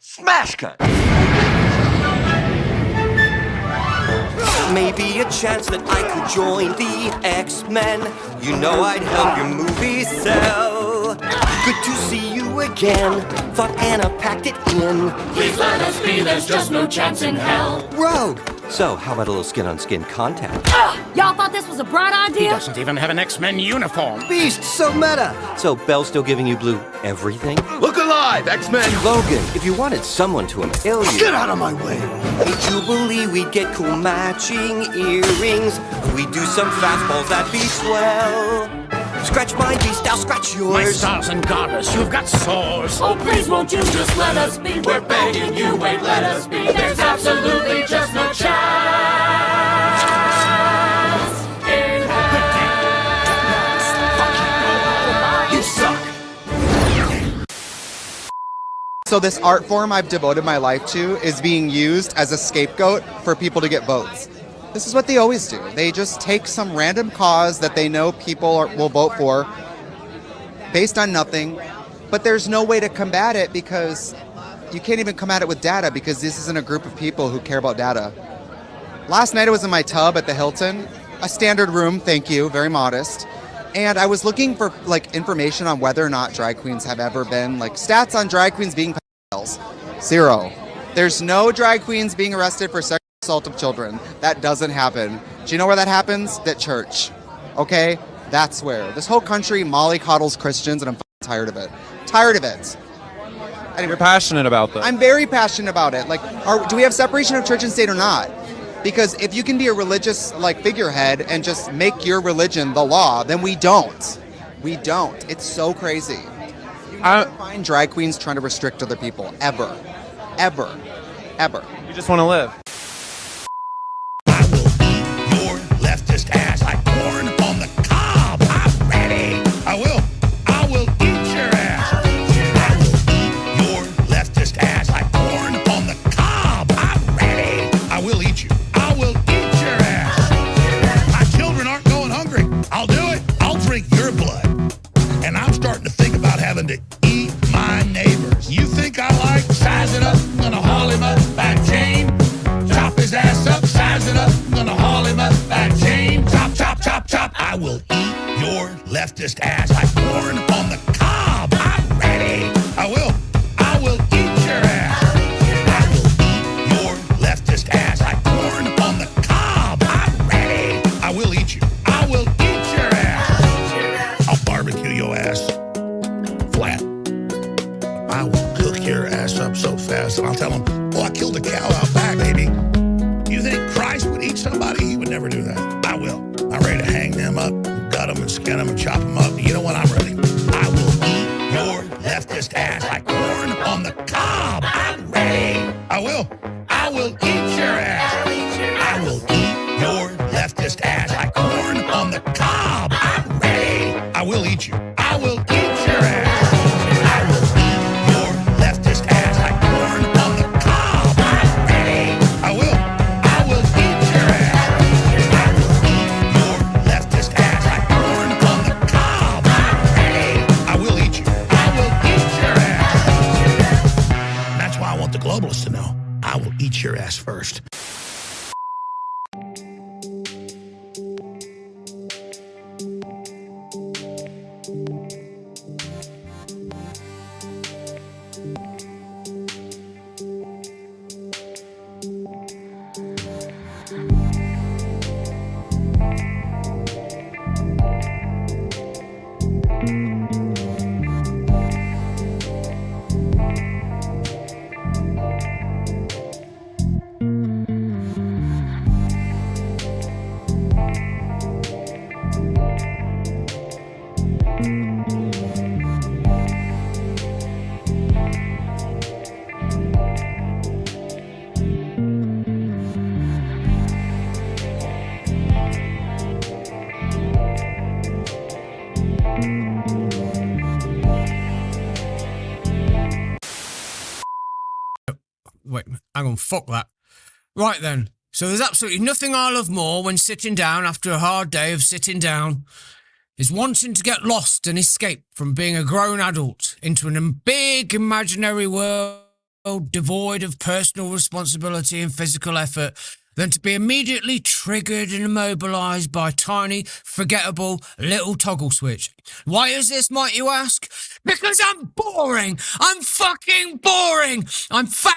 Smash cut! Maybe a chance that I could join the X-Men. You know I'd help your movie sell. Good to see you again. Thought Anna packed it in. Please let us be, there's just no chance in hell. Rogue! So, how about a little skin-on-skin contact? Y'all thought this was a bright idea? He doesn't even have an X-Men uniform. Beast, so meta! So, Belle's still giving you blue everything? Look alive, X-Men! Logan, if you wanted someone to impale you... Get out of my way! Hey, Jubilee, we'd get cool matching earrings. We'd do some fastballs, that'd be swell. Scratch my beast, I'll scratch yours. My stars and garters, you've got sores. Oh, please won't you just let us be? We're begging you, wait, let us be. There's absolutely just no chance in hell. You suck. So this art form I've devoted my life to is being used as a scapegoat for people to get votes. This is what they always do. They just take some random cause that they know people will vote for based on nothing, but there's no way to combat it because you can't even come at it with data because this isn't a group of people who care about data. Last night I was in my tub at the Hilton, a standard room, thank you, very modest, and I was looking for like information on whether or not drag queens have ever been, like stats on drag queens being pedophiles. 0. There's no drag queens being arrested for sexual assault of children. That doesn't happen. Do you know where that happens? At church. Okay? That's where. This whole country mollycoddles Christians and I'm tired of it. Tired of it. Anyway, You're passionate about that. I'm very passionate about it. Like, do we have separation of church and state or not? Because if you can be a religious like figurehead and just make your religion the law, then we don't. We don't. It's so crazy. You never find drag queens trying to restrict other people. Ever. Ever. Ever. You just want to live. Leftist ass like corn on the cob. I'm ready. I will eat your ass. I will eat your leftist ass like corn on the cob. I'm ready. I will eat you. I will eat your ass. My children aren't going hungry. I'll do it. I'll drink your blood. And I'm starting to think about having to eat my neighbors. You think I like size it up? I'm gonna haul him up back chain. Chop his ass up, size it up. I'm gonna haul him up back chain. Chop, chop, chop, chop. I will eat your leftist ass like corn on the cob. I'm ready. I will eat your ass. I will eat your leftist ass like corn on the cob. I'm ready. I will eat you. I will eat your ass. I'll barbecue your ass flat. I will cook your ass up so fast and I'll tell them, oh, I killed a cow out back, baby. You think Christ would eat somebody? He would never do that. I will. I'm ready to hang them up, gut them and skin them and chop them up. You know what? I'm ready. I will eat your leftist ass like corn on the cob. I'm ready. I will eat your ass. I will eat your leftist ass like corn on the cob. I'm ready. I will eat you. I will eat your ass. I will eat your leftist ass like corn on the cob. I'm ready. I will eat your ass. I will eat your leftist ass like corn on the cob. I'm ready. I will eat you. I will eat your ass. That's why I want the globalists to know. I will eat your ass first. Wait, hang on, fuck that. Right then, so there's absolutely nothing I love more when sitting down after a hard day of sitting down is wanting to get lost and escape from being a grown adult into a big imaginary world devoid of personal responsibility and physical effort than to be immediately triggered and immobilized by a tiny, forgettable little toggle switch. Why is this, might you ask? Because I'm boring! I'm fucking boring! I'm fat,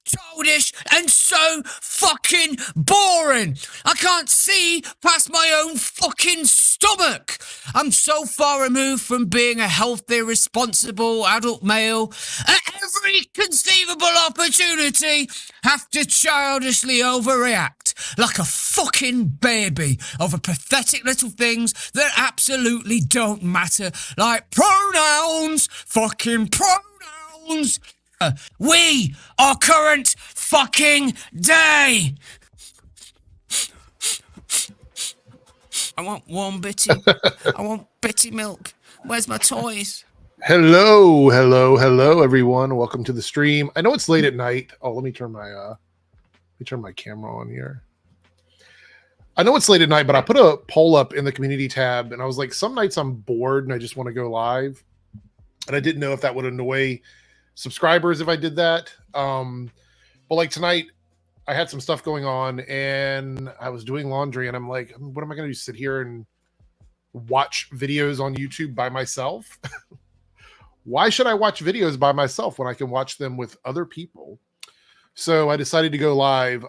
childish, and so fucking boring! I can't see past my own fucking stomach! I'm so far removed from being a healthy, responsible adult male at every conceivable opportunity have to childishly overreact like a fucking baby over pathetic little things that absolutely don't matter, like pronouns, fucking pronouns. We are current fucking day. I want warm bitty. I want bitty milk. Where's my toys? Hello, everyone. Welcome to the stream. I know it's late at night. Oh, let me turn my camera on here. I know it's late at night, but I put a poll up in the community tab, and I was like, some nights I'm bored and I just want to go live, and I didn't know if that would annoy subscribers if I did that. But like tonight, I had some stuff going on, and I was doing laundry, and I'm like, what am I going to do? Sit here and watch videos on YouTube by myself? Why should I watch videos by myself when I can watch them with other people? So I decided to go live.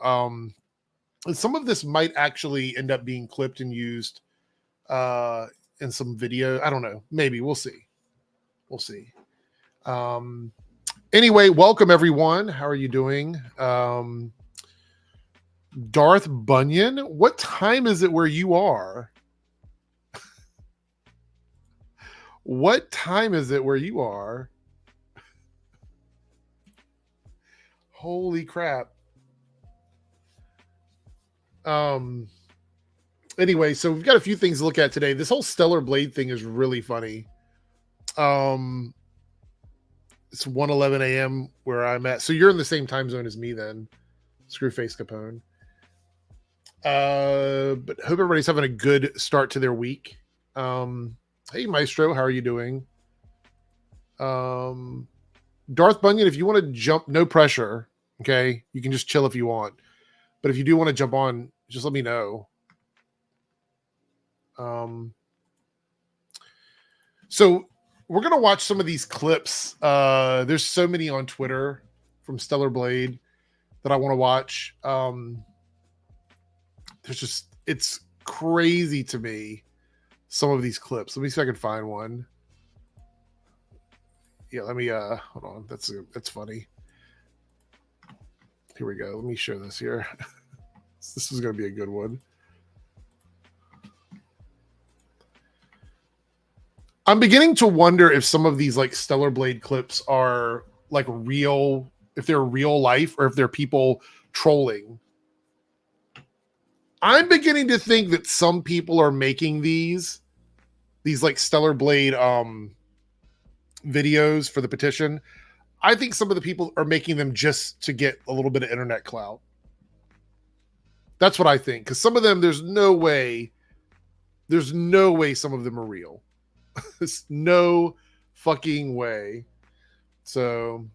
Some of this might actually end up being clipped and used in some video. I don't know. Maybe. We'll see. Anyway, welcome everyone. How are you doing? Darth Bunyan, what time is it where you are? What time is it where you are? Holy crap. Anyway, so we've got a few things to look at today. This whole Stellar Blade thing is really funny. It's 1:11 a.m. where I'm at. So you're in the same time zone as me then. Screwface Capone. But hope everybody's having a good start to their week. Hey Maestro, how are you doing? Darth Bunyan, if you want to jump, no pressure. Okay, you can just chill if you want. But if you do want to jump on, just let me know. So we're gonna watch some of these clips. There's so many on Twitter from Stellar Blade that I want to watch. It's crazy to me, some of these clips. Let me see if I can find one. Yeah, let me hold on. That's funny. Here we go. Let me share this here. This is going to be a good one. I'm beginning to wonder if some of these like Stellar Blade clips are like real, if they're real life or if they're people trolling. I'm beginning to think that some people are making these like Stellar Blade videos for the petition. I think some of the people are making them just to get a little bit of internet clout. That's what I think. Because some of them, there's no way some of them are real. There's no fucking way. So,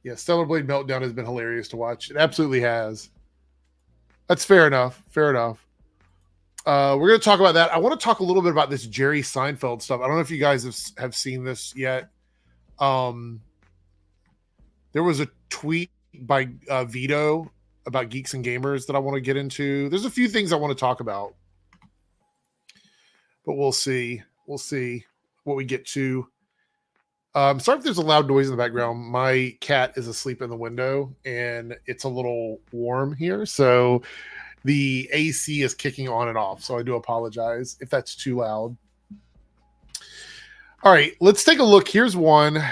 yeah, Stellar Blade Meltdown has been hilarious to watch. It absolutely has. That's fair enough. We're going to talk about that. I want to talk a little bit about this Jerry Seinfeld stuff. I don't know if you guys have seen this yet. There was a tweet by Vito about Geeks and Gamers that I want to get into. There's a few things I want to talk about, but we'll see what we get to. Sorry if there's a loud noise in the background. My cat is asleep in the window and it's a little warm here, so the AC is kicking on and off. So I do apologize if that's too loud. All right, let's take a look. Here's one.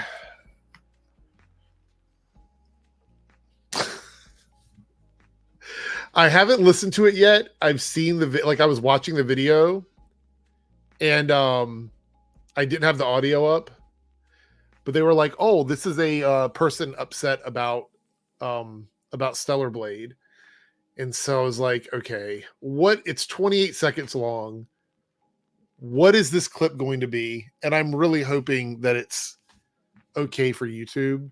I haven't listened to it yet. I've seen I was watching the video and I didn't have the audio up, but they were like, oh, this is a person upset about Stellar Blade. And so I was like, okay, it's 28 seconds long. What is this clip going to be? And I'm really hoping that it's okay for YouTube.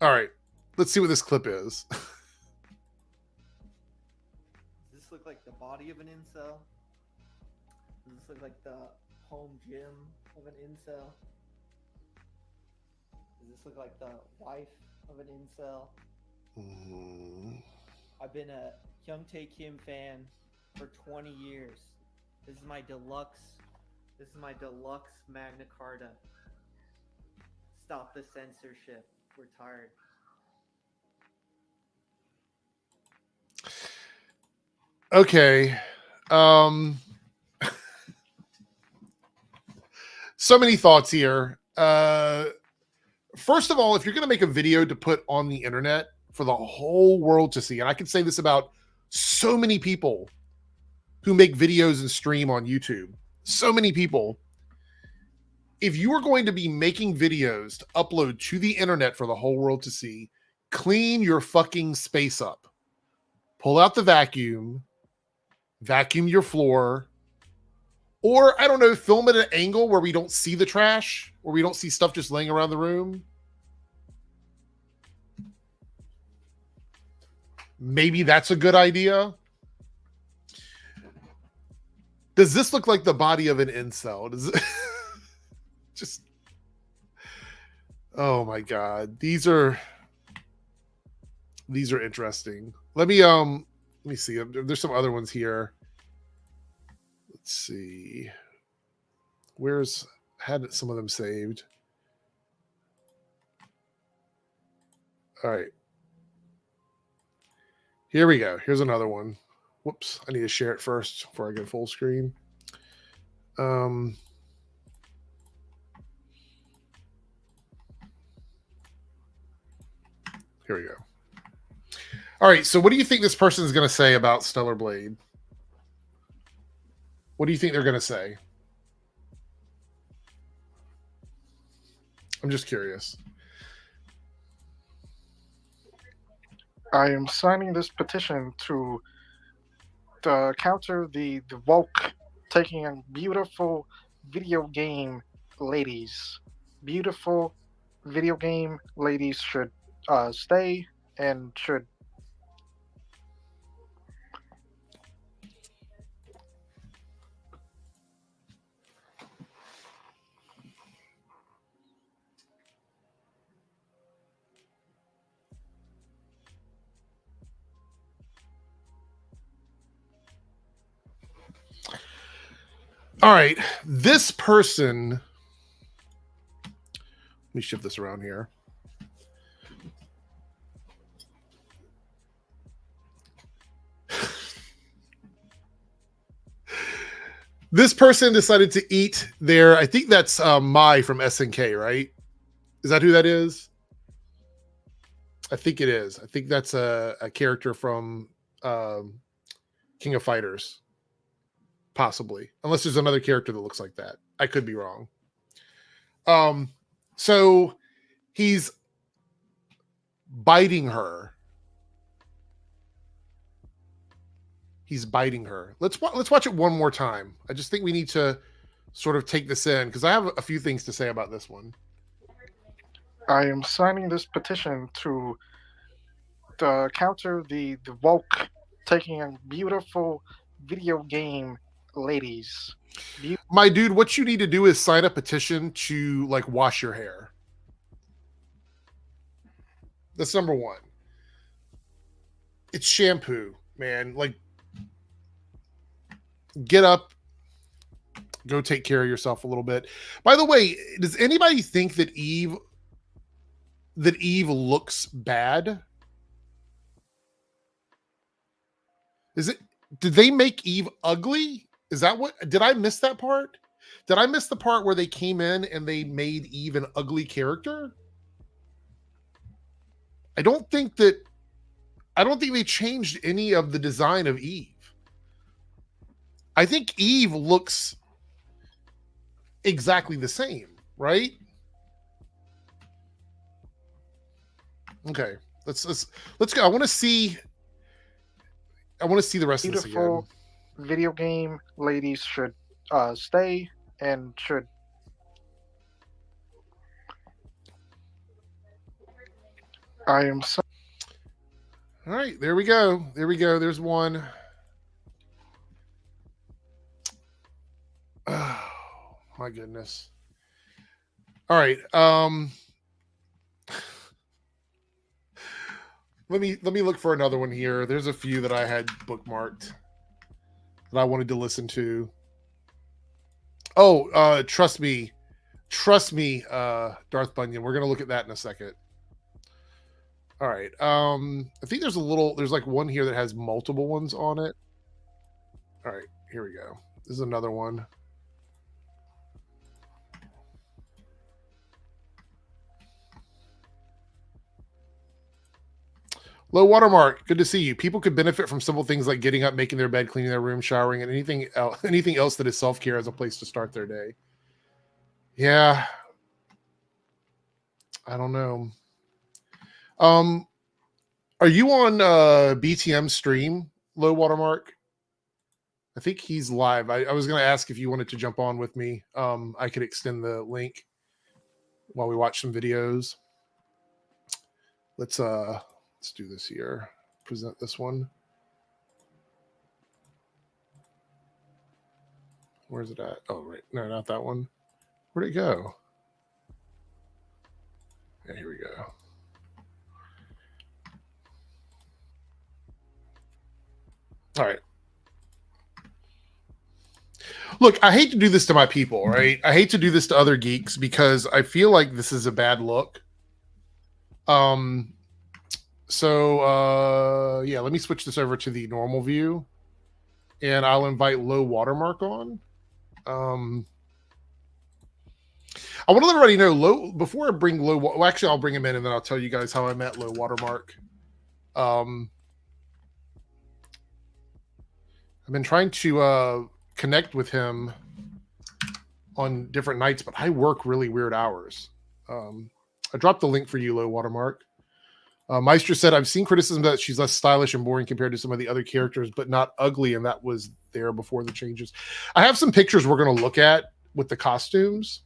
All right, let's see what this clip is. Does this look like the body of an incel? Does this look like the home gym of an incel? Does this look like the wife of an incel? I've been a Young Tae Kim fan for 20 years. This is my deluxe Magna Carta. Stop the censorship. We're tired. Okay. So many thoughts here. First of all, if you're going to make a video to put on the internet for the whole world to see, and I can say this about so many people who make videos and stream on YouTube, so many people, if you are going to be making videos to upload to the internet for the whole world to see, clean your fucking space up. Pull out the vacuum your floor, or I don't know, film at an angle where we don't see the trash, or we don't see stuff just laying around the room. Maybe that's a good idea. Does this look like the body of an incel? Does it just, oh my God. These are interesting. Let me see. There's some other ones here. Let's see. Had some of them saved. All right. Here we go. Here's another one. Whoops. I need to share it first before I go full screen. Here we go. All right. So what do you think this person is going to say about Stellar Blade? What do you think they're going to say? I'm just curious. I am signing this petition to counter the woke taking on beautiful video game ladies. Beautiful video game ladies should stay and should. All right, this person, let me shift this around here. This person decided to eat their, I think that's Mai from SNK, right? Is that who that is? I think it is. I think that's a character from King of Fighters. Possibly, unless there's another character that looks like that. I could be wrong. So he's biting her. He's biting her. Let's watch it one more time. I just think we need to sort of take this in because I have a few things to say about this one. I am signing this petition to counter the woke taking on beautiful video game ladies. My dude, what you need to do is sign a petition to like wash your hair. That's number one. It's shampoo, man. Like, get up, go take care of yourself a little bit. By the way, does anybody think that Eve looks bad? Did they make Eve ugly? Is that what, did I miss that part? Did I miss the part where they came in and they made Eve an ugly character? I don't think they changed any of the design of Eve. I think Eve looks exactly the same, right? Okay, let's go. I want to see the rest of this again. Video game ladies should stay and should. I am so. All right, there we go. There we go. There's one. Oh, my goodness. All right. Let me look for another one here. There's a few that I had bookmarked that I wanted to listen to. Oh, trust me, Darth Bunyan. We're gonna look at that in a second. All right. I think there's like one here that has multiple ones on it. All right, here we go. This is another one. LowWaterMark, good to see you. People could benefit from simple things like getting up, making their bed, cleaning their room, showering, and anything else that is self-care as a place to start their day. Yeah. I don't know. Are you on BTM stream, LowWaterMark? I think he's live. I was going to ask if you wanted to jump on with me. I could extend the link while we watch some videos. Let's do this here. Present this one. Where's it at? Oh, right. No, not that one. Where'd it go? Yeah, here we go. All right. Look, I hate to do this to my people, right? I hate to do this to other geeks because I feel like this is a bad look. So yeah, let me switch this over to the normal view and I'll invite LowWaterMark on. I want to let everybody know before I bring well, actually I'll bring him in and then I'll tell you guys how I met LowWaterMark. I've been trying to connect with him on different nights, but I work really weird hours. I dropped the link for you, LowWaterMark. Meister said, I've seen criticism that she's less stylish and boring compared to some of the other characters, but not ugly, and that was there before the changes. I have some pictures we're going to look at with the costumes.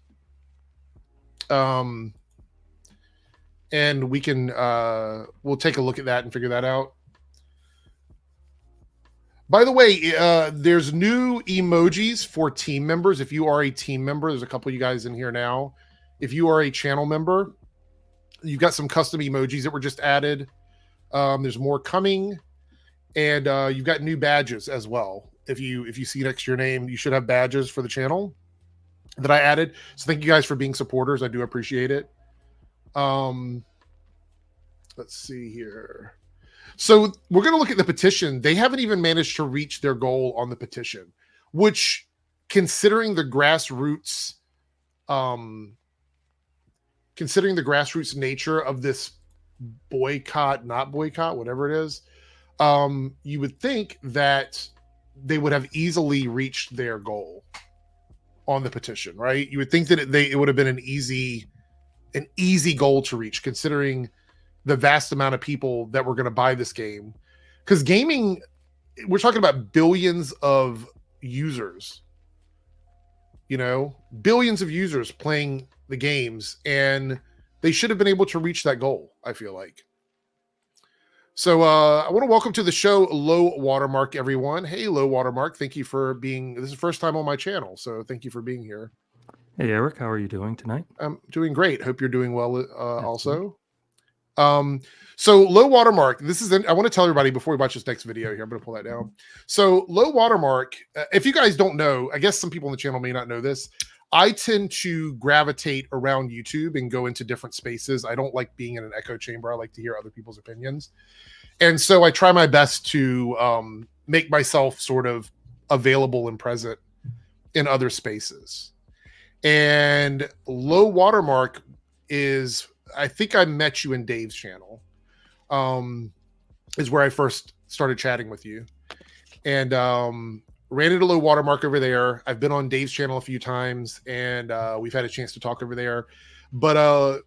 And we can, we'll take a look at that and figure that out. By the way, there's new emojis for team members. If you are a team member, there's a couple of you guys in here now. If you are a channel member, you've got some custom emojis that were just added. There's more coming, and you've got new badges as well. If you see next to your name, you should have badges for the channel that I added. So thank you guys for being supporters. I do appreciate it. Let's see here. So we're going to look at the petition. They haven't even managed to reach their goal on the petition, which, considering the grassroots, nature of this boycott, not boycott, whatever it is, you would think that they would have easily reached their goal on the petition, right? You would think that it would have been an easy goal to reach, considering the vast amount of people that were going to buy this game. Because gaming, we're talking about billions of users, billions of users playing the games, and they should have been able to reach that goal, I feel like. So I want to welcome to the show LowWaterMark, everyone. Hey, LowWaterMark, thank you for being, this is the first time on my channel, so thank you for being here. Hey, Eric, how are you doing tonight? I'm doing great. Hope you're doing well also. So LowWaterMark, this is, I want to tell everybody before we watch this next video here, I'm going to pull that down. So LowWaterMark, if you guys don't know, I guess some people on the channel may not know this, I tend to gravitate around YouTube and go into different spaces. I don't like being in an echo chamber. I like to hear other people's opinions. And so I try my best to make myself sort of available and present in other spaces. And LowWaterMark is, I think I met you in Dave's channel, is where I first started chatting with you. And ran into LowWaterMark over there. I've been on Dave's channel a few times, and we've had a chance to talk over there. But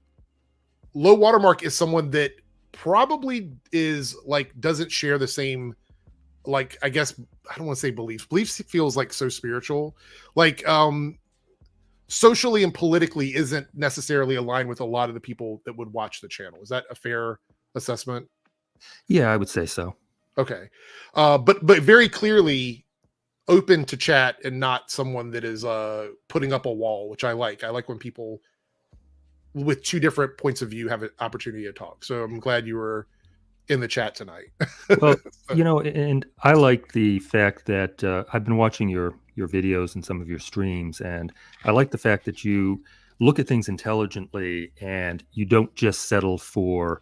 LowWaterMark is someone that probably is like, doesn't share the same, like, I guess, I don't want to say beliefs. Beliefs feels like so spiritual. Like, socially and politically isn't necessarily aligned with a lot of the people that would watch the channel. Is that a fair assessment? Yeah, I would say so. Okay. But very clearly open to chat and not someone that is putting up a wall, which I like. I like when people with two different points of view have an opportunity to talk. So I'm glad you were in the chat tonight. Well, and I like the fact that I've been watching your videos and some of your streams, and I like the fact that you look at things intelligently and you don't just settle for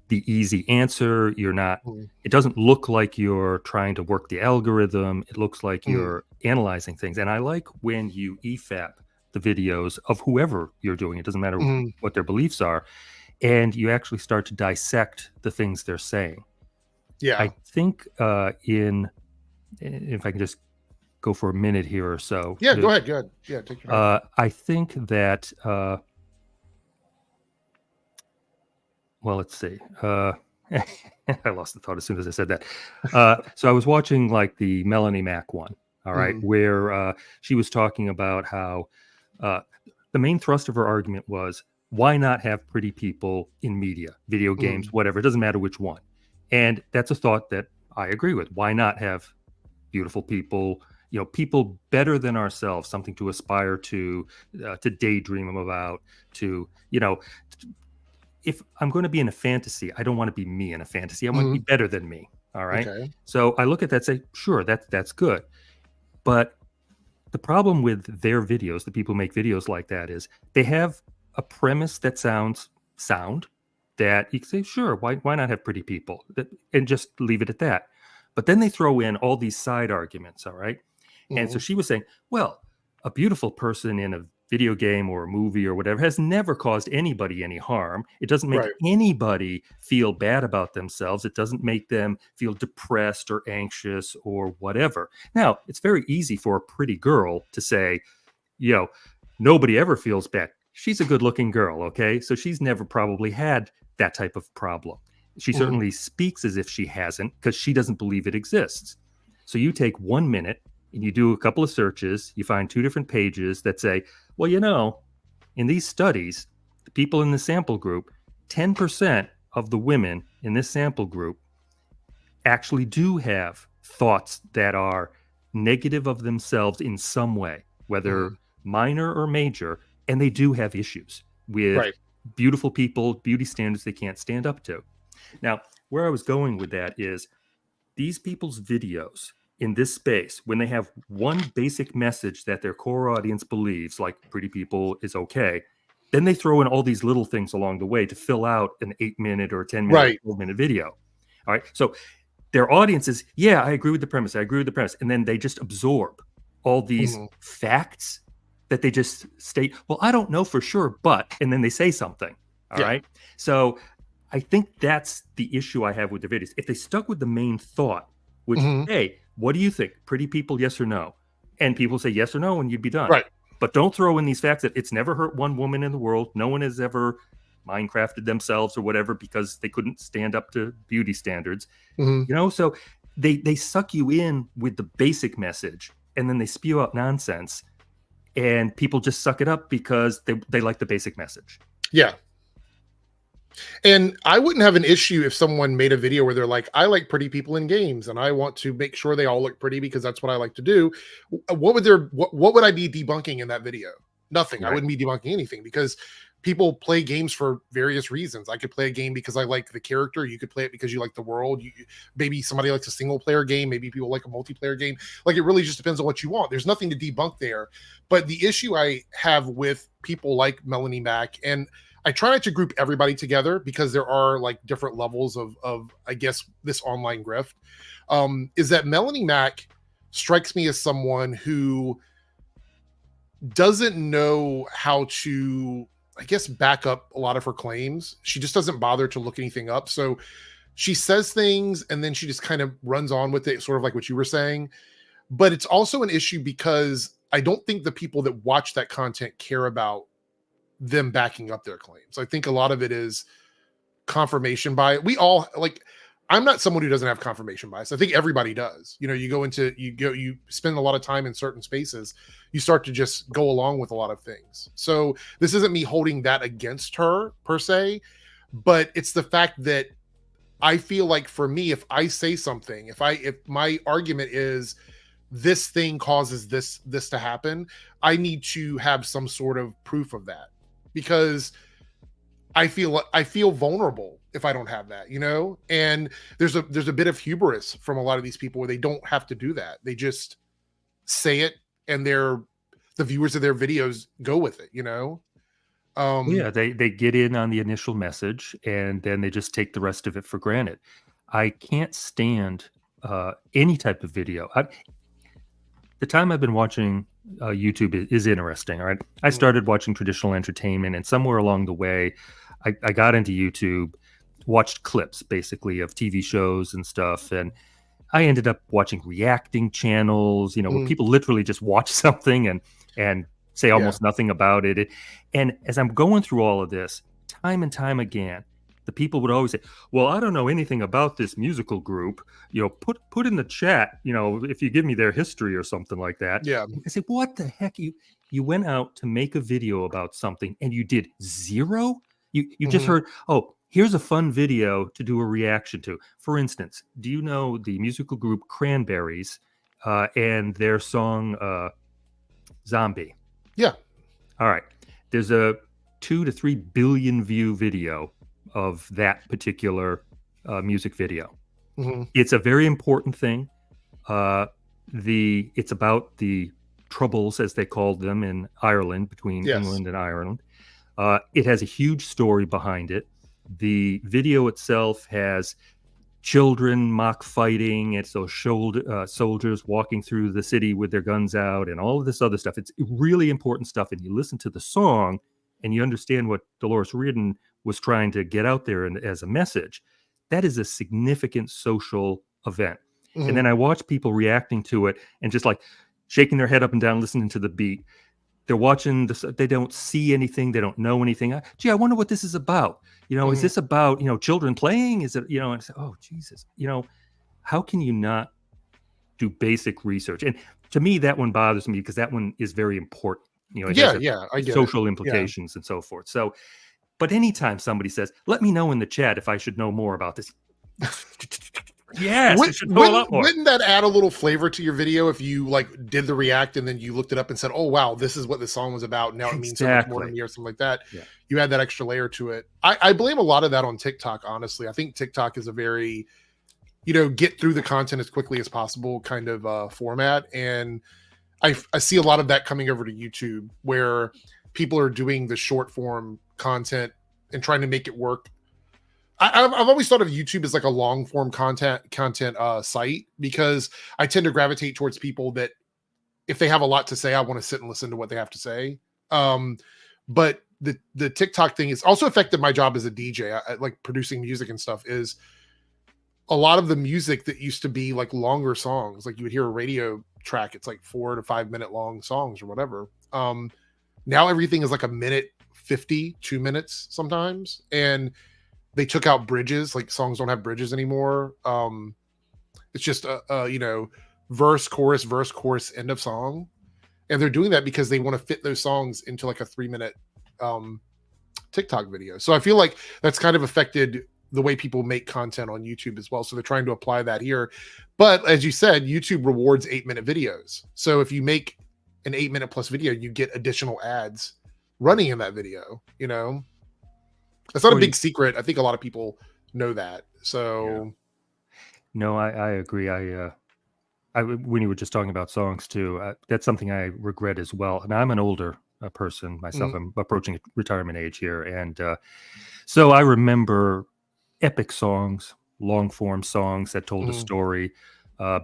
the easy answer. You're not, it doesn't look like you're trying to work the algorithm. It looks like you're analyzing things. And I like when you EFAP the videos of whoever you're doing. It doesn't matter what their beliefs are. And you actually start to dissect the things they're saying. Yeah. I think if I can just go for a minute here or so. Yeah, go ahead. Yeah, take your time. I think that, well, let's see. I lost the thought as soon as I said that. So I was watching like the Melanie Mac one, all right, where she was talking about how the main thrust of her argument was, why not have pretty people in media, video games, whatever, it doesn't matter which one. And that's a thought that I agree with. Why not have beautiful people, people better than ourselves, something to aspire to daydream about, if I'm going to be in a fantasy, I don't want to be me in a fantasy. I want to be better than me. All right. Okay. So I look at that and say, sure, that's good. But the problem with their videos, the people who make videos like that, is they have a premise that sounds sound, that you can say, sure, why not have pretty people? And just leave it at that. But then they throw in all these side arguments. All right. And so she was saying, well, a beautiful person in a video game or a movie or whatever has never caused anybody any harm. It doesn't make anybody feel bad about themselves. It doesn't make them feel depressed or anxious or whatever. Now, it's very easy for a pretty girl to say, nobody ever feels bad. She's a good looking girl. Okay. So she's never probably had that type of problem. She certainly speaks as if she hasn't, because she doesn't believe it exists. So you take 1 minute and you do a couple of searches, you find 2 different pages that say, well, in these studies, the people in the sample group, 10% of the women in this sample group actually do have thoughts that are negative of themselves in some way, whether minor or major, and they do have issues with beautiful people, beauty standards they can't stand up to. Now, where I was going with that is these people's videos in this space, when they have one basic message that their core audience believes, like pretty people is okay, then they throw in all these little things along the way to fill out an 8-minute or 10-minute, 12-minute video. All right. So their audience is, yeah, I agree with the premise. I agree with the premise. And then they just absorb all these facts that they just state, well, I don't know for sure, but, and then they say something. All right. So I think that's the issue I have with the videos. If they stuck with the main thought, which, hey, what do you think? Pretty people, yes or no? And people say yes or no, and you'd be done. Right. But don't throw in these facts that it's never hurt one woman in the world. No one has ever Minecrafted themselves or whatever because they couldn't stand up to beauty standards. So they suck you in with the basic message, and then they spew out nonsense, and people just suck it up because they like the basic message. Yeah. And I wouldn't have an issue if someone made a video where they're like, I like pretty people in games and I want to make sure they all look pretty because that's what I like to do. What would I be debunking in that video? Nothing. I wouldn't be debunking anything because people play games for various reasons. I could play a game because I like the character. You could play it because you like the world. Maybe somebody likes a single player game. Maybe people like a multiplayer game. Like, it really just depends on what you want. There's nothing to debunk there. But the issue I have with people like Melanie Mac, and I try not to group everybody together because there are like different levels of I guess, this online grift, is that Melanie Mac strikes me as someone who doesn't know how to, I guess, back up a lot of her claims. She just doesn't bother to look anything up. So she says things and then she just kind of runs on with it, sort of like what you were saying. But it's also an issue because I don't think the people that watch that content care about them backing up their claims. I think a lot of it is confirmation bias. We all, like, I'm not someone who doesn't have confirmation bias. I think everybody does. You spend a lot of time in certain spaces, you start to just go along with a lot of things. So this isn't me holding that against her per se, But it's the fact that I feel like for me, if I say something, if my argument is this thing causes this to happen, I need to have some sort of proof of that, because I feel vulnerable if I don't have that, you know? And there's a bit of hubris from a lot of these people where they don't have to do that. They just say it, and the viewers of their videos go with it, you know? Yeah, they get in on the initial message, and then they just take the rest of it for granted. I can't stand any type of video. The time I've been watching YouTube is interesting. All right, I started watching traditional entertainment, and somewhere along the way, I got into YouTube, watched clips basically of TV shows and stuff, and I ended up watching reacting channels. You know, where people literally just watch something and say almost nothing about it. And as I'm going through all of this, time and time again, the people would always say, "Well, I don't know anything about this musical group. You know, put in the chat, you know, if you give me their history or something like that." Yeah. I say, "What the heck? You went out to make a video about something and you did zero? You just heard, oh, here's a fun video to do a reaction to. For instance, do you know the musical group Cranberries and their song Zombie?" Yeah. All right. There's a 2 to 3 billion view video of that particular music video. It's a very important thing. It's about the troubles, as they called them, in Ireland, between England and Ireland. It has a huge story behind it. The video itself has children mock fighting. It's those soldiers walking through the city with their guns out and all of this other stuff. It's really important stuff. And you listen to the song and you understand what Dolores Riordan was trying to get out there as a message. That is a significant social event. And then I watch people reacting to it and just like shaking their head up and down, listening to the beat. They're watching this, they don't see anything, they don't know anything. Gee, I wonder what this is about. You know, is this about, you know, children playing? Is it, you know, and say, oh Jesus, you know, how can you not do basic research? And to me, that one bothers me because that one is very important. You know, it has I get social implications and so forth. So, but anytime somebody says, let me know in the chat if I should know more about this. Yes, it should know a lot more. Wouldn't that add a little flavor to your video if you like did the react and then you looked it up and said, "Oh wow, this is what the song was about. Now it means so much more to me," or something like that. Yeah. You add that extra layer to it. I blame a lot of that on TikTok. Honestly, I think TikTok is a very, you know, get through the content as quickly as possible kind of format, and I see a lot of that coming over to YouTube where people are doing the short form content and trying to make it work. I've always thought of YouTube as like a long form content site, because I tend to gravitate towards people that if they have a lot to say, I want to sit and listen to what they have to say. But the TikTok thing has also affected my job as a DJ. I like producing music and stuff. Is a lot of the music that used to be like longer songs, like you would hear a radio track, it's like 4 to 5 minute long songs or whatever. Now everything is like a minute 50, 2 minutes sometimes, and they took out bridges. Like songs don't have bridges anymore. It's just you know, verse, chorus, end of song. And they're doing that because they want to fit those songs into like a 3-minute TikTok video. So I feel like that's kind of affected the way people make content on YouTube as well. So they're trying to apply that here. But as you said, YouTube rewards 8-minute videos. So if you make an 8-minute plus video, you get additional ads running in that video, you know? It's not a big secret. I think a lot of people know that. So, no, I agree. I when you were just talking about songs too, that's something I regret as well. And I'm an older person myself. I'm approaching retirement age here, and so I remember epic songs, long form songs that told a story.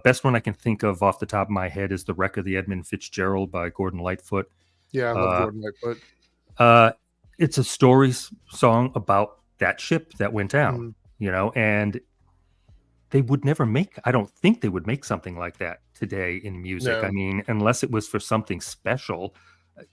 Best one I can think of off the top of my head is "The Wreck of the Edmund Fitzgerald" by Gordon Lightfoot. Yeah, I love Gordon Lightfoot. It's a story song about that ship that went down, you know, and they would never make, I don't think they would make something like that today in music. No. I mean, unless it was for something special,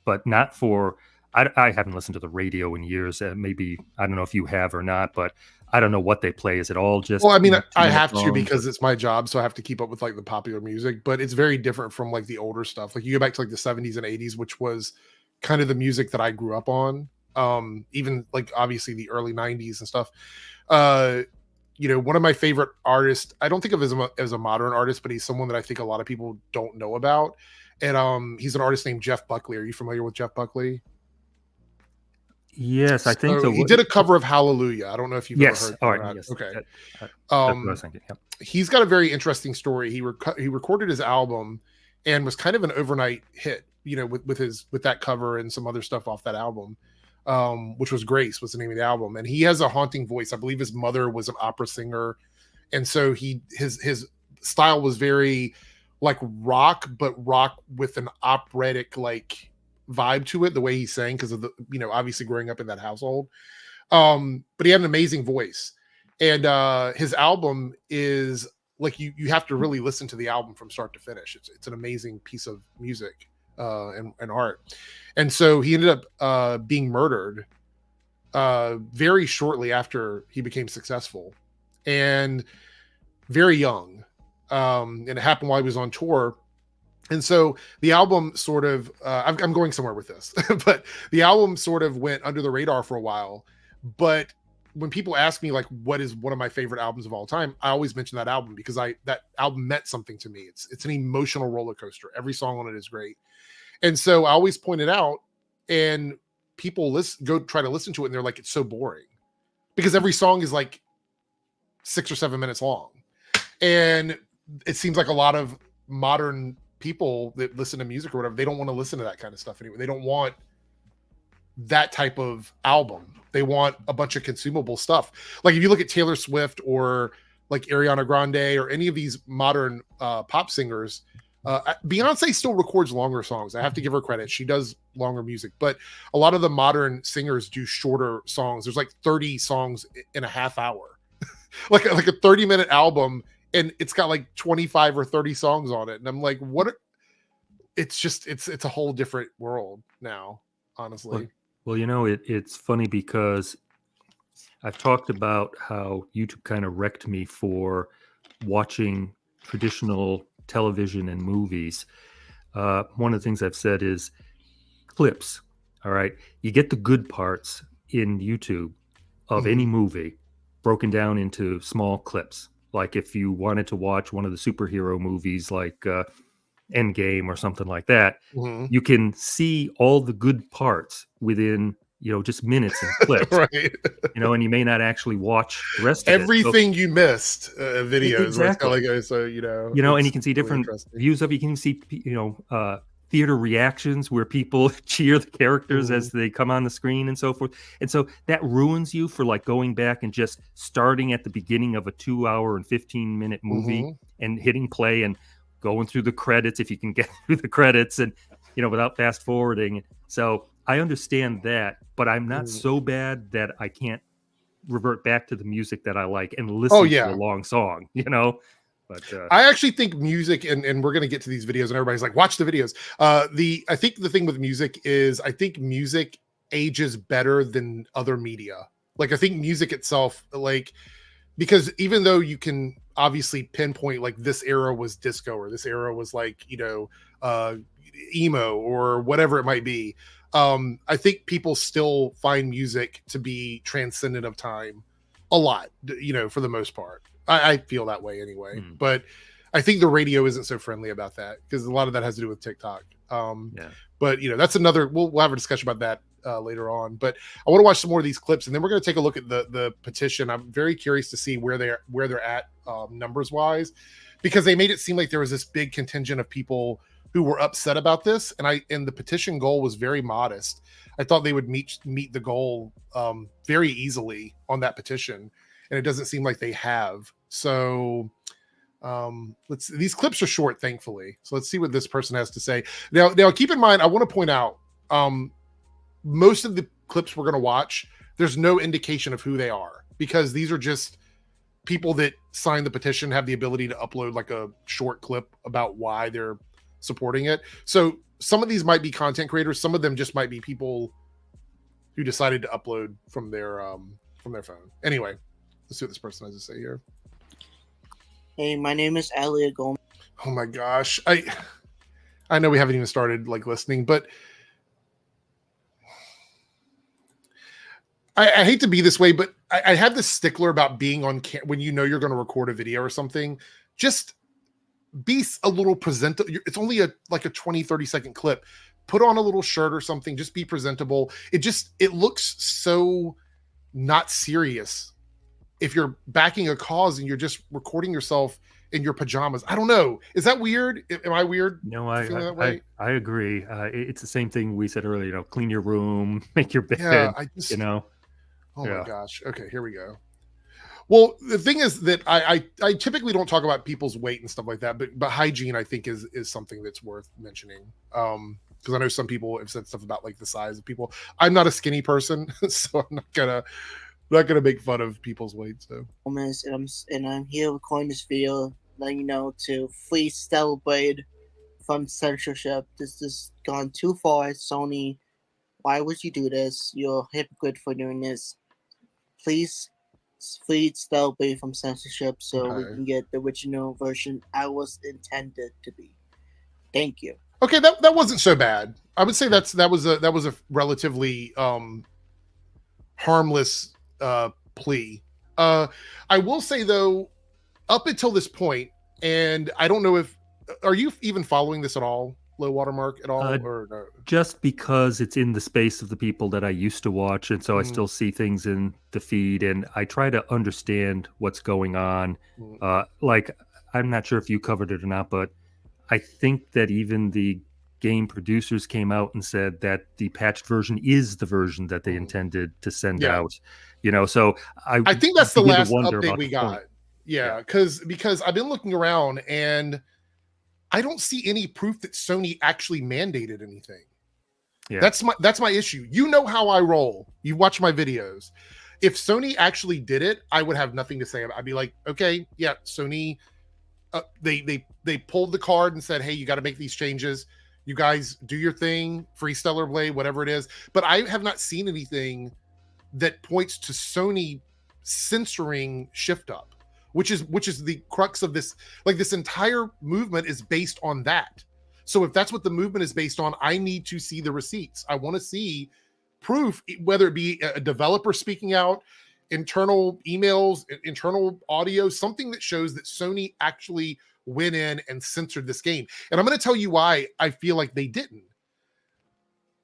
but not for, I haven't listened to the radio in years. Maybe, I don't know if you have or not, but I don't know what they play. Is it all just, well, I mean, I have to because it's my job. So I have to keep up with like the popular music, but it's very different from like the older stuff. Like you go back to like the 70s and 80s, which was kind of the music that I grew up on. even like obviously the early 90s and stuff. You know, one of my favorite artists, I don't think of as a modern artist, but he's someone that I think a lot of people don't know about. And he's an artist named Jeff Buckley. Are you familiar with Jeff Buckley? Yes, I think so. He did a cover of Hallelujah. I don't know if you've ever heard. All right. Yes. Okay. That's what I was thinking. Yep. He's got a very interesting story. He recorded his album and was kind of an overnight hit, you know, with that cover and some other stuff off that album, which was Grace was the name of the album. And he has a haunting voice. I believe his mother was an opera singer, and so his style was very like rock, but rock with an operatic like vibe to it, the way he sang, because of the, you know, obviously growing up in that household. But he had an amazing voice, and his album is like you have to really listen to the album from start to finish. It's an amazing piece of music and art. And so he ended up being murdered very shortly after he became successful, and very young. And it happened while he was on tour. And so the album sort of, I'm going somewhere with this, but the album sort of went under the radar for a while. But when people ask me like, what is one of my favorite albums of all time, I always mention that album because that album meant something to me. It's an emotional roller coaster. Every song on it is great. And so I always point it out, and people go try to listen to it, and they're like, it's so boring, because every song is like 6 or 7 minutes long. And it seems like a lot of modern people that listen to music or whatever, they don't want to listen to that kind of stuff anymore. They don't want that type of album. They want a bunch of consumable stuff. Like if you look at Taylor Swift or like Ariana Grande or any of these modern pop singers, Beyonce still records longer songs. I have to give her credit. She does longer music, but a lot of the modern singers do shorter songs. There's like 30 songs in a half hour, like a 30-minute album, and it's got like 25 or 30 songs on it. And I'm like, what? It's just, it's a whole different world now, honestly. Well, you know, it's funny because I've talked about how YouTube kind of wrecked me for watching traditional television and movies. One of the things I've said is clips. All right. You get the good parts in YouTube of any movie broken down into small clips. Like if you wanted to watch one of the superhero movies like Endgame or something like that, you can see all the good parts within, you know, just minutes and clips. Right. You know, and you may not actually watch the rest of everything you missed videos. Exactly. So, you know, and you can see different views of it. You can see, you know, theater reactions where people cheer the characters as they come on the screen and so forth. And so that ruins you for like going back and just starting at the beginning of a 2-hour and 15-minute movie and hitting play and going through the credits, if you can get through the credits, and, you know, without fast forwarding. So I understand that, but I'm not so bad that I can't revert back to the music that I like and listen to a long song, you know? But I actually think music, and we're going to get to these videos, and everybody's like, watch the videos. I think the thing with music is I think music ages better than other media. Like I think music itself, like, because even though you can obviously pinpoint like this era was disco or this era was like, you know, emo or whatever it might be, I think people still find music to be transcendent of time a lot, you know, for the most part. I feel that way anyway, but I think the radio isn't so friendly about that because a lot of that has to do with TikTok. But you know, that's another, we'll have a discussion about that later on, but I want to watch some more of these clips, and then we're going to take a look at the petition. I'm very curious to see where they're at numbers wise, because they made it seem like there was this big contingent of people who were upset about this, and the petition goal was very modest. I thought they would meet the goal very easily on that petition, and it doesn't seem like they have. So these clips are short, thankfully. So let's see what this person has to say. Now keep in mind, I want to point out, most of the clips we're going to watch, there's no indication of who they are, because these are just people that signed the petition, have the ability to upload like a short clip about why they're supporting it. So some of these might be content creators. Some of them just might be people who decided to upload from their phone. Anyway, let's see what this person has to say here. Hey, my name is Elliot Gomez. Oh my gosh. I know we haven't even started like listening, but I hate to be this way, but I have this stickler about being on when you know you're going to record a video or something. Just be a little presentable. It's only like a 20-30 second clip. Put on a little shirt or something. Just be presentable. It looks so not serious if you're backing a cause and you're just recording yourself in your pajamas. I don't know. Is that weird? Am I weird? No, I agree. It's the same thing we said earlier. Clean your room, make your bed. Yeah, Oh my gosh. Okay, here we go. Well, the thing is that I typically don't talk about people's weight and stuff like that, but hygiene I think is something that's worth mentioning. Because I know some people have said stuff about like the size of people. I'm not a skinny person, so I'm not gonna make fun of people's weight. So I'm here recording this video, letting you know to please celebrate from censorship. This has gone too far, Sony. Why would you do this? You're a hypocrite for doing this. Please celebrate from censorship so we can get the original version I was intended to be. Thank you. Okay, that wasn't so bad. I would say that was a relatively harmless plea. I will say though, up until this point, and I don't know if are you even following this at all, LowWaterMark at all, or no? Just because it's in the space of the people that I used to watch, and so I still see things in the feed, and I try to understand what's going on. Like, I'm not sure if you covered it or not, but I think that even the game producers came out and said that the patched version is the version that they intended to send out. So I think that's the last update we got. Point. Yeah, because I've been looking around and I don't see any proof that Sony actually mandated anything. Yeah. That's my issue. You know how I roll. You watch my videos. If Sony actually did it, I would have nothing to say about it. I'd be like, okay, yeah, Sony, they pulled the card and said, hey, you got to make these changes. You guys do your thing, Free Stellar Blade, whatever it is. But I have not seen anything that points to Sony censoring Shift Up. Which is the crux of this. Like, this entire movement is based on that. So if that's what the movement is based on, I need to see the receipts. I want to see proof, whether it be a developer speaking out, internal emails, internal audio, something that shows that Sony actually went in and censored this game. And I'm going to tell you why I feel like they didn't.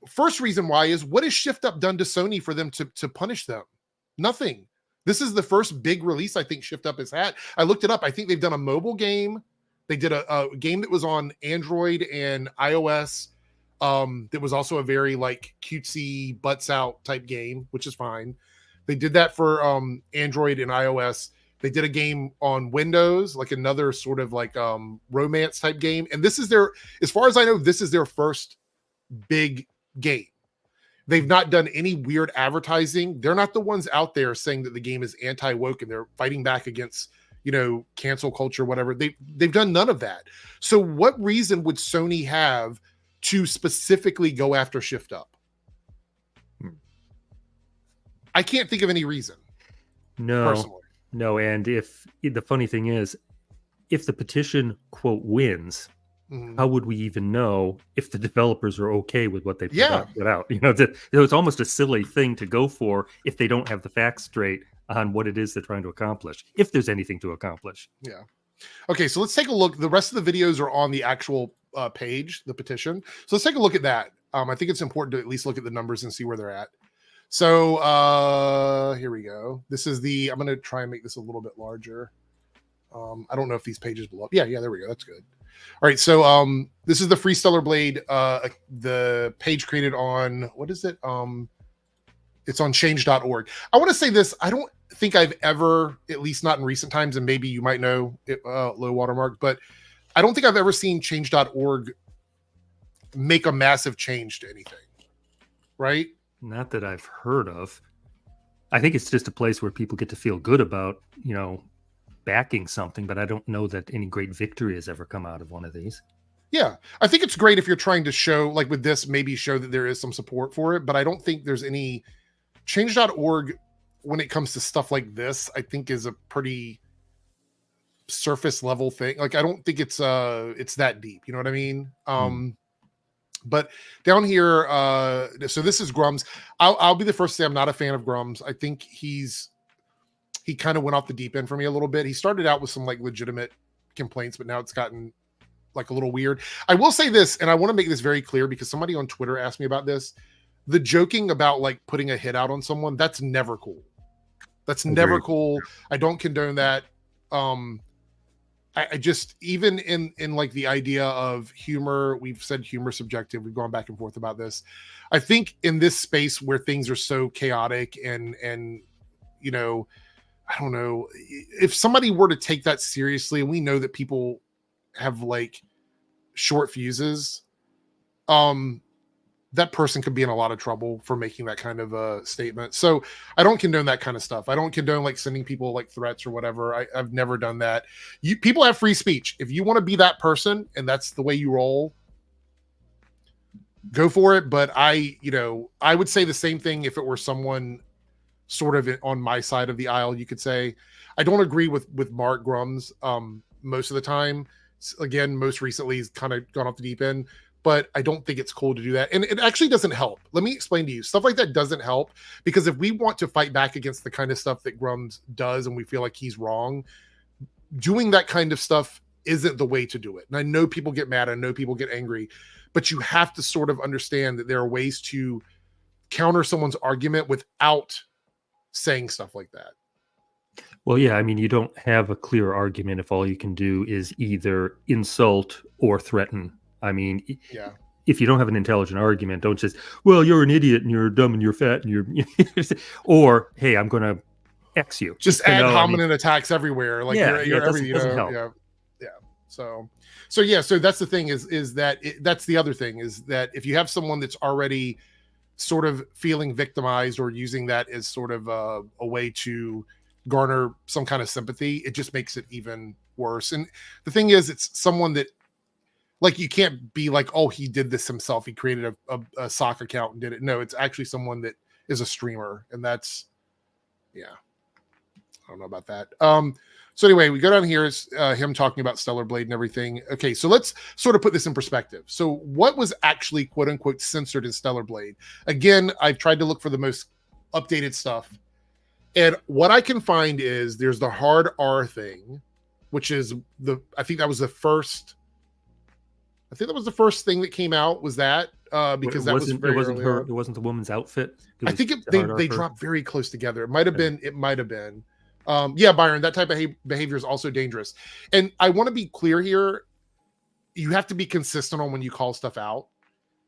First reason why is, what has Shift Up done to Sony for them to punish them? Nothing. This is the first big release I think Shift Up has had. I looked it up. I think they've done a mobile game. They did a game that was on Android and iOS. That was also a very like cutesy butts out type game, which is fine. They did that for Android and iOS. They did a game on Windows, like another sort of like romance type game. And this is as far as I know, this is their first big game. They've not done any weird advertising. They're not the ones out there saying that the game is anti-woke and they're fighting back against, cancel culture, whatever. They've done none of that. So what reason would Sony have to specifically go after Shift Up? I can't think of any reason. Personally. No. And if the funny thing is, if the petition quote wins, how would we even know if the developers are okay with what they put out? It's almost a silly thing to go for if they don't have the facts straight on what it is they're trying to accomplish, if there's anything to accomplish. Yeah. Okay, so let's take a look. The rest of the videos are on the actual page, the petition. So let's take a look at that. I think it's important to at least look at the numbers and see where they're at. So here we go. This is I'm going to try and make this a little bit larger. I don't know if these pages blow up. Yeah, there we go. That's good. All right, so this is the Free Stellar Blade, the page created on, what is it? It's on change.org. I want to say this. I don't think I've ever, at least not in recent times, and maybe you might know it, LowWaterMark, but I don't think I've ever seen change.org make a massive change to anything, right? Not that I've heard of. I think it's just a place where people get to feel good about, backing something, but I don't know that any great victory has ever come out of one of these. Yeah, I think it's great if you're trying to show, like with this, maybe show that there is some support for it, but I don't think there's any change.org when it comes to stuff like this, I think is a pretty surface level thing. Like, I don't think it's that deep. You know what I mean? But down here, so this is Grums. I'll be the first to say I'm not a fan of Grums. I think he kind of went off the deep end for me a little bit. He started out with some like legitimate complaints, but now it's gotten like a little weird. I will say this, and I want to make this very clear because somebody on Twitter asked me about this. The joking about like putting a hit out on someone, that's never cool. That's never cool. I don't condone that. I just, even in like the idea of humor, we've said humor subjective. We've gone back and forth about this. I think in this space where things are so chaotic and you know, I don't know, if somebody were to take that seriously, and we know that people have like short fuses, that person could be in a lot of trouble for making that kind of a statement. So I don't condone that kind of stuff. I don't condone like sending people like threats or whatever. I've never done that. People have free speech. If you want to be that person and that's the way you roll, go for it. But I would say the same thing if it were someone sort of on my side of the aisle. You could say I don't agree with Mark Grums most of the time. Again, most recently he's kind of gone off the deep end. But I don't think it's cool to do that. And it actually doesn't help. Let me explain to you. Stuff like that doesn't help, because if we want to fight back against the kind of stuff that Grums does and we feel like he's wrong, doing that kind of stuff isn't the way to do it. And I know people get mad. I know people get angry. But you have to sort of understand that there are ways to counter someone's argument without saying stuff like that. Well, yeah, I mean, you don't have a clear argument if all you can do is either insult or threaten. I mean, yeah. If you don't have an intelligent argument, don't just, well, you're an idiot and you're dumb and you're fat and you're, or, hey, I'm going to X you. Just ad hominem attacks everywhere. Like you're every, help. Yeah. So that's the thing is that that's the other thing is that if you have someone that's already sort of feeling victimized or using that as sort of a way to garner some kind of sympathy, it just makes it even worse. And the thing is, it's someone that, like, you can't be like, oh, he did this himself. He created a sock account and did it. No, it's actually someone that is a streamer. And that's, yeah, I don't know about that. So anyway, we go down here, is him talking about Stellar Blade and everything. Okay, so let's sort of put this in perspective. So what was actually, quote unquote, censored in Stellar Blade? Again, I've tried to look for the most updated stuff. And what I can find is there's the hard R thing, which is I think that was the first thing that came out, was that because that was very early on. It wasn't the woman's outfit. I think they dropped very close together. It might have been. Yeah, Byron, that type of behavior is also dangerous. And I want to be clear here. You have to be consistent on when you call stuff out.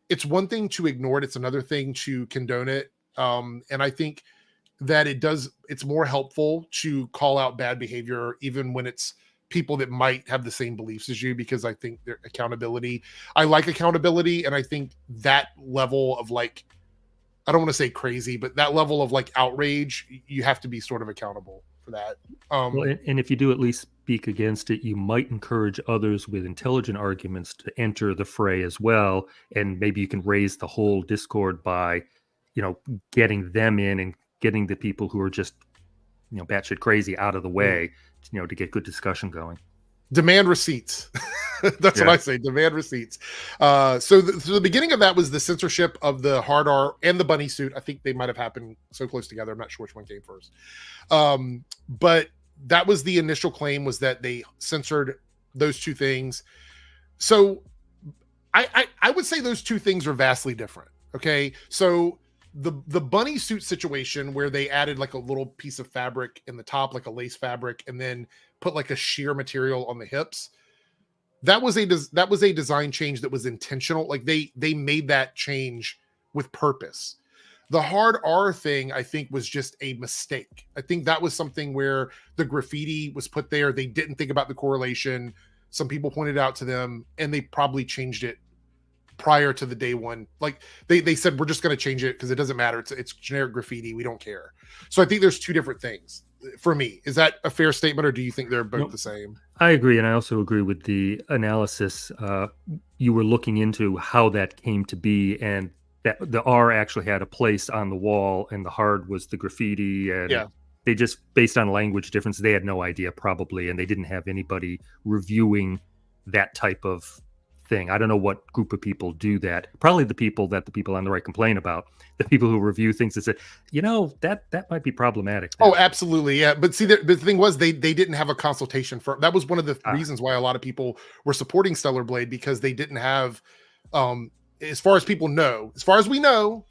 It's one thing to ignore it. It's another thing to condone it. And I think that it's more helpful to call out bad behavior, even when it's people that might have the same beliefs as you, because I think their accountability. I like accountability. And I think that level of like, I don't want to say crazy, but that level of like outrage, you have to be sort of accountable for that. Well, and if you do at least speak against it, you might encourage others with intelligent arguments to enter the fray as well. And maybe you can raise the whole discord by, getting them in and getting the people who are just, batshit crazy out of the way, to get good discussion going. Demand receipts. That's what I say. Demand receipts. So the beginning of that was the censorship of the hard R and the bunny suit. I think they might have happened so close together. I'm not sure which one came first. But that was the initial claim, was that they censored those two things. So I would say those two things are vastly different. Okay. So the bunny suit situation, where they added like a little piece of fabric in the top, like a lace fabric, and then put like a sheer material on the hips, that was a design change that was intentional. Like they made that change with purpose. The hard R thing, I think, was just a mistake. I think that was something where the graffiti was put there. They didn't think about the correlation. Some people pointed out to them, and they probably changed it prior to the day one. Like they said, we're just going to change it because it doesn't matter. It's generic graffiti. We don't care. So I think there's two different things for me. Is that a fair statement, or do you think they're both the same? I agree. And I also agree with the analysis. You were looking into how that came to be, and that the R actually had a place on the wall and the hard was the graffiti. And they just, based on language difference, they had no idea probably. And they didn't have anybody reviewing that type of thing. I don't know what group of people do that. Probably the people on the right complain about. The people who review things that say, that might be problematic. Oh, absolutely, yeah. But see, the thing was they didn't have a consultation for that. Was one of the reasons why a lot of people were supporting Stellar Blade, because they didn't have, as far as we know,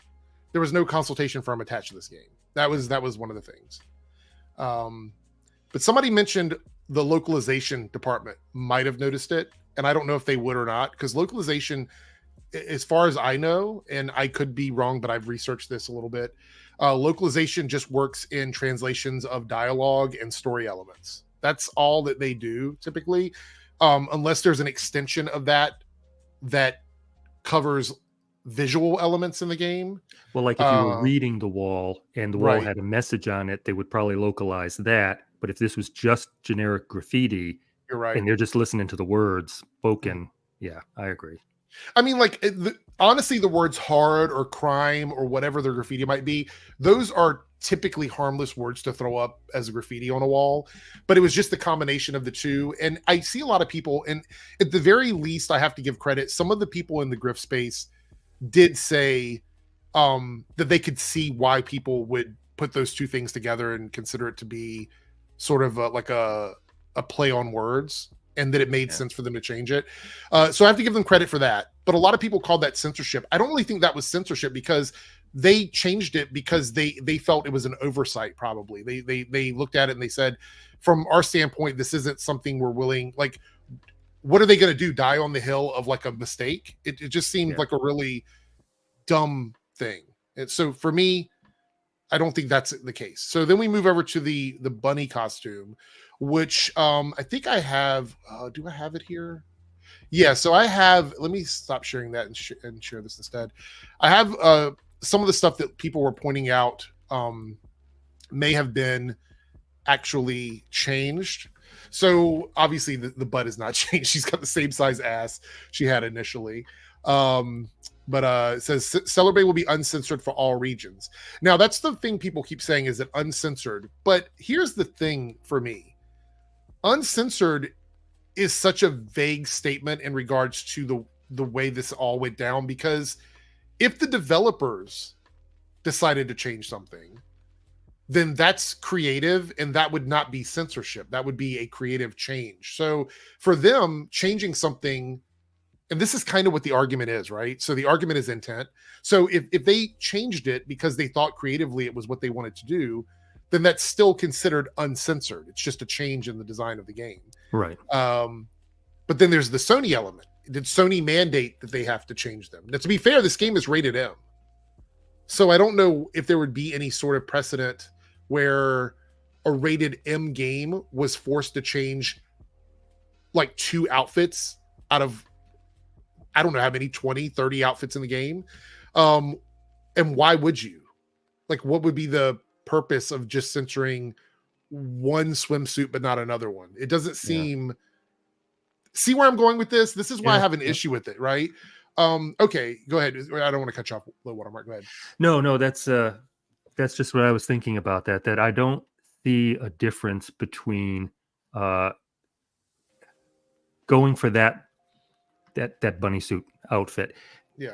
there was no consultation firm attached to this game. That was one of the things. But somebody mentioned the localization department might have noticed it, and I don't know if they would or not, because localization, as far as I know, and I could be wrong, but I've researched this a little bit, localization just works in translations of dialogue and story elements. That's all that they do typically, unless there's an extension of that covers visual elements in the game. Well, like if you were reading the wall and the wall had a message on it, they would probably localize that. But if this was just generic graffiti, you're right, and they're just listening to the words spoken, yeah, I agree. I mean, like, honestly, the words hard or crime or whatever their graffiti might be, those are typically harmless words to throw up as a graffiti on a wall. But it was just the combination of the two. And I see a lot of people, and at the very least, I have to give credit. Some of the people in the grift space did say that they could see why people would put those two things together and consider it to be sort of like a play on words, and that it made sense for them to change it. So I have to give them credit for that. But a lot of people called that censorship. I don't really think that was censorship, because they changed it because they felt it was an oversight. Probably they looked at it and they said, from our standpoint, this isn't something we're willing, like, what are they going to do? Die on the hill of like a mistake? It just seemed like a really dumb thing. And so for me, I don't think that's the case. So then we move over to the bunny costume, which I think I have. Do I have it here? Yeah. So I have. Let me stop sharing that and share this instead. I have some of the stuff that people were pointing out may have been actually changed. So obviously the butt is not changed. She's got the same size ass she had initially. But it says Stellar Bay will be uncensored for all regions. Now, that's the thing people keep saying, is it uncensored? But here's the thing for me. Uncensored is such a vague statement in regards to the way this all went down, because if the developers decided to change something, then that's creative, and that would not be censorship. That would be a creative change. So for them, changing something, and this is kind of what the argument is, right? So the argument is intent. So if they changed it because they thought creatively it was what they wanted to do, then that's still considered uncensored. It's just a change in the design of the game. Right. But then there's the Sony element. Did Sony mandate that they have to change them? Now, to be fair, this game is rated M. So I don't know if there would be any sort of precedent where a rated M game was forced to change like 2 outfits out of, I don't know how many, 20, 30 outfits in the game. And why would you? Like, what would be the purpose of just censoring one swimsuit but not another one? It doesn't seem... See where I'm going with this? This is why I have an issue with it, right? Okay, go ahead. I don't want to cut you off, LowWaterMark. Go ahead. No, that's just what I was thinking about, that I don't see a difference between going for that bunny suit outfit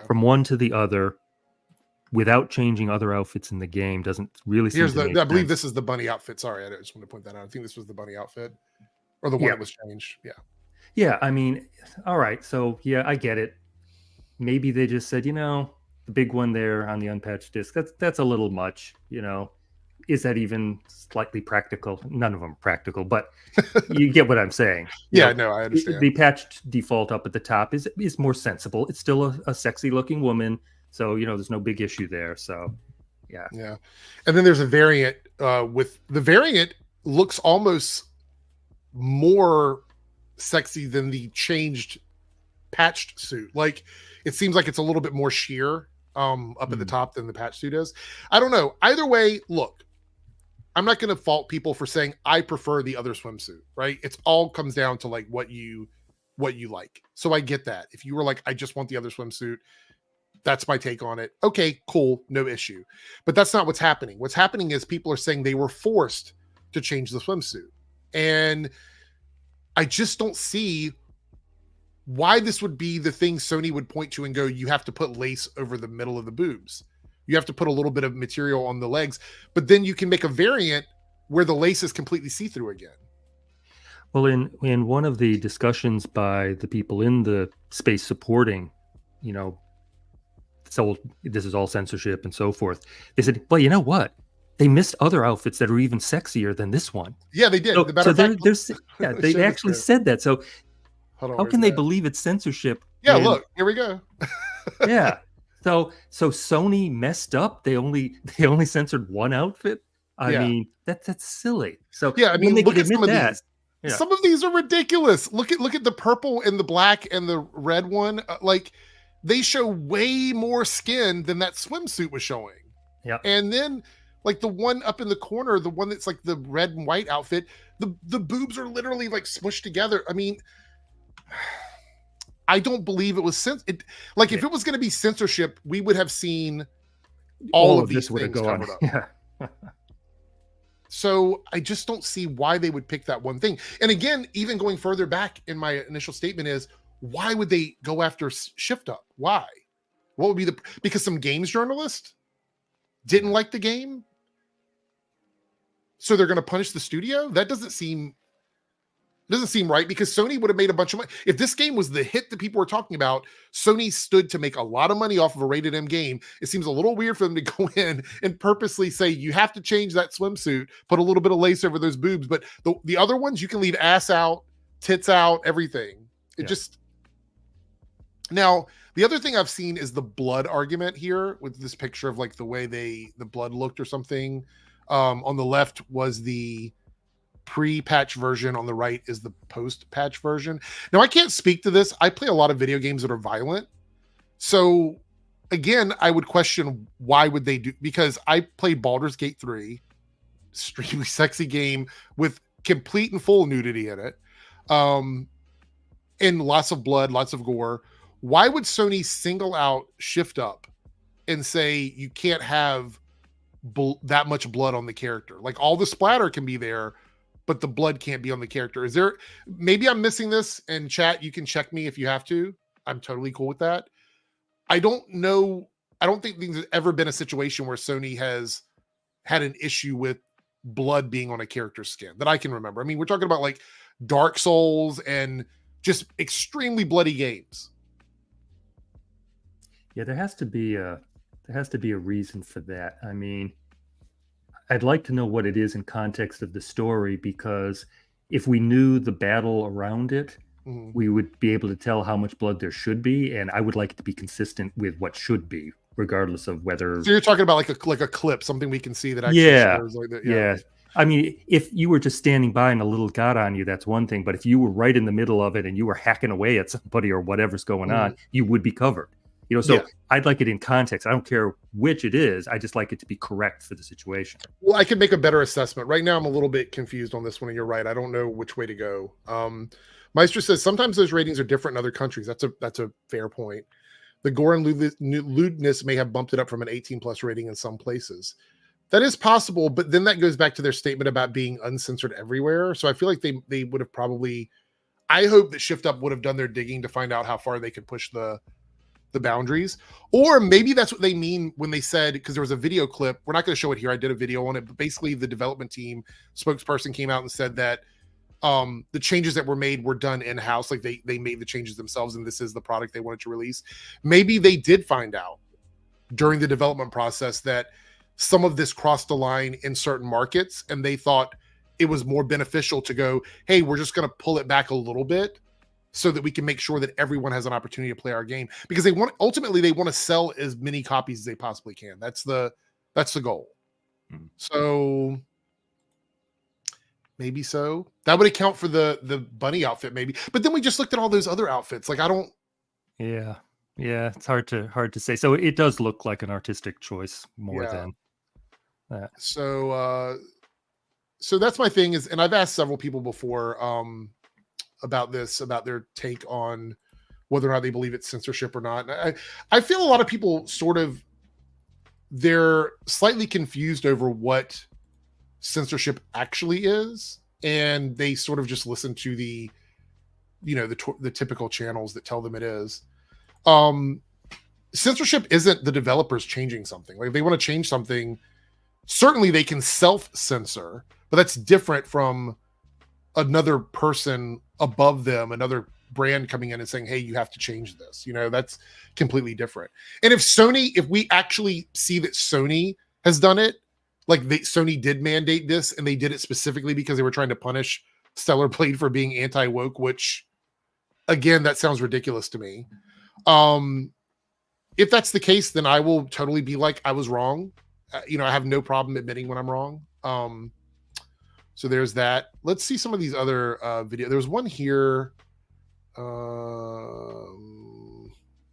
from one to the other without changing other outfits in the game. Doesn't really seem to make I believe sense. this is the bunny outfit. Sorry, I just want to point that out. I think this was the bunny outfit, or the one that was changed. Yeah, I mean, all right. So yeah, I get it. Maybe they just said, the big one there on the unpatched disc, that's a little much. Is that even slightly practical? None of them are practical, but you get what I'm saying. I understand. The patched default up at the top is more sensible. It's still a sexy looking woman, so there's no big issue there. So yeah. And then there's a variant with the variant looks almost more sexy than the changed patched suit. Like, it seems like it's a little bit more sheer up at the top than the patch suit is. I don't know. Either way, look, I'm not going to fault people for saying I prefer the other swimsuit, right? It's all comes down to like what you like. So I get that. If you were like, I just want the other swimsuit, that's my take on it. Okay, cool, no issue. But that's not what's happening. What's happening is people are saying they were forced to change the swimsuit. And I just don't see why this would be the thing Sony would point to and go, you have to put lace over the middle of the boobs. You have to put a little bit of material on the legs, but then you can make a variant where the lace is completely see-through again. Well, in one of the discussions by the people in the space supporting, so this is all censorship and so forth, they said, well, you know what? They missed other outfits that are even sexier than this one. Yeah, they did. They actually said that. So how can they believe it's censorship? Yeah, look, here we go. Yeah. So Sony messed up. They only censored one outfit. I mean, that's silly. So yeah, I mean, look at some of these. Yeah. Some of these are ridiculous. Look at the purple and the black and the red one. Like, they show way more skin than that swimsuit was showing. Yeah. And then, like, the one up in the corner, the one that's like the red and white outfit, the boobs are literally like smushed together. I mean, I don't believe it was if it was going to be censorship, we would have seen all of these things covered up. Yeah. So I just don't see why they would pick that one thing. And again, even going further back in my initial statement is, why would they go after Shift Up? Why? What would be because some games journalist didn't like the game? So they're going to punish the studio? That doesn't seem right, because Sony would have made a bunch of money. If this game was the hit that people were talking about, Sony stood to make a lot of money off of a rated M game. It seems a little weird for them to go in and purposely say, you have to change that swimsuit, put a little bit of lace over those boobs. But the other ones, you can leave ass out, tits out, everything. Now, the other thing I've seen is the blood argument here with this picture of like the way the blood looked or something. On the left was the pre-patch version, on the right is the post-patch version. Now, I can't speak to this. I play a lot of video games that are violent. So, again, I would question why would they do, because I played Baldur's Gate 3, extremely sexy game with complete and full nudity in it, and lots of blood, lots of gore. Why would Sony single out Shift Up and say you can't have that much blood on the character? Like, all the splatter can be there, but the blood can't be on the character. Is there, maybe I'm missing this, and chat, you can check me if you have to. I'm totally cool with that. I don't know. I don't think there's ever been a situation where Sony has had an issue with blood being on a character's skin that I can remember. I mean, we're talking about like Dark Souls and just extremely bloody games. Yeah, there has to be a reason for that. I mean, I'd like to know what it is in context of the story, because if we knew the battle around it, we would be able to tell how much blood there should be, and I would like it to be consistent with what should be, regardless of whether. So you're talking about like a clip, something we can see that actually shows like that. Yeah. I mean, if you were just standing by and a little got on you, that's one thing. But if you were right in the middle of it and you were hacking away at somebody or whatever's going on, you would be covered. So I'd like it in context. I don't care which it is. I just like it to be correct for the situation. Well, I could make a better assessment. Right now, I'm a little bit confused on this one, and you're right. I don't know which way to go. Meister says sometimes those ratings are different in other countries. That's a fair point. The gore and lewdness may have bumped it up from an 18+ rating in some places. That is possible, but then that goes back to their statement about being uncensored everywhere. So I feel like they would have probably. I hope that Shift Up would have done their digging to find out how far they could push the boundaries, or maybe that's what they mean when they said, because there was a video clip, we're not going to show it here, I did a video on it, but basically the development team spokesperson came out and said that the changes that were made were done in-house, like they made the changes themselves, and this is the product they wanted to release. Maybe they did find out during the development process that some of this crossed the line in certain markets, and they thought it was more beneficial to go, hey, we're just going to pull it back a little bit so that we can make sure that everyone has an opportunity to play our game, because they want to sell as many copies as they possibly can. That's the goal. So maybe so that would account for the bunny outfit, maybe. But then we just looked at all those other outfits. Like, I don't. Yeah, it's hard to say. So it does look like an artistic choice more than that. So that's my thing is, and I've asked several people before about their take on whether or not they believe it's censorship or not. And I feel a lot of people they're slightly confused over what censorship actually is, and they sort of just listen to the the typical channels that tell them it is. Censorship isn't the developers changing something. Like if they want to change something, certainly they can self-censor, but that's different from another person above them, another brand coming in and saying, hey, you have to change this. That's completely different. And if we actually see that Sony has done it, like Sony did mandate this and they did it specifically because they were trying to punish Stellar Blade for being anti-woke, which again, that sounds ridiculous to me. If that's the case, then I will totally be like, I was wrong. I have no problem admitting when I'm wrong. So there's that. Let's see some of these other videos. There was one here. Where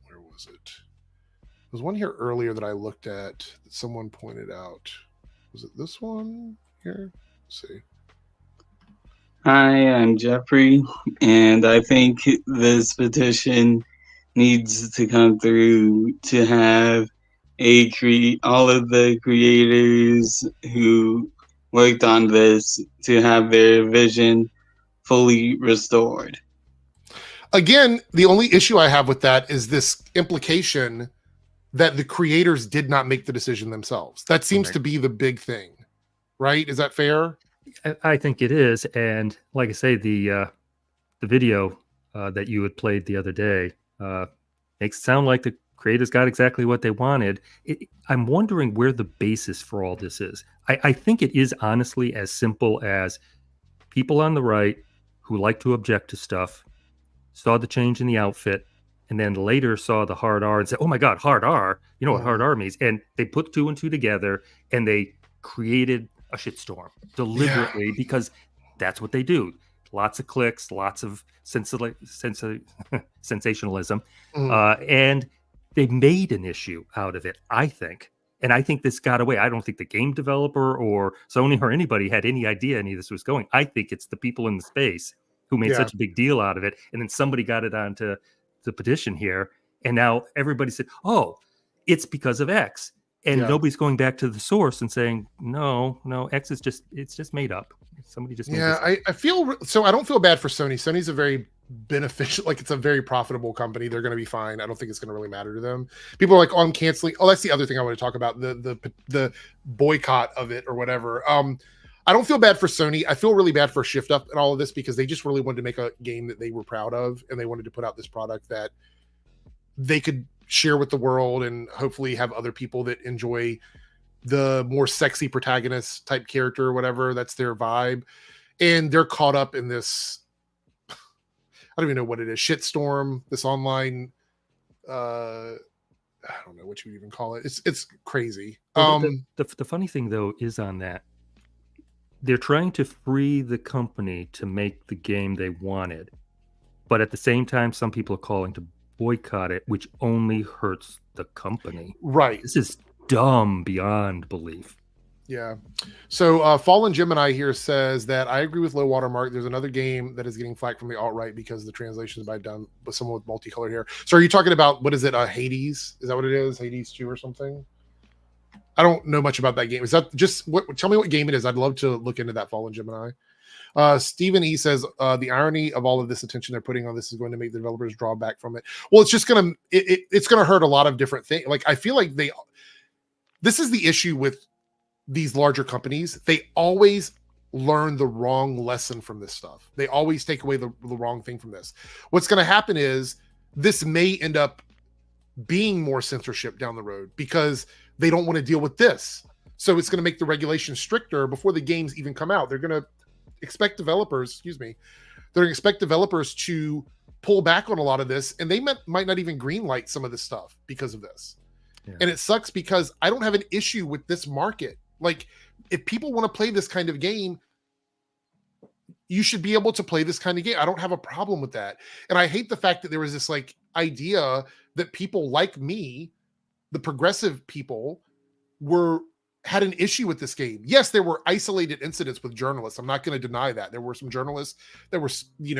was it? There was one here earlier that I looked at that someone pointed out. Was it this one here? Let's see. Hi, I'm Jeffrey, and I think this petition needs to come through to have all of the creators who worked on this to have their vision fully restored. Again, the only issue I have with that is this implication that the creators did not make the decision themselves. That seems to be the big thing, right? Is that fair? I think it is. And like I say, the video that you had played the other day makes it sound like the creators got exactly what they wanted. I'm wondering where the basis for all this is. I think it is honestly as simple as people on the right who like to object to stuff saw the change in the outfit and then later saw the hard R and said, oh my God, hard R, you know what hard R means? And they put two and two together and they created a shitstorm deliberately because that's what they do. Lots of clicks, lots of sensationalism. And they made an issue out of it, I think. And I think this got away. I don't think the game developer or Sony or anybody had any idea any of this was going. I think it's the people in the space who made such a big deal out of it. And then somebody got it onto the petition here. And now everybody said, oh, it's because of X. And nobody's going back to the source and saying, no, X is it's just made up. Somebody just made this up. I feel so. I don't feel bad for Sony. Sony's a very beneficial, like it's a very profitable company. They're going to be fine. I don't think it's going to really matter to them. People are like, oh, I'm canceling. Oh, that's the other thing I want to talk about, the boycott of it or whatever. I don't feel bad for Sony. I feel really bad for Shift Up and all of this because they just really wanted to make a game that they were proud of, and they wanted to put out this product that they could share with the world and hopefully have other people that enjoy the more sexy protagonist type character or whatever. That's their vibe. And they're caught up in this, I don't even know what it is, shitstorm, this online, I don't know what you would even call it. It's crazy. Well, the funny thing though is on that, they're trying to free the company to make the game they wanted. But at the same time, some people are calling to boycott it, which only hurts the company. Right. This is dumb beyond belief. Yeah. So Fallen Gemini here says that I agree with LowWaterMark. There's another game that is getting flack from the alt-right because the translation is by done with someone with multicolored hair. So are you talking about, what is it, Hades? Is that what it is? Hades 2 or something? I don't know much about that game. Is that just tell me what game it is? I'd love to look into that, Fallen Gemini. Stephen E says the irony of all of this attention they're putting on this is going to make the developers draw back from it. Well, it's just gonna it's gonna hurt a lot of different things. Like I feel like this is the issue with these larger companies. They always learn the wrong lesson from this stuff. They always take away the wrong thing from this. What's going to happen is this may end up being more censorship down the road because they don't want to deal with this. So it's going to make the regulation stricter before the games even come out. They're going to expect developers, they're going to expect developers to pull back on a lot of this, and they might not even greenlight some of this stuff because of this. Yeah. And it sucks because I don't have an issue with this market. Like, if people want to play this kind of game, you should be able to play this kind of game. I don't have a problem with that. And I hate the fact that there was this like idea that people like me, the progressive people, had an issue with this game. Yes, there were isolated incidents with journalists. I'm not going to deny that. There were some journalists that were,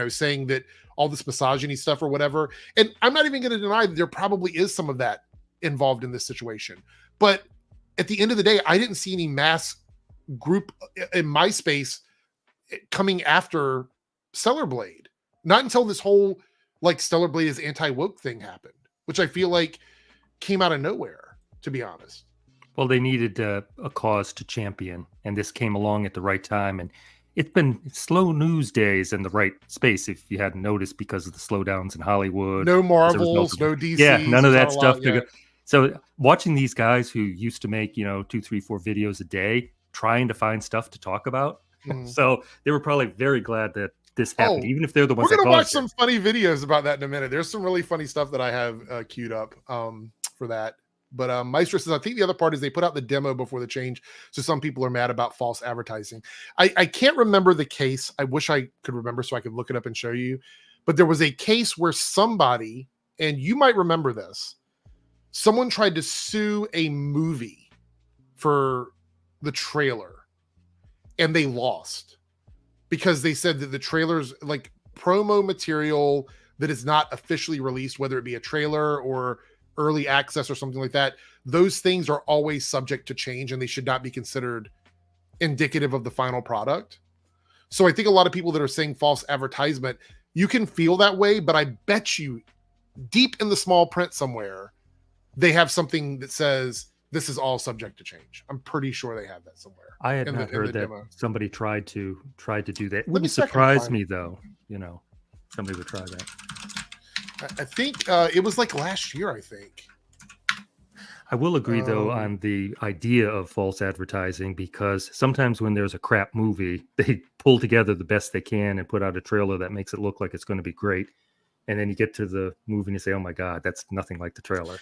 saying that all this misogyny stuff or whatever. And I'm not even going to deny that there probably is some of that involved in this situation. But at the end of the day, I didn't see any mass group in my space coming after Stellar Blade. Not until this whole like Stellar Blade is anti-woke thing happened, which I feel like came out of nowhere, to be honest. Well, they needed a cause to champion, and this came along at the right time. And it's been slow news days in the right space, if you hadn't noticed, because of the slowdowns in Hollywood. No Marvels, no DC. Yeah, none of that stuff. Yeah. So watching these guys who used to make 2, 3, 4 videos a day, trying to find stuff to talk about, so they were probably very glad that this happened, even if they're the ones. We're gonna watch some funny videos about that in a minute. There's some really funny stuff that I have queued up for that. But Maestro says, I think the other part is they put out the demo before the change, so some people are mad about false advertising. I can't remember the case. I wish I could remember so I could look it up and show you. But there was a case where somebody, and you might remember this, someone tried to sue a movie for the trailer, and they lost because they said that the trailer's like promo material that is not officially released, whether it be a trailer or early access or something like that, those things are always subject to change and they should not be considered indicative of the final product. So I think a lot of people that are saying false advertisement, you can feel that way, but I bet you deep in the small print somewhere, they have something that says this is all subject to change. I'm pretty sure they have that somewhere. I had not heard that demo. Somebody tried to do that. It wouldn't surprise me though, somebody would try that. I think it was like last year, I think. I will agree, though, on the idea of false advertising, because sometimes when there's a crap movie, they pull together the best they can and put out a trailer that makes it look like it's going to be great. And then you get to the movie and you say, oh, my God, that's nothing like the trailer.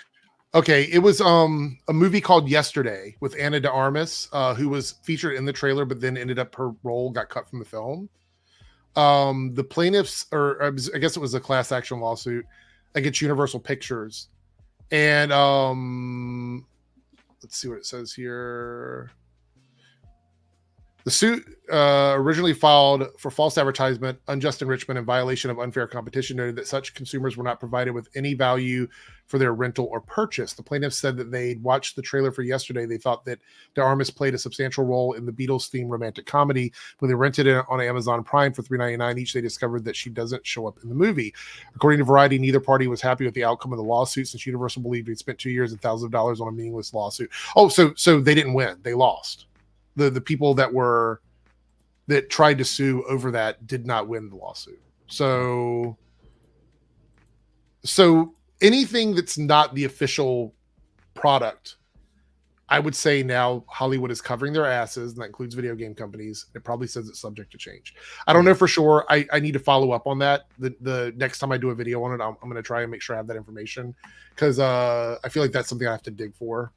Okay, it was a movie called Yesterday with Ana de Armas, who was featured in the trailer, but then ended up her role got cut from the film. The plaintiffs, or I guess it was a class action lawsuit against Universal Pictures, and let's see what it says here. The suit originally filed for false advertisement, unjust enrichment, and violation of unfair competition noted that such consumers were not provided with any value for their rental or purchase. The plaintiffs said that they'd watched the trailer for Yesterday. They thought that De Armas played a substantial role in the Beatles-themed romantic comedy. When they rented it on Amazon Prime for $3.99 each, they discovered that she doesn't show up in the movie. According to Variety, neither party was happy with the outcome of the lawsuit, since Universal believed they'd spent 2 years and thousands of dollars on a meaningless lawsuit. Oh, so they didn't win. They lost. The people that tried to sue over that did not win the lawsuit. So anything that's not the official product, I would say now Hollywood is covering their asses, and that includes video game companies. It probably says it's subject to change. I don't know for sure. I need to follow up on that. The next time I do a video on it, I'm going to try and make sure I have that information, because I feel like that's something I have to dig for.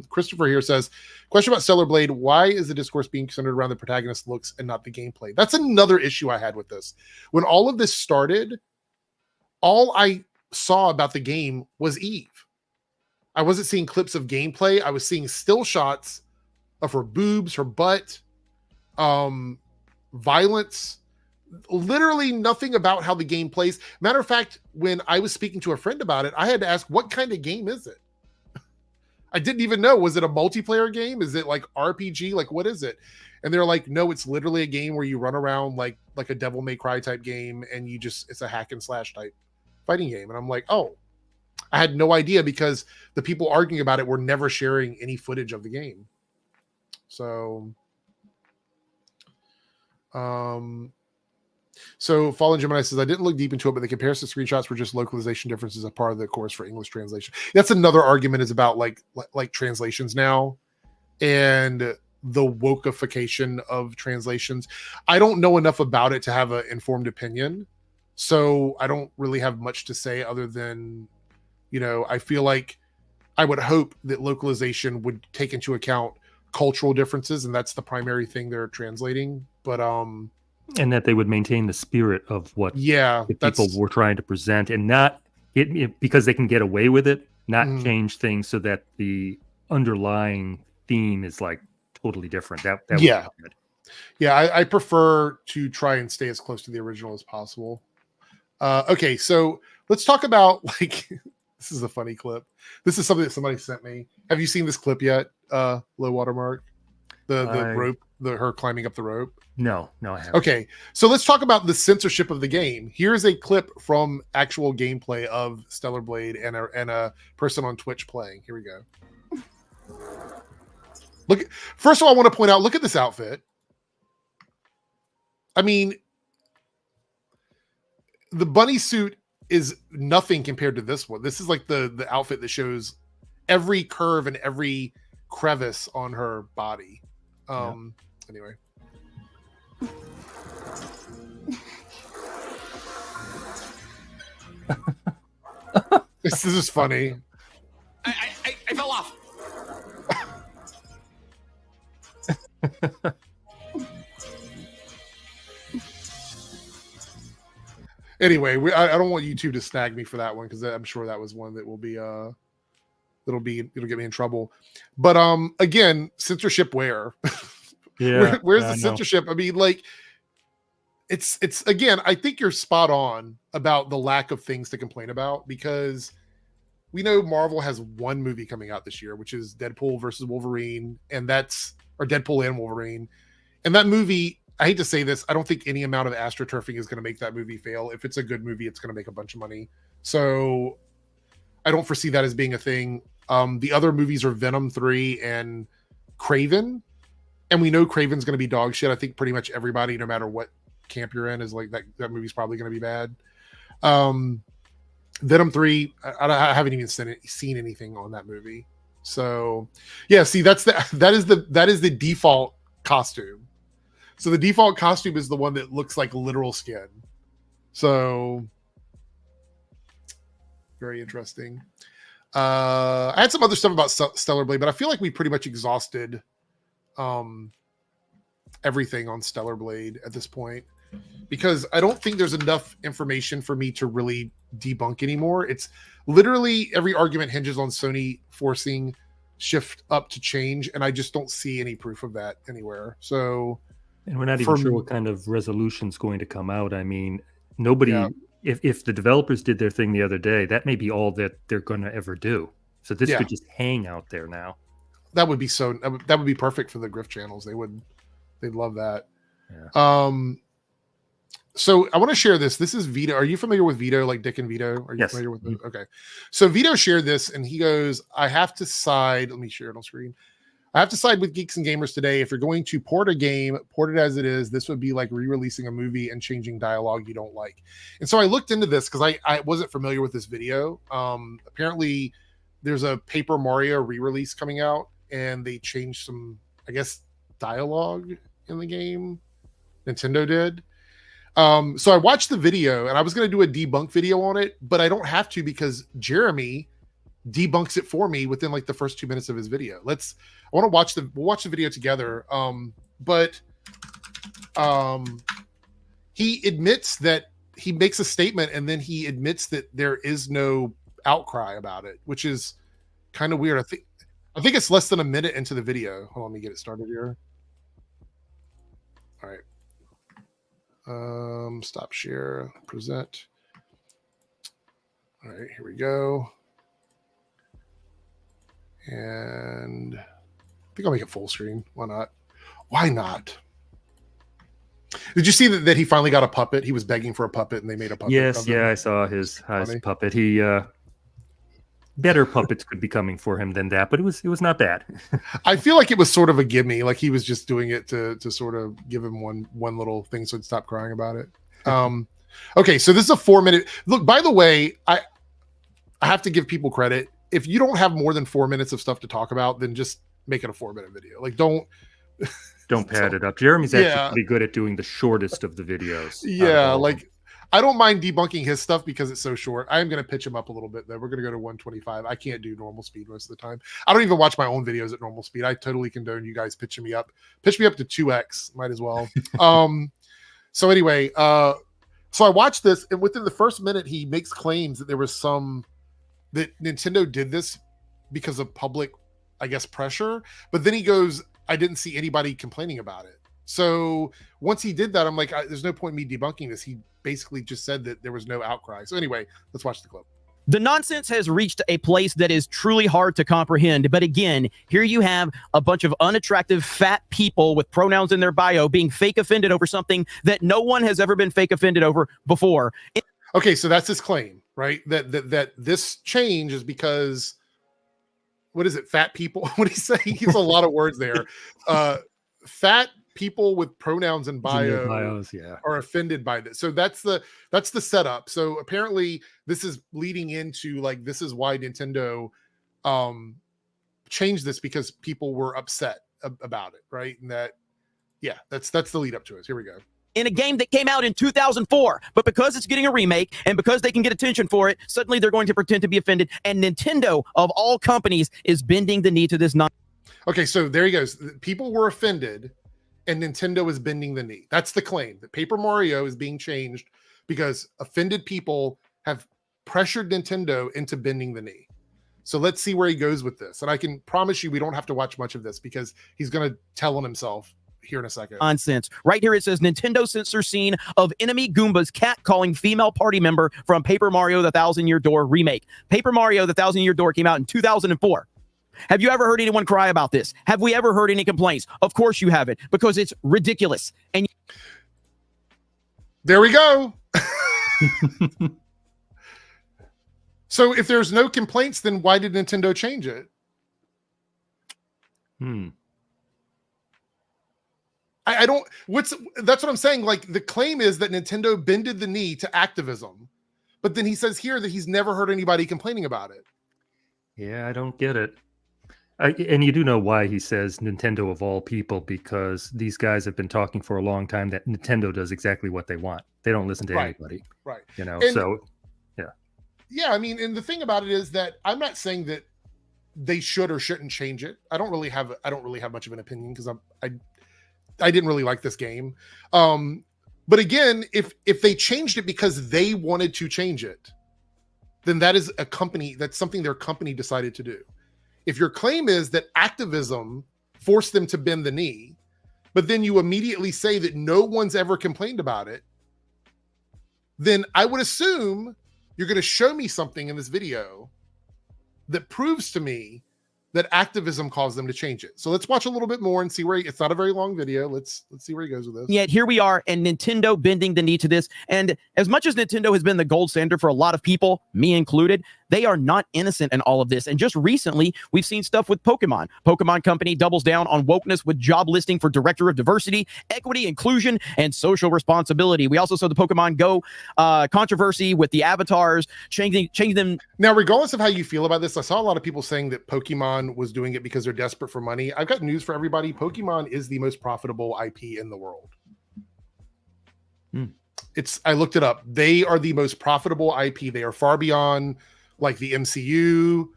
Christopher here says, question about Stellar Blade, why is the discourse being centered around the protagonist looks and not the gameplay? That's another issue I had with this. When all of this started, all I saw about the game was Eve. I wasn't seeing clips of gameplay. I was seeing still shots of her boobs, her butt, violence, literally nothing about how the game plays. Matter of fact, when I was speaking to a friend about it, I had to ask, what kind of game is it? I didn't even know. Was it a multiplayer game? Is it like RPG? Like, what is it? And they're like, no, it's literally a game where you run around like a Devil May Cry type game, and it's a hack and slash type fighting game. And I'm like, oh, I had no idea, because the people arguing about it were never sharing any footage of the game. So, so Fallen Gemini says, I didn't look deep into it, but the comparison screenshots were just localization differences as part of the course for English translation. That's another argument, is about like translations now and the wokeification of translations. I don't know enough about it to have an informed opinion, so I don't really have much to say other than, I feel like I would hope that localization would take into account cultural differences, and that's the primary thing they're translating. But and that they would maintain the spirit of what the people were trying to present, and not because they can get away with it, not change things so that the underlying theme is like totally different. That would be good. Yeah, I prefer to try and stay as close to the original as possible. Okay, so let's talk about this is a funny clip. This is something that somebody sent me. Have you seen this clip yet? LowWaterMark. The rope, her climbing up the rope. No, I haven't. Okay, so let's talk about the censorship of the game. Here's a clip from actual gameplay of Stellar Blade and a person on Twitch playing. Here we go. Look, first of all, I want to point out, look at this outfit. I mean, the bunny suit is nothing compared to this one. This is like the outfit that shows every curve and every crevice on her body. Anyway. This is funny. I fell off. Anyway, I don't want YouTube to snag me for that one because I'm sure that was one that will be it'll get me in trouble. But again, censorship where? Yeah. Where's the censorship? I mean, like it's again, I think you're spot on about the lack of things to complain about, because we know Marvel has one movie coming out this year, which is Deadpool versus Wolverine, or Deadpool and Wolverine. And that movie, I hate to say this, I don't think any amount of astroturfing is going to make that movie fail. If it's a good movie, it's going to make a bunch of money. So I don't foresee that as being a thing. The other movies are Venom 3 and Kraven. And we know Kraven's going to be dog shit. I think pretty much everybody, no matter what camp you're in, is like that movie's probably going to be bad. Venom 3, I haven't even seen anything on that movie. So yeah, see, that is the default costume. So the default costume is the one that looks like literal skin. So very interesting. I had some other stuff about Stellar Blade, but I feel like we pretty much exhausted everything on Stellar Blade at this point, because I don't think there's enough information for me to really debunk anymore. It's literally every argument hinges on Sony forcing shift up to change, and I just don't see any proof of that anywhere. So, and we're not even sure what kind of resolution is going to come out. I mean, nobody. Yeah. If the developers did their thing the other day, that may be all that they're going to ever do. So this could just hang out there now. That would be that would be perfect for the Grift channels. They'd love that. Yeah. So I want to share this. This is Vito. Are you familiar with Vito, like Dick and Vito? Are you familiar with it? Okay. So Vito shared this and he goes, I have to side. Let me share it on screen. I have to side with Geeks and Gamers today. If you're going to port a game, port it as it is. This would be like re-releasing a movie and changing dialogue you don't like. And so I looked into this because I wasn't familiar with this video. Apparently there's a Paper Mario re-release coming out and they changed some, I guess, dialogue in the game. Nintendo did. So I watched the video and I was going to do a debunk video on it, but I don't have to because Jeremy debunks it for me within like the first 2 minutes of his video. We'll watch the video together. He admits that he makes a statement and then he admits that there is no outcry about it, which is kind of weird. I think it's less than a minute into the video. Hold on, let me get it started here. All right. Stop share, present. All right, here we go. And I think I'll make it full screen. Why not? Why not? Did you see that he finally got a puppet? He was begging for a puppet and they made a puppet. Yes, yeah, I saw his puppet. He better puppets could be coming for him than that, but it was not bad. I feel like it was sort of a gimme, like he was just doing it to sort of give him one little thing so he'd stop crying about it. Okay, so this is a 4-minute look. By the way, I have to give people credit. If you don't have more than 4 minutes of stuff to talk about, then just make it a 4-minute video. Like don't pad it up. Jeremy's actually pretty good at doing the shortest of the videos. Yeah, like I don't mind debunking his stuff because it's so short. I'm going to pitch him up a little bit though. We're going to go to 125. I can't do normal speed most of the time. I don't even watch my own videos at normal speed. I totally condone you guys pitching me up. Pitch me up to 2x. Might as well. So anyway, so I watched this and within the first minute, he makes claims that there was that Nintendo did this because of public, I guess, pressure. But then he goes, I didn't see anybody complaining about it. So once he did that, I'm like, there's no point in me debunking this. He basically just said that there was no outcry. So anyway, let's watch the clip. The nonsense has reached a place that is truly hard to comprehend. But again, here you have a bunch of unattractive, fat people with pronouns in their bio being fake offended over something that no one has ever been fake offended over before. Okay, so that's his claim, right? That this change is because, what is it? Fat people. What did he say? He's a lot of words there. Fat people with pronouns in bio bios, yeah, are offended by this. So that's the setup. So apparently this is leading into like, this is why Nintendo changed this, because people were upset about it, right? And that's the lead up to it. Here we go. In a game that came out in 2004, but because it's getting a remake and because they can get attention for it, suddenly they're going to pretend to be offended. And Nintendo, of all companies, is bending the knee to this Okay, so there he goes. People were offended, and Nintendo is bending the knee. That's the claim, that Paper Mario is being changed because offended people have pressured Nintendo into bending the knee. So let's see where he goes with this. And I can promise you we don't have to watch much of this because he's going to tell on himself here in a second. Nonsense. Right here it says Nintendo censor scene of enemy Goomba's cat calling female party member from Paper Mario the Thousand Year Door remake. Paper Mario the Thousand Year Door came out in 2004. Have you ever heard anyone cry about this? Have we ever heard any complaints? Of course you haven't, because it's ridiculous. And there we go. So if there's no complaints, then why did Nintendo change it? I don't, that's what I'm saying. Like, the claim is that Nintendo bended the knee to activism, but then he says here that he's never heard anybody complaining about it. Yeah, I don't get it. And you do know why he says Nintendo of all people, because these guys have been talking for a long time that Nintendo does exactly what they want. They don't listen to anybody. Right. You know, And, so yeah. Yeah, I mean, and the thing about it is that I'm not saying that they should or shouldn't change it. I don't really have much of an opinion because I didn't really like this game. But again, if they changed it because they wanted to change it, then that's something their company decided to do. If your claim is that activism forced them to bend the knee, but then you immediately say that no one's ever complained about it, then I would assume you're going to show me something in this video that proves to me that activism caused them to change it. So let's watch a little bit more and see where it's not a very long video. Let's see where he goes with this. yet here we are, and Nintendo bending the knee to this. And as much as Nintendo has been the gold standard for a lot of people, me included, they are not innocent in all of this. And just recently, we've seen stuff with Pokemon. Pokemon Company doubles down on wokeness with job listing for Director of Diversity, Equity, Inclusion, and Social Responsibility. We also saw the Pokemon Go controversy with the avatars, changing them. Now, regardless of how you feel about this, I saw a lot of people saying that Pokemon was doing it because they're desperate for money. I've got news for everybody. Pokemon is the most profitable IP in the world. I looked it up. They are the most profitable IP. They are far beyond like the MCU,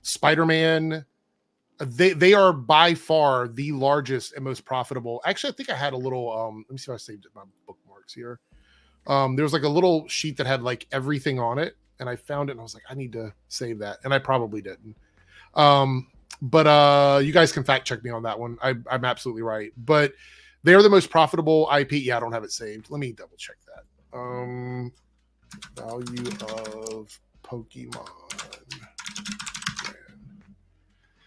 Spider-Man. They are by far the largest and most profitable. Actually, I think I had a little, let me see if I saved it in my bookmarks here. There was like a little sheet that had like everything on it, and I found it and I was like, I need to save that. And I probably didn't. But you guys can fact check me on that one. I'm absolutely right. But they are the most profitable IP. Yeah, I don't have it saved. Let me double check that. Value of Pokemon brand.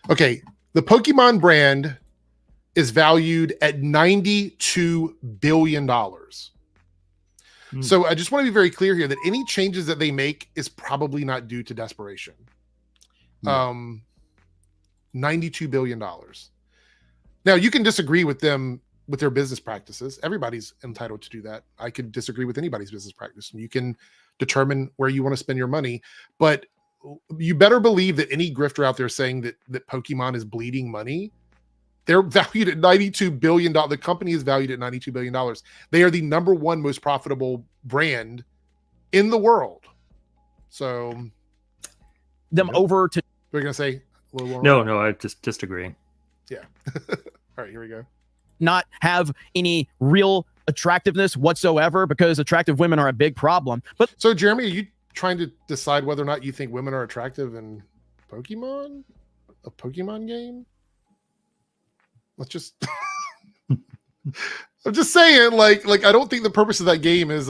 Okay, the Pokemon brand is valued at $92 billion. So I just want to be very clear here that any changes that they make is probably not due to desperation. $92 billion. Now, you can disagree with them with their business practices. Everybody's entitled to do that. I could disagree with anybody's business practice. You can determine where you want to spend your money, but you better believe that any grifter out there saying that Pokemon is bleeding money, they're valued at $92 billion. The company is valued at $92 billion. They are the number one most profitable brand in the world. So them over to... We're going to say... No, I just agreeing. Yeah. All right, here we go. Not have any real attractiveness whatsoever, because attractive women are a big problem. But so, Jeremy, are you trying to decide whether or not you think women are attractive in Pokemon? A Pokemon game? Let's just I'm just saying, like I don't think the purpose of that game is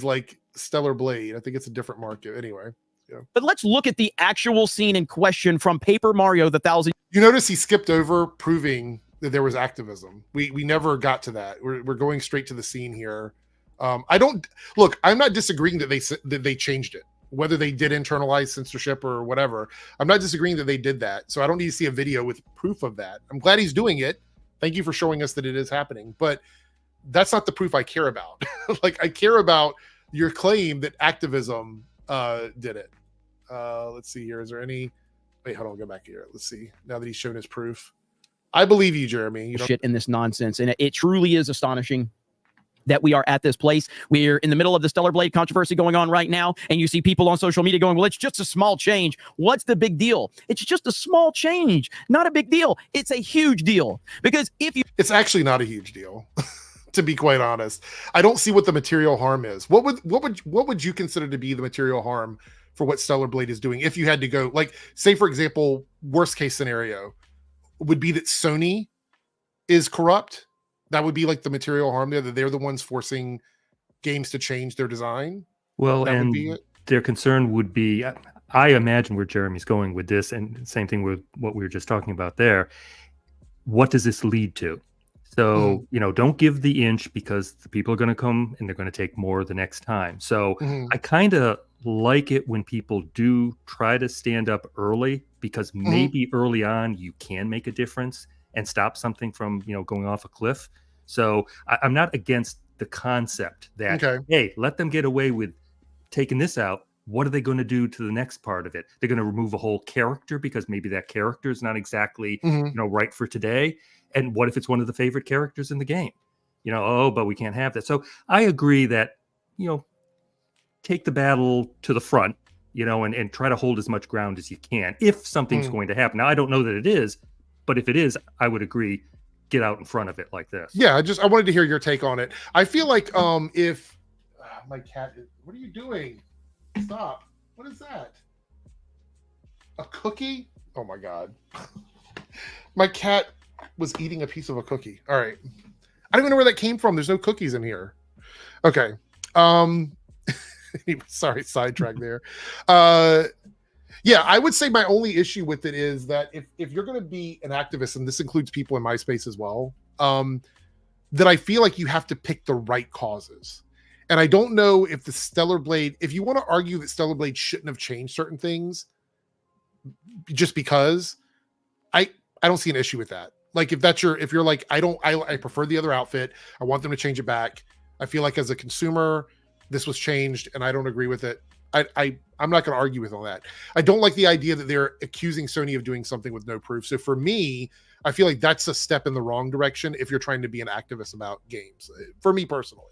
like Stellar Blade. I think it's a different market. Anyway. Yeah. But let's look at the actual scene in question from Paper Mario: The Thousand. You notice he skipped over proving that there was activism. We never got to that. We're going straight to the scene here. I don't look. I'm not disagreeing that they changed it, whether they did internalize censorship or whatever. I'm not disagreeing that they did that. So I don't need to see a video with proof of that. I'm glad he's doing it. Thank you for showing us that it is happening. But that's not the proof I care about. Like, I care about your claim that activism did it. Let's see here. Is there any? Wait, hold on. Go back here. Let's see. Now that he's shown his proof, I believe you, Jeremy. You shit in this nonsense, and it truly is astonishing that we are at this place. We're in the middle of the Stellar Blade controversy going on right now, and you see people on social media going, well, it's just a small change. What's the big deal? It's just a small change, not a big deal. It's a huge deal, because if you... It's actually not a huge deal, to be quite honest. I don't see what the material harm is. What would you consider to be the material harm for what Stellar Blade is doing? If you had to go, like, say, for example, worst case scenario would be that Sony is corrupt. That would be like the material harm there, that they're the ones forcing games to change their design. Well, that and their concern would be, I imagine where Jeremy's going with this, and same thing with what we were just talking about there. What does this lead to? So, don't give the inch, because the people are going to come and they're going to take more the next time. So I kind of like it when people do try to stand up early, because maybe early on you can make a difference and stop something from, going off a cliff. So I'm not against the concept that, hey, let them get away with taking this out. What are they going to do to the next part of it? They're going to remove a whole character because maybe that character is not exactly, right for today. And what if it's one of the favorite characters in the game? But we can't have that. So I agree that, take the battle to the front, and try to hold as much ground as you can if something's going to happen. Now, I don't know that it is, but if it is, I would agree, get out in front of it like this. Yeah, I wanted to hear your take on it. I feel like if my cat is, what are you doing? Stop. What is that? A cookie? Oh my God. My cat was eating a piece of a cookie. All right. I don't even know where that came from. There's no cookies in here. Okay. Sorry, sidetrack there. Yeah, I would say my only issue with it is that if you're going to be an activist, and this includes people in my space as well, that I feel like you have to pick the right causes. And I don't know if the Stellar Blade, if you want to argue that Stellar Blade shouldn't have changed certain things just because, I don't see an issue with that. Like, if you're like, I prefer the other outfit, I want them to change it back. I feel like as a consumer, this was changed and I don't agree with it. I'm not going to argue with all that. I don't like the idea that they're accusing Sony of doing something with no proof. So for me, I feel like that's a step in the wrong direction if you're trying to be an activist about games, for me personally.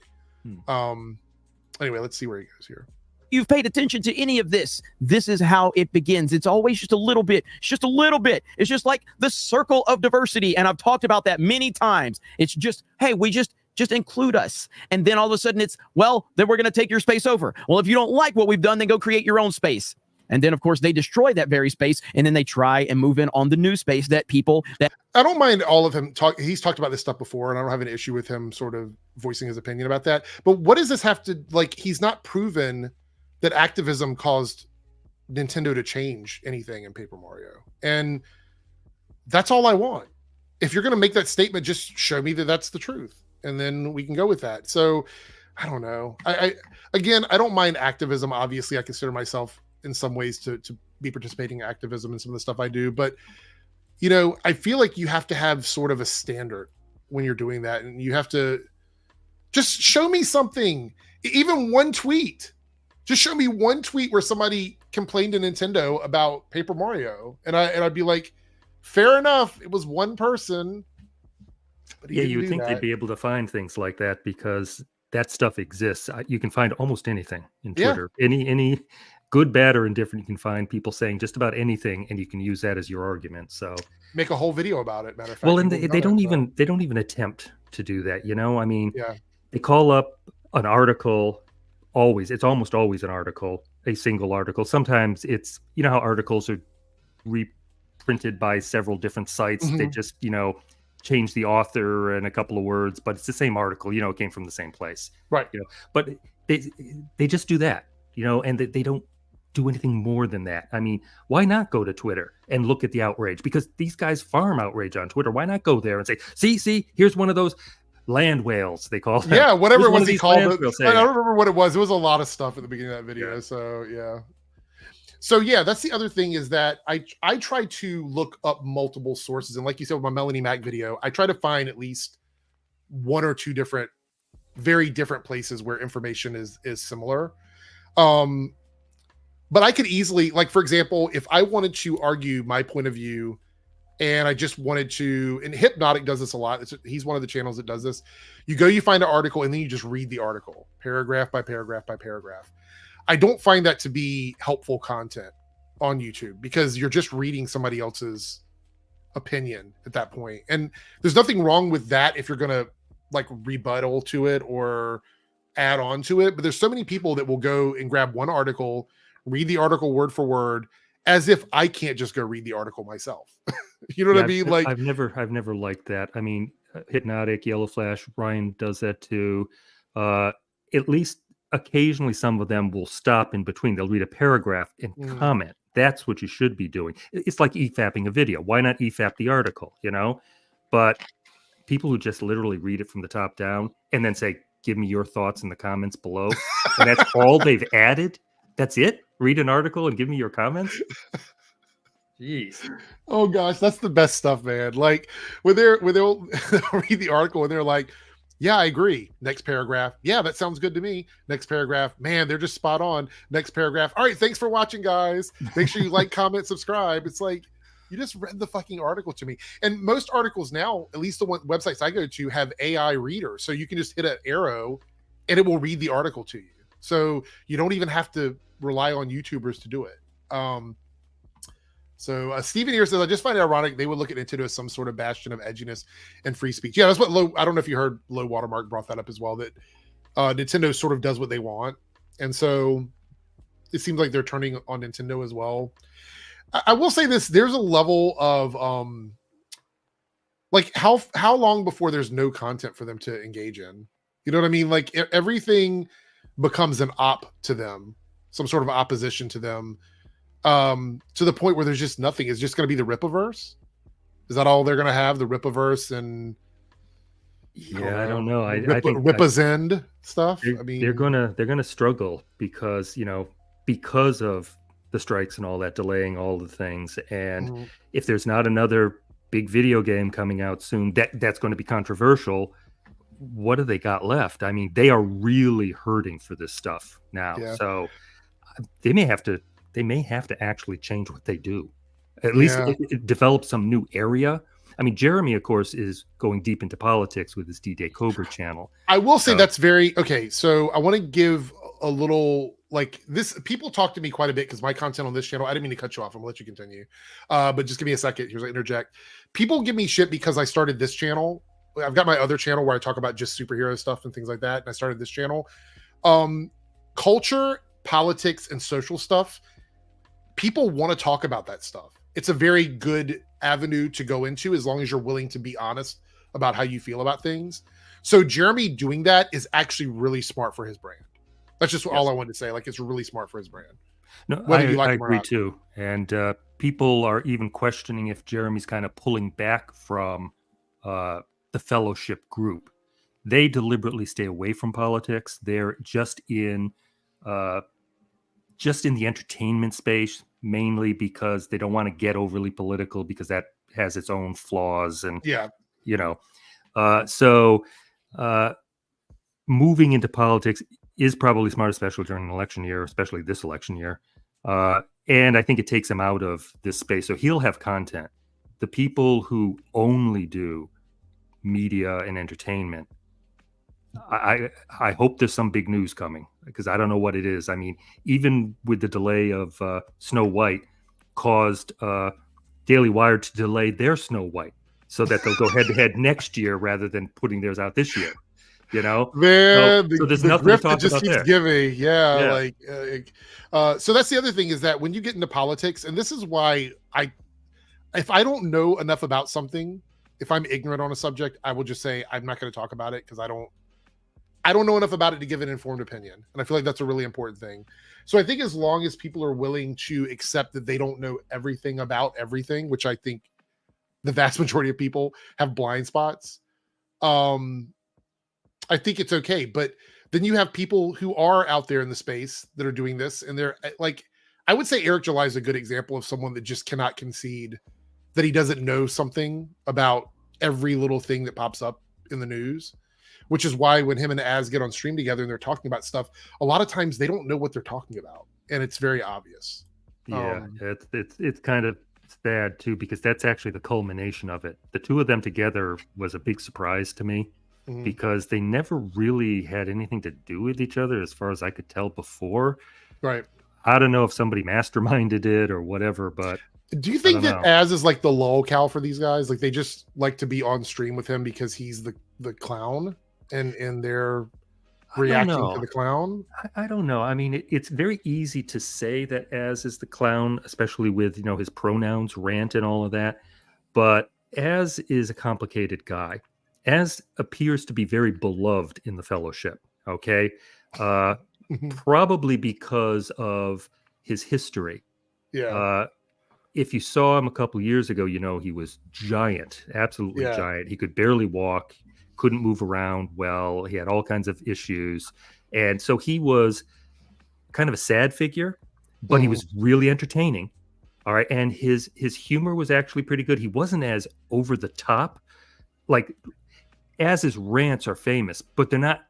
Anyway, let's see where he goes here. You've paid attention to any of this, this is how it begins. It's always just a little bit. It's just a little bit. It's just like the circle of diversity. And I've talked about that many times. It's just, hey, we just include us. And then all of a sudden it's, well, then we're going to take your space over. Well, if you don't like what we've done, then go create your own space. And then, of course, they destroy that very space. And then they try and move in on the new space that people that. I don't mind all of him talk. He's talked about this stuff before, and I don't have an issue with him sort of voicing his opinion about that. But what does this have to, like, he's not proven that activism caused Nintendo to change anything in Paper Mario. And that's all I want. If you're going to make that statement, just show me that that's the truth. And then we can go with that. So I don't know. I don't mind activism. Obviously, I consider myself in some ways to be participating in activism and some of the stuff I do. But, I feel like you have to have sort of a standard when you're doing that. And you have to just show me something, even one tweet. Just show me one tweet where somebody complained to Nintendo about Paper Mario. And I'd be like, fair enough. It was one person. Yeah, you would think they'd be able to find things like that because that stuff exists. You can find almost anything in Twitter. Yeah. Any good, bad, or indifferent, you can find people saying just about anything, and you can use that as your argument. So make a whole video about it. Matter of fact. Well, and they don't even attempt to do that. I mean, they call up an article. It's almost always an article, a single article. Sometimes it's how articles are reprinted by several different sites. They just change the author and a couple of words, but it's the same article. It came from the same place. Right. But they just do that, you know, and they don't do anything more than that. I mean, why not go to Twitter and look at the outrage? Because these guys farm outrage on Twitter. Why not go there and say, see, here's one of those land whales, they call them. Yeah, whatever it was he called it. I don't it. remember what it was. It was a lot of stuff at the beginning of that video. Yeah. So yeah. So yeah, that's the other thing is that I try to look up multiple sources. And like you said with my Melanie Mac video, I try to find at least one or two different, very different places where information is similar. But I could easily, like, for example, if I wanted to argue my point of view and I just wanted to, and Hypnotic does this a lot. He's one of the channels that does this. You find an article, and then you just read the article, paragraph by paragraph by paragraph. I don't find that to be helpful content on YouTube because you're just reading somebody else's opinion at that point. And there's nothing wrong with that if you're going to, like, rebuttal to it or add on to it. But there's so many people that will go and grab one article, read the article word for word, as if I can't just go read the article myself. You know what I mean? Like, I've never liked that. I mean, Hypnotic, Yellow Flash, Ryan does that too. At least occasionally some of them will stop in between. They'll read a paragraph and comment. That's what you should be doing. It's like EFAPing a video. Why not EFAP the article, you know? But people who just literally read it from the top down and then say, give me your thoughts in the comments below. And that's all they've added. That's it? Read an article and give me your comments? Jeez. Oh gosh, that's the best stuff, man. Like when they'll read the article and they're like, yeah, I agree. Next paragraph. Yeah, that sounds good to me. Next paragraph. Man, they're just spot on. Next paragraph. All right, thanks for watching, guys. Make sure you like, comment, subscribe. It's like, you just read the fucking article to me. And most articles now, at least the websites I go to, have AI readers. So you can just hit an arrow and it will read the article to you. So you don't even have to rely on YouTubers to do it. So Steven here says, I just find it ironic they would look at Nintendo as some sort of bastion of edginess and free speech. Yeah, that's what I don't know if you heard LowWaterMark brought that up as well, that Nintendo sort of does what they want. And so it seems like they're turning on Nintendo as well. I will say this, there's a level of like how long before there's no content for them to engage in? You know what I mean? Like everything becomes an op to them, some sort of opposition to them, to the point where there's just nothing. It's just going to be the Ripaverse. Is that all they're going to have? The Ripaverse and I don't know. I think Ripazend stuff. I mean, they're gonna struggle because of the strikes and all that, delaying all the things. And if there's not another big video game coming out soon that's going to be controversial, what do they got left? I mean, they are really hurting for this stuff now. Yeah. So they may have to actually change what they do. At least develop some new area. I mean, Jeremy, of course, is going deep into politics with his D-Day Cobra channel. I will say that's very okay. So I want to give a little, like, this. People talk to me quite a bit because my content on this channel. I didn't mean to cut you off. I'm gonna let you continue, but just give me a second. Here's an interject. People give me shit because I started this channel. I've got my other channel where I talk about just superhero stuff and things like that, and I started this channel. Culture, politics, and social stuff. People want to talk about that stuff. It's a very good avenue to go into as long as you're willing to be honest about how you feel about things. So Jeremy doing that is actually really smart for his brand. That's just all I wanted to say. Like, it's really smart for his brand. No, I agree too. And people are even questioning if Jeremy's kind of pulling back from the fellowship group. They deliberately stay away from politics. They're just in the entertainment space, mainly because they don't want to get overly political because that has its own flaws. And, so moving into politics is probably smart, especially during an election year, especially this election year. And I think it takes him out of this space. So he'll have content. The people who only do media and entertainment, I hope there's some big news coming, because I don't know what it is. I mean, even with the delay of Snow White caused Daily Wire to delay their Snow White so that they'll go head to head next year rather than putting theirs out this year. You know, man, so there's nothing to talk just about keeps there. giving. So that's the other thing, is that when you get into politics, and this is why if I don't know enough about something, if I'm ignorant on a subject, I will just say I'm not going to talk about it because I I don't know enough about it to give an informed opinion, and I feel like that's a really important thing. So I think as long as people are willing to accept that they don't know everything about everything, which I think the vast majority of people have blind spots, I think it's okay. But then you have people who are out there in the space that are doing this, and they're like, I would say Eric July is a good example of someone that just cannot concede that he doesn't know something about every little thing that pops up in the news, which is why when him and Az get on stream together and they're talking about stuff, a lot of times they don't know what they're talking about, and it's very obvious. Yeah, it's kind of sad too, because that's actually the culmination of it. The two of them together was a big surprise to me, because they never really had anything to do with each other as far as I could tell before. Right. I don't know if somebody masterminded it or whatever, but do you think that Az is like the lolcow for these guys? Like they just like to be on stream with him because he's the clown, and they're reacting to the clown? I don't know. I mean, it's very easy to say that Az is the clown, especially with, his pronouns, rant, and all of that. But Az is a complicated guy. Az appears to be very beloved in the Fellowship. Okay. Probably because of his history. Yeah. If you saw him a couple of years ago, he was giant, absolutely giant. He could barely walk, couldn't move around well. He had all kinds of issues. And so he was kind of a sad figure, but he was really entertaining. All right. And his humor was actually pretty good. He wasn't as over the top. Like, as his rants are famous, but they're not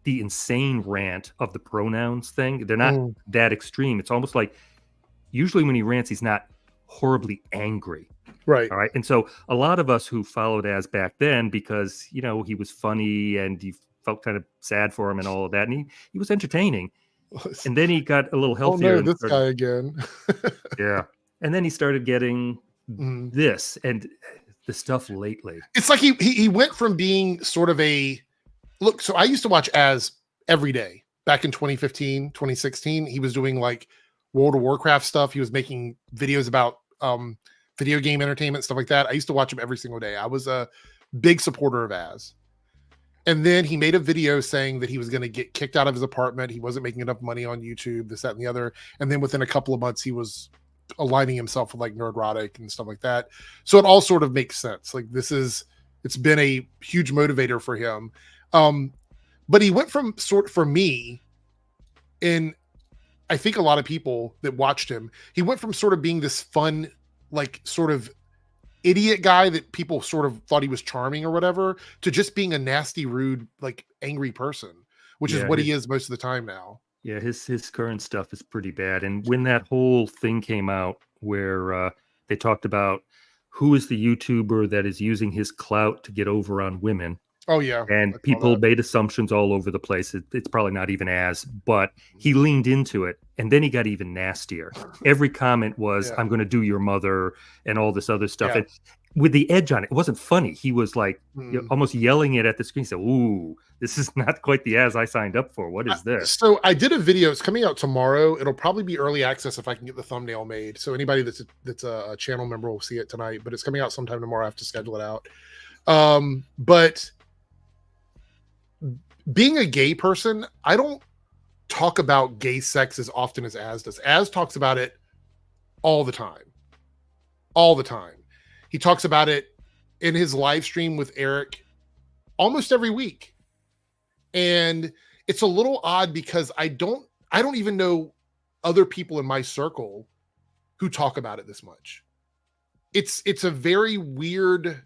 the insane rant of the pronouns thing. They're not that extreme. It's almost like usually when he rants, he's not horribly angry. Right. All right. And so a lot of us who followed Az back then, because, he was funny and you felt kind of sad for him and all of that. And he was entertaining. And then he got a little healthier. Oh no, this guy again. Yeah. And then he started getting this and the stuff lately. It's like he went from being sort of a look. So I used to watch Az every day back in 2015, 2016. He was doing like World of Warcraft stuff. He was making videos about video game entertainment, stuff like that. I used to watch him every single day. I was a big supporter of Az. And then he made a video saying that he was going to get kicked out of his apartment. He wasn't making enough money on YouTube, this, that, and the other. And then within a couple of months, he was aligning himself with like Nerdrotic and stuff like that. So it all sort of makes sense. Like it's been a huge motivator for him. But he went from for me, and I think a lot of people that watched him, he went from sort of being this fun, like sort of idiot guy that people sort of thought he was charming or whatever, to just being a nasty, rude, like angry person, which is what he is most of the time now. Yeah, his current stuff is pretty bad. And when that whole thing came out where they talked about who is the YouTuber that is using his clout to get over on women. Oh, yeah. And people made assumptions all over the place. It's probably not even Az, but he leaned into it. And then he got even nastier. Every comment was, I'm going to do your mother and all this other stuff. Yeah. And with the edge on it, it wasn't funny. He was like almost yelling it at the screen. He said, ooh, this is not quite the Az I signed up for. What is this? So I did a video. It's coming out tomorrow. It'll probably be early access if I can get the thumbnail made. So anybody that's a channel member will see it tonight. But it's coming out sometime tomorrow. I have to schedule it out. But being a gay person, I don't talk about gay sex as often as Az does. Az talks about it all the time. All the time. He talks about it in his live stream with Eric almost every week. And it's a little odd because I don't even know other people in my circle who talk about it this much. It's a very weird,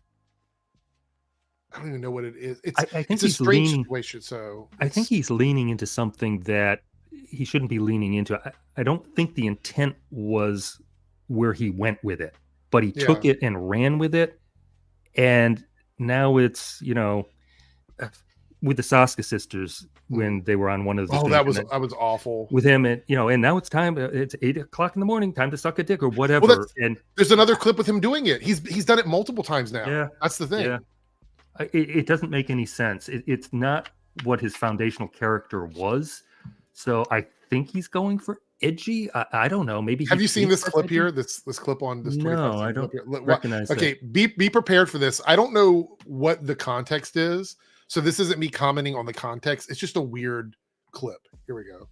I don't even know what it is. I think it's a he's strange leaning, situation. So I think he's leaning into something that he shouldn't be leaning into. I don't think the intent was where he went with it, but he took it and ran with it. And now it's, with the Saska sisters when they were on one of the that was awful with him, and and now it's time. It's 8 o'clock in the morning, time to suck a dick or whatever. Well, and there's another clip with him doing it. He's done it multiple times now. Yeah, that's the thing. Yeah. It doesn't make any sense. It's not what his foundational character was. So I think he's going for edgy. I don't know. Maybe have you seen this clip here? This clip on this? No, I don't recognize. Okay, be prepared for this. I don't know what the context is, So this isn't me commenting on the context. It's just a weird clip. Here we go.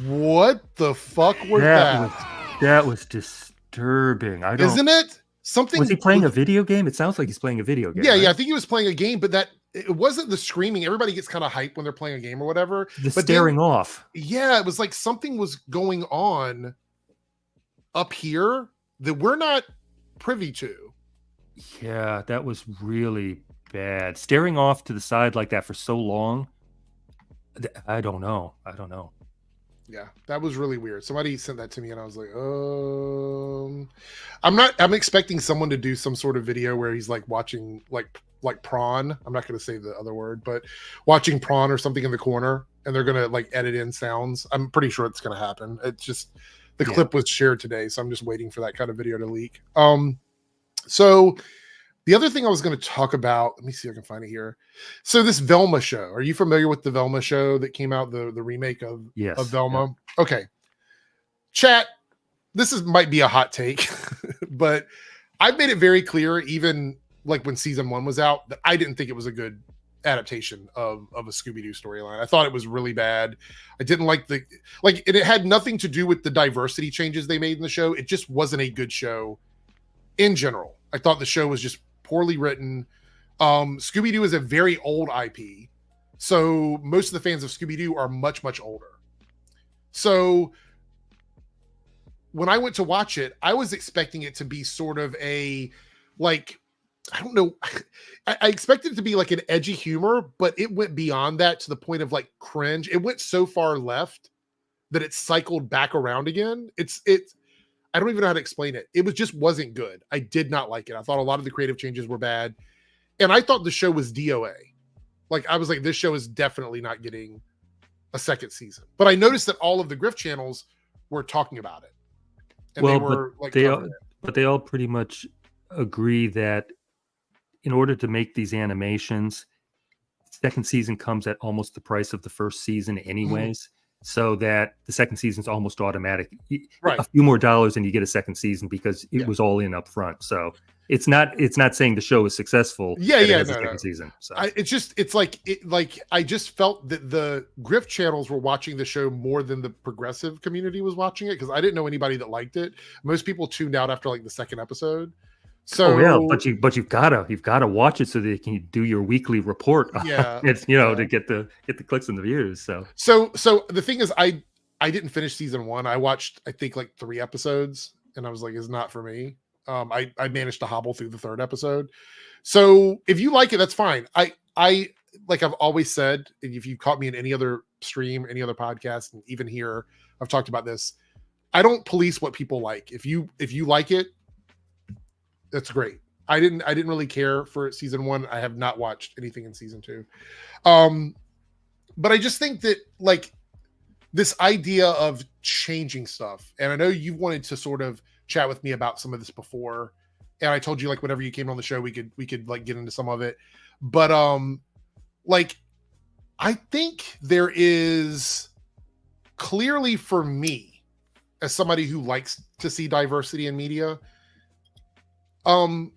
What the fuck was that? That was disturbing. I don't. Isn't it? Something was he playing a video game? It sounds like he's playing a video game. Yeah, right? yeah. I think he was playing a game, but that it wasn't the screaming. Everybody gets kind of hyped when they're playing a game or whatever. The but staring off. Yeah, it was like something was going on up here that we're not privy to. Yeah, that was really bad. Staring off to the side like that for so long. I don't know. Yeah, that was really weird. Somebody sent that to me and I was like, I'm expecting someone to do some sort of video where he's like watching like prawn. I'm not going to say the other word, but watching prawn or something in the corner and they're going to like edit in sounds. I'm pretty sure it's going to happen. It's just the clip was shared today. So I'm just waiting for that kind of video to leak. So the other thing I was going to talk about, let me see if I can find it here. So this Velma show, are you familiar with the Velma show that came out, the remake of Velma? Yeah. Okay. Chat, might be a hot take, but I've made it very clear, even like when season 1 was out, that I didn't think it was a good adaptation of a Scooby-Doo storyline. I thought it was really bad. I didn't like it had nothing to do with the diversity changes they made in the show. It just wasn't a good show in general. I thought the show was just poorly written. Scooby-Doo is a very old IP, so most of the fans of Scooby-Doo are much, much older. So when I went to watch it, I was expecting it to be sort of a, like, I don't know, I expected it to be like an edgy humor, but it went beyond that to the point of like cringe. It went so far left that it cycled back around again. It's I don't even know how to explain it. It just wasn't good. I did not like it. I thought a lot of the creative changes were bad. And I thought the show was DOA. Like, I was like, this show is definitely not getting a second season. But I noticed that all of the Grift channels were talking about it. And well, they were but they all pretty much agree that in order to make these animations, second season comes at almost the price of the first season anyways. So that the second season's almost automatic. Right. A few more dollars and you get a second season because it was all in up front. So it's not saying the show is successful. Second season. So I just felt that the Grift channels were watching the show more than the progressive community was watching it, because I didn't know anybody that liked it. Most people tuned out after like the second episode. So but you've gotta watch it so that you can do your weekly report. It's to get the clicks and the views. So the thing is, I didn't finish season 1. I watched I think like 3 episodes and I was like, it's not for me. I managed to hobble through the 3rd episode. So if you like it, that's fine. I like I've always said, and if you caught me in any other stream, any other podcast, and even here, I've talked about this. I don't police what people like. If you like it, that's great. I didn't really care for season 1. I have not watched anything in season 2. But I just think that like this idea of changing stuff, and I know you've wanted to sort of chat with me about some of this before, and I told you like whenever you came on the show, we could like get into some of it. But like I think there is clearly, for me, as somebody who likes to see diversity in media, I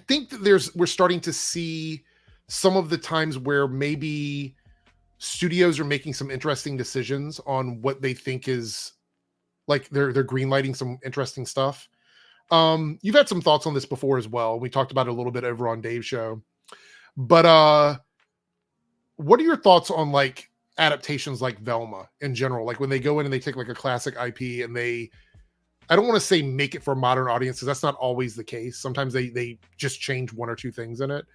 think that we're starting to see some of the times where maybe studios are making some interesting decisions on what they think is like they're greenlighting some interesting stuff. You've had some thoughts on this before as well. We talked about it a little bit over on Dave's show, but what are your thoughts on like adaptations like Velma in general? Like when they go in and they take like a classic IP and I don't want to say make it for modern audiences. That's not always the case. Sometimes they just change 1 or 2 things in it.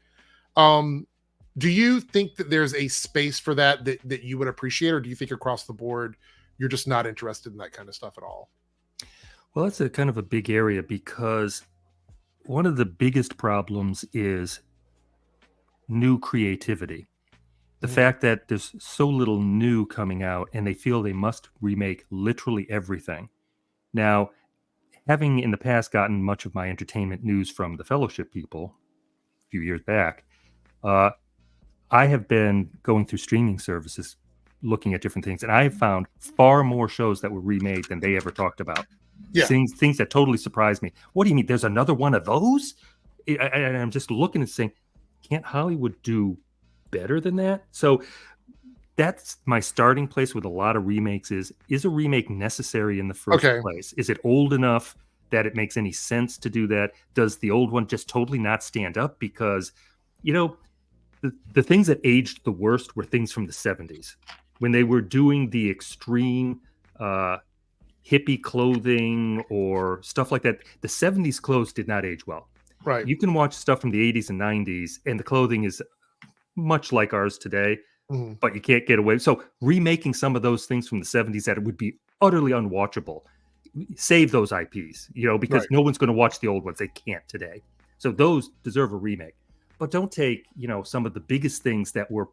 Do you think that there's a space for that you would appreciate, or do you think across the board you're just not interested in that kind of stuff at all? Well, that's a kind of a big area, because one of the biggest problems is new creativity. The fact that there's so little new coming out and they feel they must remake literally everything. Now, having in the past gotten much of my entertainment news from the Fellowship people a few years back, I have been going through streaming services looking at different things, and I have found far more shows that were remade than they ever talked about. Yeah. Things that totally surprised me. What do you mean? There's another one of those? And I'm just looking and saying, can't Hollywood do better than that? So that's my starting place with a lot of remakes is a remake necessary in the first place? Is it old enough that it makes any sense to do that? Does the old one just totally not stand up? Because, the things that aged the worst were things from the 70s when they were doing the extreme hippie clothing or stuff like that. The 70s clothes did not age well. Right. You can watch stuff from the 80s and 90s, and the clothing is much like ours today, but you can't get away. So remaking some of those things from the 70s that it would be utterly unwatchable. Save those IPs, because no one's going to watch the old ones. They can't today. So those deserve a remake. But don't take, some of the biggest things that were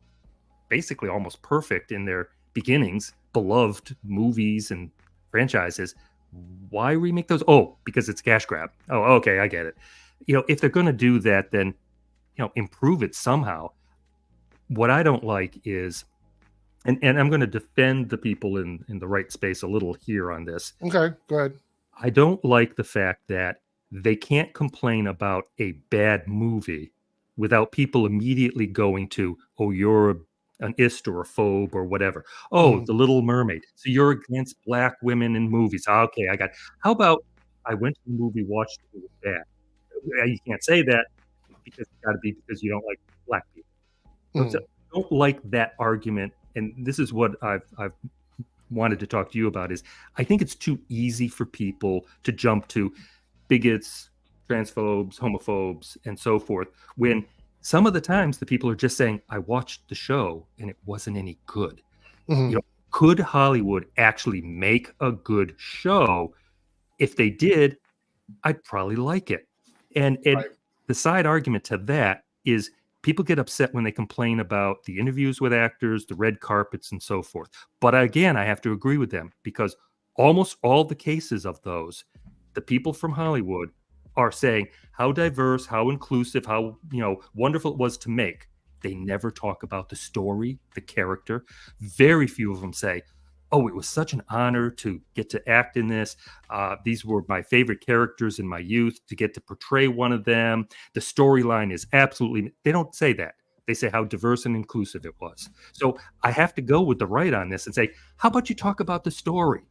basically almost perfect in their beginnings, beloved movies and franchises. Why remake those? Oh, because it's cash grab. Oh, okay, I get it. If they're going to do that, then, improve it somehow. What I don't like is, and I'm going to defend the people in the right space a little here on this. Okay, go ahead. I don't like the fact that they can't complain about a bad movie without people immediately going to, oh, you're an ist or a phobe or whatever. Oh, The Little Mermaid. So you're against black women in movies. Okay, I got it. How about I went to the movie, watched it, it was bad. You can't say that because it's got to be because you don't like black people. So I don't like that argument. And this is what I've wanted to talk to you about is I think it's too easy for people to jump to bigots, transphobes, homophobes, and so forth, when some of the times the people are just saying, I watched the show and it wasn't any good. Could Hollywood actually make a good show? If they did, I'd probably like it. And the side argument to that is people get upset when they complain about the interviews with actors, the red carpets, and so forth. But again, I have to agree with them because almost all the cases of those, the people from Hollywood are saying how diverse, how inclusive, how wonderful it was to make. They never talk about the story, the character. Very few of them say, oh, it was such an honor to get to act in this. These were my favorite characters in my youth, to get to portray one of them. The storyline is absolutely, they don't say that. They say how diverse and inclusive it was. So I have to go with the right on this and say, how about you talk about the story?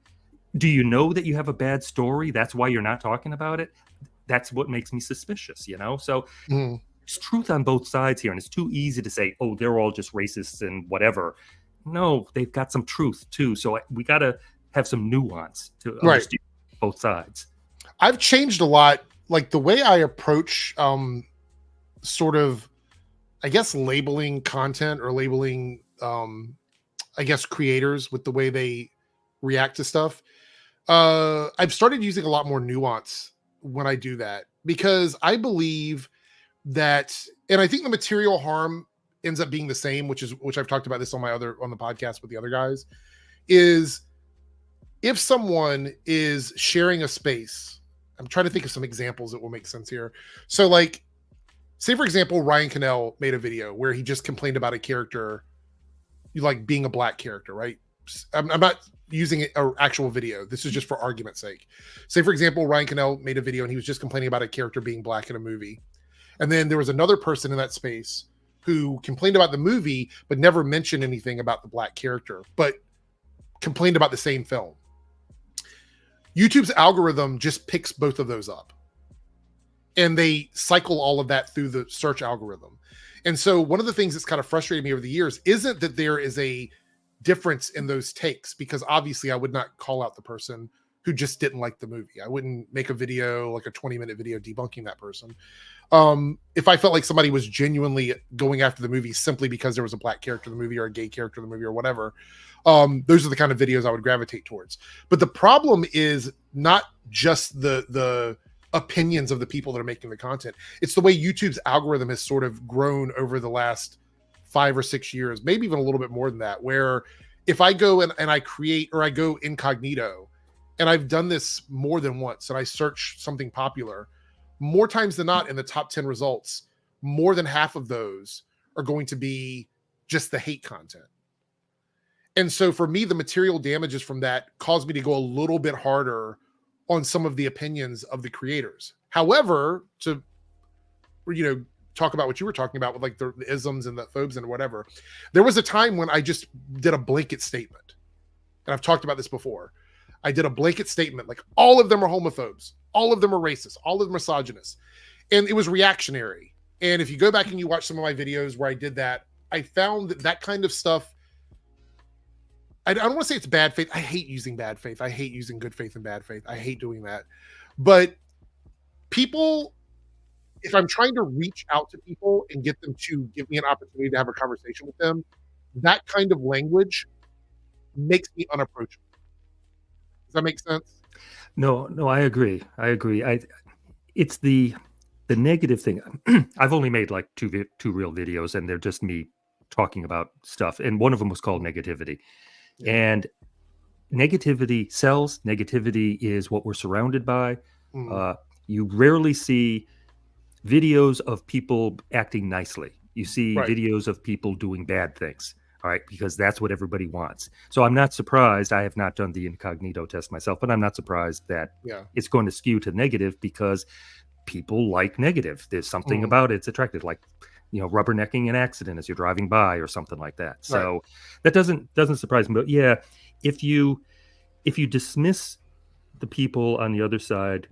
Do you know that you have a bad story? That's why you're not talking about it? That's what makes me suspicious, So there's truth on both sides here. And it's too easy to say, oh, they're all just racists and whatever. No, they've got some truth too. So we got to have some nuance to understand both sides. I've changed a lot. Like the way I approach sort of, I guess, labeling content or labeling, I guess, creators with the way they react to stuff. I've started using a lot more nuance when I do that because I believe that, and I think the material harm ends up being the same, which I've talked about this on the podcast with the other guys, is if someone is sharing a space, I'm trying to think of some examples that will make sense here. So like, say for example, Ryan Cannell made a video where he just complained about a character, like being a black character, right? I'm not using an actual video. This is just for argument's sake. Say for example, Ryan Cannell made a video and he was just complaining about a character being black in a movie. And then there was another person in that space who complained about the movie, but never mentioned anything about the black character, but complained about the same film. YouTube's algorithm just picks both of those up. And they cycle all of that through the search algorithm. And so one of the things that's kind of frustrated me over the years isn't that there is a difference in those takes, because obviously I would not call out the person who just didn't like the movie. I wouldn't make a video, like a 20-minute video debunking that person. If I felt like somebody was genuinely going after the movie simply because there was a black character in the movie or a gay character in the movie or whatever, those are the kind of videos I would gravitate towards. But the problem is not just the opinions of the people that are making the content. It's the way YouTube's algorithm has sort of grown over the last 5 or 6 years, maybe even a little bit more than that, where if I go and I create, or I go incognito, and I've done this more than once, and I search something popular, more times than not in the top 10 results, more than half of those are going to be just the hate content. And so for me, the material damages from that caused me to go a little bit harder on some of the opinions of the creators. However, to, talk about what you were talking about with like the isms and the phobes and whatever, there was a time when I just did a blanket statement. And I've talked about this before. I did a blanket statement, like all of them are homophobes, all of them are racist, all of them are misogynists. And it was reactionary. And if you go back and you watch some of my videos where I did that, I found that kind of stuff, I don't want to say it's bad faith. I hate using bad faith. I hate using good faith and bad faith. I hate doing that. But people, if I'm trying to reach out to people and get them to give me an opportunity to have a conversation with them, that kind of language makes me unapproachable. Does that make sense? No, I agree. It's the negative thing. I've only made like two real videos, and they're just me talking about stuff. And one of them was called negativity. And negativity sells. Negativity is what we're surrounded by. You rarely see videos of people acting nicely. You see videos of people doing bad things. All right, because that's what everybody wants. So I'm not surprised. I have not done the incognito test myself, but I'm not surprised that it's going to skew to negative, because people like negative. There's something about it. It's attractive, like, rubbernecking an accident as you're driving by or something like that. So that doesn't surprise me. But yeah, if you dismiss the people on the other side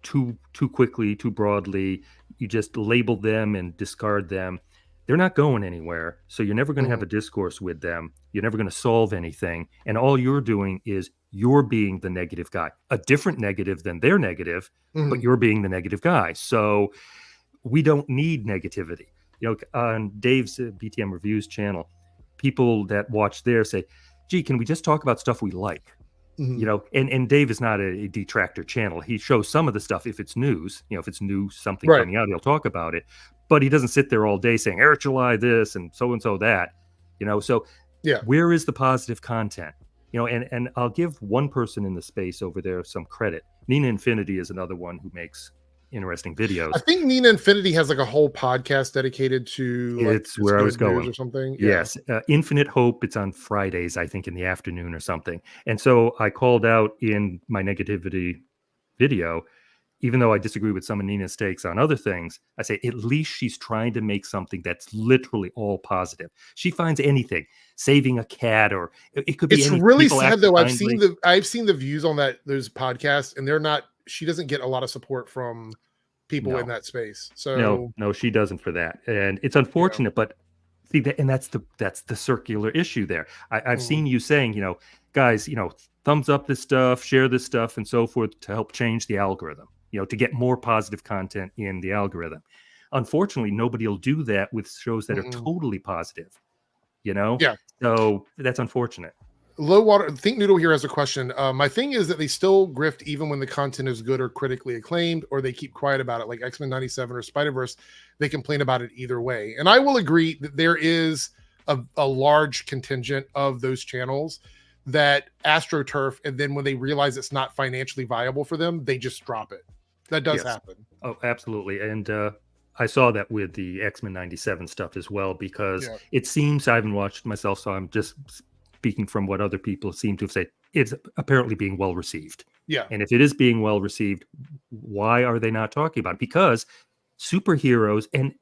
too quickly, too broadly, you just label them and discard them, they're not going anywhere. So you're never going to have a discourse with them. You're never going to solve anything. And all you're doing is you're being the negative guy, a different negative than their negative, but you're being the negative guy. So we don't need negativity. On Dave's BTM Reviews channel, people that watch there say, gee, can we just talk about stuff we like? And Dave is not a detractor channel. He shows some of the stuff if it's news. If it's new, something coming out, he'll talk about it. But he doesn't sit there all day saying, Eric July this and so that. So where is the positive content? And I'll give one person in the space over there some credit. Nina Infinity is another one who makes interesting videos. I think Nina Infinity has like a whole podcast dedicated to it's where I was going or something. Yes. Infinite Hope. It's on Fridays, I think, in the afternoon or something. And so I called out in my negativity video, even though I disagree with some of Nina's takes on other things, I say at least she's trying to make something that's literally all positive. She finds anything, saving a cat, or it could be. It's anything. really People sad act though. kindly. I've seen the views on those podcasts, and they're not. She doesn't get a lot of support from people in that space. So no, she doesn't for that, and it's unfortunate. But see that, and that's the circular issue there. I've seen you saying, guys, thumbs up this stuff, share this stuff, and so forth to help change the algorithm. To get more positive content in the algorithm. Unfortunately, nobody will do that with shows that are totally positive. So that's unfortunate. Low Water, Think Noodle here has a question. My thing is that they still grift even when the content is good or critically acclaimed, or they keep quiet about it, like X-Men 97 or Spider-Verse. They complain about it either way. And I will agree that there is a large contingent of those channels that AstroTurf, and then when they realize it's not financially viable for them, they just drop it. That does happen. Oh, absolutely. And I saw that with the X-Men 97 stuff as well, because it seems, I haven't watched it myself, so I'm just speaking from what other people seem to have said, it's apparently being well received. Yeah. And if it is being well received, why are they not talking about it? Because superheroes, and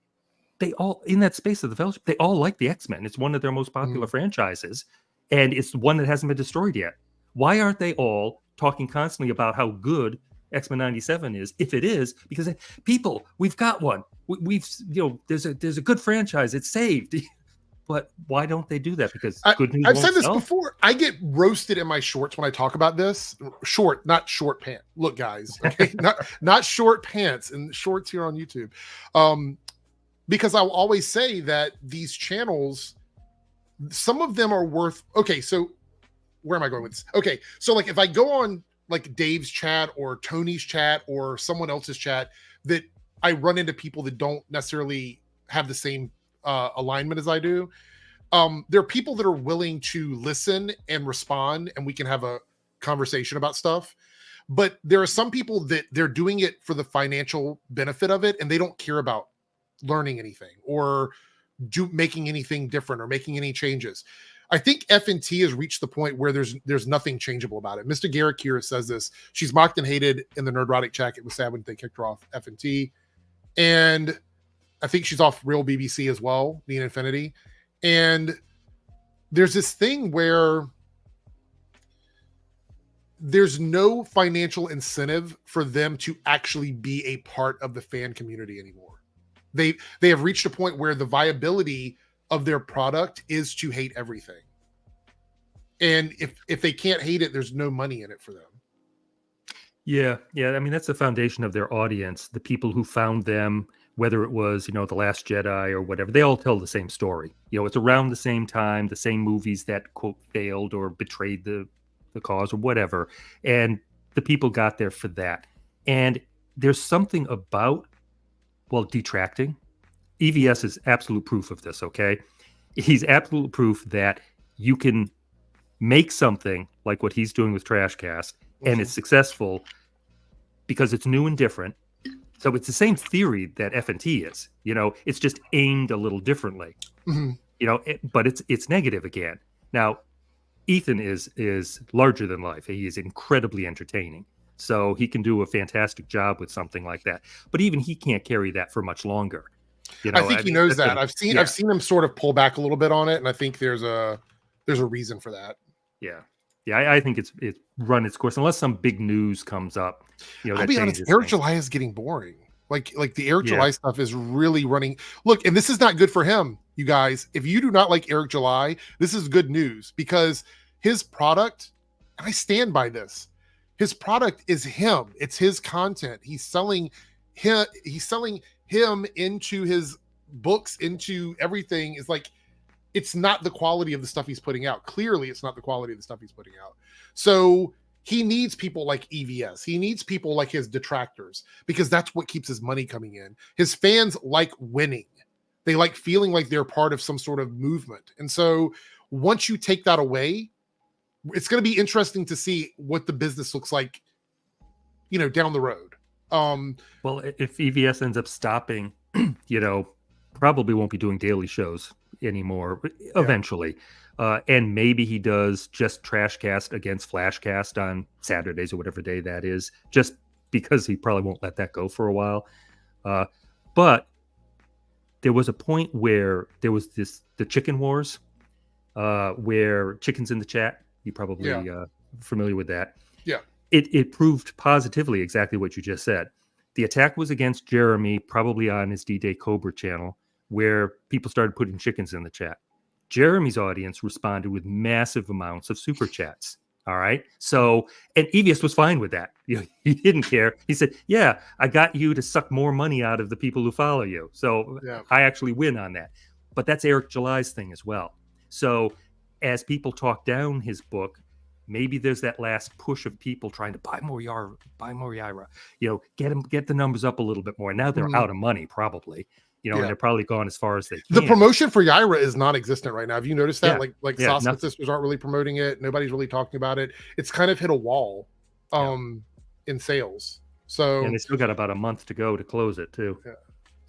they all, in that space of the fellowship, they all like the X-Men. It's one of their most popular franchises, and it's one that hasn't been destroyed yet. Why aren't they all talking constantly about how good X-Men 97 is? If it is, because people, we've got one. We've there's a good franchise. It's saved. But why don't they do that? Because good news. I've said this before. I get roasted in my shorts when I talk about this. Short, not short pants. Look, guys, okay? not short pants and shorts here on YouTube. Because I'll always say that these channels, some of them are worth. Okay, so where am I going with this? Okay, so like if I go on like Dave's chat or Tony's chat or someone else's chat, that I run into people that don't necessarily have the same alignment as I do. There are people that are willing to listen and respond, and we can have a conversation about stuff. But there are some people that they're doing it for the financial benefit of it, and they don't care about learning anything or making anything different or making any changes. I think F&T has reached the point where there's nothing changeable about it. Mr. Garrick here says this. She's mocked and hated in the Nerdrotic chat. It was sad when they kicked her off F&T. And I think she's off Real BBC as well, Nina Infinity. And there's this thing where there's no financial incentive for them to actually be a part of the fan community anymore. They have reached a point where the viability of their product is to hate everything. And if they can't hate it, there's no money in it for them. Yeah. I mean, that's the foundation of their audience. The people who found them, whether it was, The Last Jedi or whatever, they all tell the same story. It's around the same time, the same movies that, quote, failed or betrayed the cause or whatever. And the people got there for that. And there's something about, detracting. EVS is absolute proof of this, okay? He's absolute proof that you can make something like what he's doing with Trashcast, and it's successful because it's new and different. So it's the same theory that F&T is. It's just aimed a little differently. But it's negative again. Now, Ethan is larger than life. He is incredibly entertaining. So he can do a fantastic job with something like that. But even he can't carry that for much longer. I think he knows that. I've seen him sort of pull back a little bit on it, and I think there's a reason for that. Yeah. I think it's run its course unless some big news comes up. I'll be honest, Eric July is getting boring. Like the Eric July stuff is really running. Look, and this is not good for him, you guys. If you do not like Eric July, this is good news because his product, and I stand by this, his product is him. It's his content. He's selling him into his books, into everything. Is like, it's not the quality of the stuff he's putting out. Clearly, it's not the quality of the stuff he's putting out. So he needs people like EVS. He needs people like his detractors because that's what keeps his money coming in. His fans like winning. They like feeling like they're part of some sort of movement. And so once you take that away, it's going to be interesting to see what the business looks like, down the road. If EVS ends up stopping, probably won't be doing daily shows anymore eventually. And maybe he does just Trashcast against Flashcast on Saturdays or whatever day that is, just because he probably won't let that go for a while. But there was a point where there was the chicken wars, where chickens in the chat, you probably familiar with that. Yeah. It proved positively exactly what you just said. The attack was against Jeremy, probably on his D-Day Cobra channel, where people started putting chickens in the chat. Jeremy's audience responded with massive amounts of super chats. All right. So, and EVS was fine with that. He didn't care. He said, yeah, I got you to suck more money out of the people who follow you. So I actually win on that. But that's Eric July's thing as well. So as people talk down his book, maybe there's that last push of people trying to buy more Yaira, get the numbers up a little bit more. Now they're out of money, probably, and they're probably gone as far as they can. The promotion for Yaira is non-existent right now. Have you noticed that? Sauce Sisters aren't really promoting it. Nobody's really talking about it. It's kind of hit a wall in sales. So, and they still got about a month to go to close it too.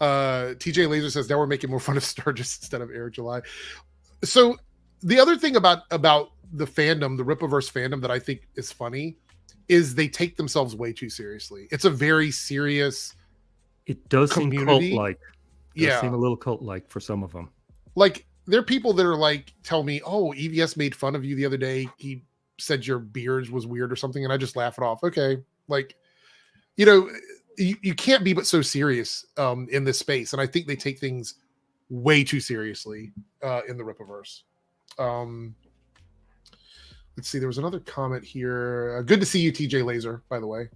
TJ Laser says now we're making more fun of Sturgis instead of Eric July. So the other thing about the fandom, the Rippaverse fandom, that I think is funny is they take themselves way too seriously. It's a very serious. It does community. Seem cult-like. It seem a little cult-like for some of them. Like there are people that are like, tell me, oh, EVS made fun of you the other day. He said your beard was weird or something, and I just laugh it off. Okay, like you can't be but so serious in this space, and I think they take things way too seriously in the Rippaverse. Let's see. There was another comment here. Good to see you, TJ Laser, by the way.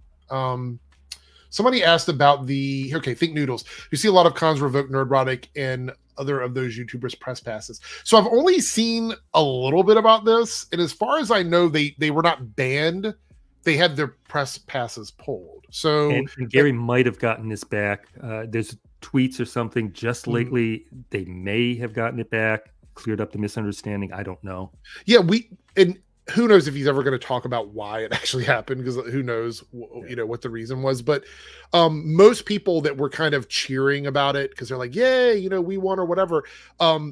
Somebody asked about Think Noodles. You see a lot of cons revoke Nerdrotic and other of those YouTubers press passes. So I've only seen a little bit about this. And as far as I know, they were not banned. They had their press passes pulled. So and Gary might have gotten this back. There's tweets or something just lately. They may have gotten it back, cleared up the misunderstanding. I don't know. Yeah, and who knows if he's ever going to talk about why it actually happened, because who knows, what the reason was. But most people that were kind of cheering about it because they're like, yay, we won or whatever,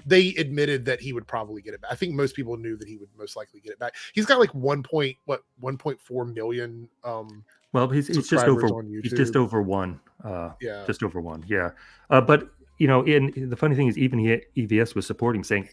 they admitted that he would probably get it back. I think most people knew that he would most likely get it back. He's got like 1.4 million well, he's just over on YouTube. He's just over one. Just over one. Yeah. But the funny thing is, even EVS was supporting, saying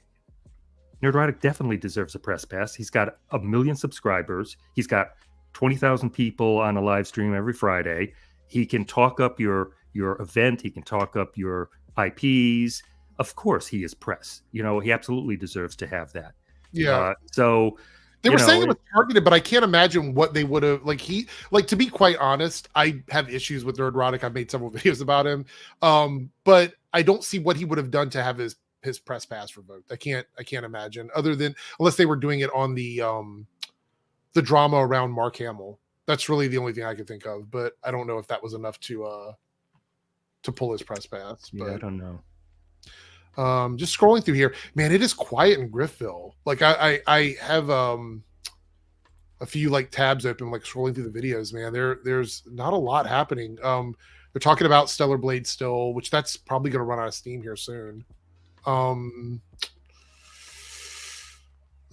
Nerdrotic definitely deserves a press pass. He's got 1 million subscribers. He's got 20,000 people on a live stream every Friday. He can talk up your event. He can talk up your IPs. Of course, he is press. He absolutely deserves to have that. Yeah. So they were saying it was targeted, but I can't imagine what they would have to be quite honest, I have issues with Nerdrotic. I've made several videos about him. But I don't see what he would have done to have his press pass revoked. I can't imagine, other than unless they were doing it on the drama around Mark Hamill. That's really the only thing I could think of, but I don't know if that was enough to pull his press pass. But yeah, I don't know. Just scrolling through here, man, it is quiet in Griffville. Like I have a few tabs open, scrolling through the videos, man. There's not a lot happening. They're talking about Stellar Blade still, which that's probably going to run out of steam here soon. Let's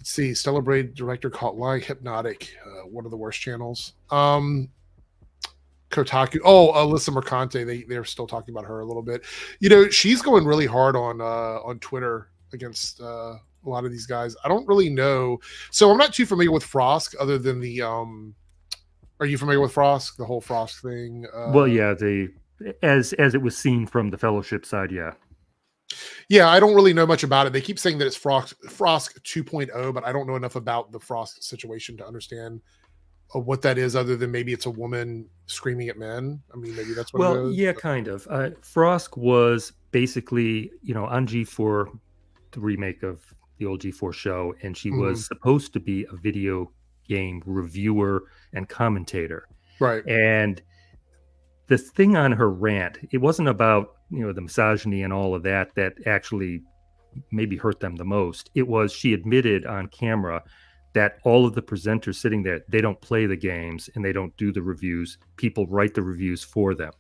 see, Stellar Blade director caught lying Hypnotic, one of the worst channels. Kotaku. Oh, Alyssa Mercante. They're still talking about her a little bit. She's going really hard on Twitter against a lot of these guys. I don't really know. So I'm not too familiar with Frosk, other than the. Are you familiar with Frosk? The whole Frosk thing. Well, yeah. As it was seen from the Fellowship side, yeah. Yeah, I don't really know much about it. They keep saying that it's Frosk 2.0, but I don't know enough about the Frosk situation to understand what that is, other than maybe it's a woman screaming at men. I mean, maybe that's what it is. Well, yeah, kind of. Frosk was basically, on G4, the remake of the old G4 show, and she was supposed to be a video game reviewer and commentator. Right. And the thing on her rant, it wasn't about the misogyny and all of that actually maybe hurt them the most. It was, she admitted on camera that all of the presenters sitting there, they don't play the games and they don't do the reviews. People write the reviews for them.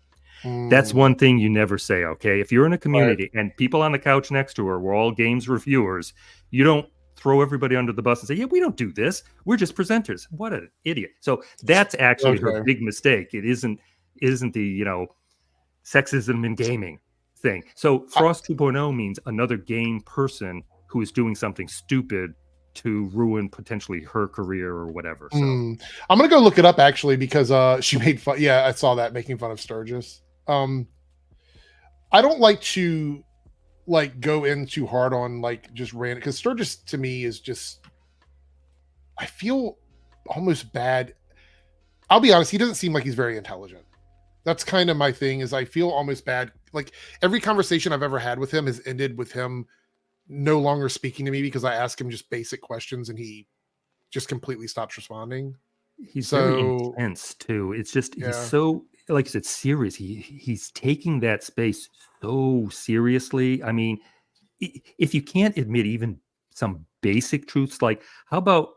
That's one thing you never say, okay? If you're in a community and people on the couch next to her were all games reviewers, you don't throw everybody under the bus and say, yeah, we don't do this. We're just presenters. What an idiot. So that's actually her big mistake. It isn't the, sexism in gaming thing. So Frost 2.0 means another game person who is doing something stupid to ruin potentially her career or whatever. So I'm gonna go look it up actually, because she made fun. Yeah, I saw that, making fun of Sturgis. I don't like to go in too hard on just random, because Sturgis to me is just, I feel almost bad. I'll be honest, he doesn't seem like he's very intelligent. That's kind of my thing, is I feel almost bad. Every conversation I've ever had with him has ended with him no longer speaking to me because I ask him just basic questions and he just completely stops responding. He's very intense too. It's just, he's so, like you said, serious. He's taking that space so seriously. I mean, if you can't admit even some basic truths, like how about,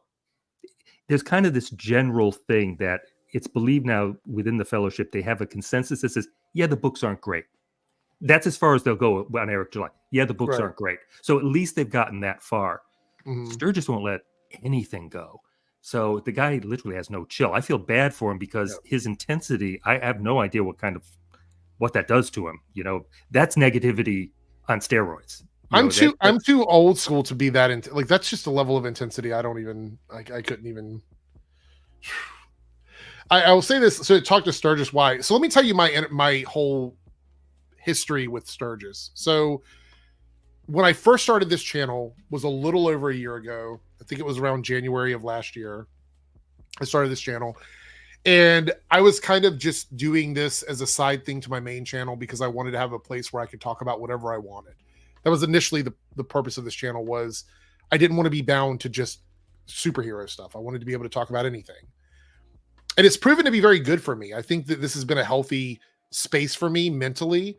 there's kind of this general thing that it's believed now within the Fellowship, they have a consensus that says, yeah, the books aren't great. That's as far as they'll go on Eric July. Yeah, the books aren't great. So at least they've gotten that far. Sturgis won't let anything go. So the guy literally has no chill. I feel bad for him because his intensity, I have no idea what that does to him. That's negativity on steroids. I'm too old school to be that that's just a level of intensity I don't even I couldn't even. I will say this. So talk to Sturgis why. So let me tell you my whole history with Sturgis. So when I first started this channel was a little over a year ago. I think it was around January of last year. I started this channel and I was kind of just doing this as a side thing to my main channel because I wanted to have a place where I could talk about whatever I wanted. That was initially the purpose of this channel. Was I didn't want to be bound to just superhero stuff. I wanted to be able to talk about anything. And it's proven to be very good for me. I think that this has been a healthy space for me mentally.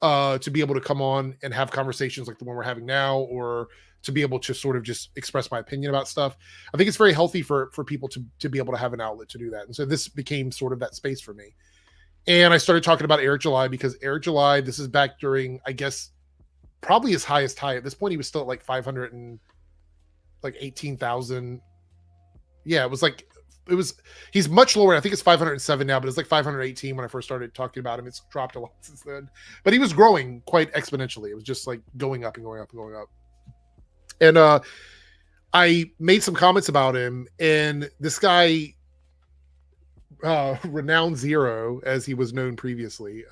to be able to come on and have conversations like the one we're having now, or to be able to sort of just express my opinion about stuff. I think it's very healthy for people to be able to have an outlet to do that. And so this became sort of that space for me. And I started talking about Eric July because Eric July, this is back during, I guess, probably his highest high. At this point, he was still at like 518,000. Yeah, he's much lower. I think it's 507 now, but it's like 518 when I first started talking about him. It's dropped a lot since then. But he was growing quite exponentially. It was just like going up and going up and going up. And I made some comments about him, and this guy, Renowned Zero, as he was known previously,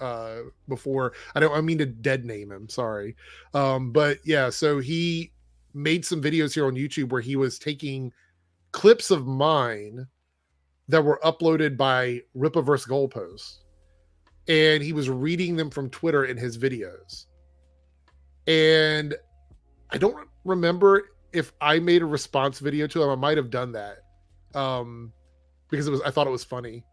before, I mean to dead name him, sorry. But yeah, so he made some videos here on YouTube where he was taking clips of mine that were uploaded by Ripaverse Goalpost, and he was reading them from Twitter in his videos. And I don't remember if I made a response video to him. I might have done that because I thought it was funny.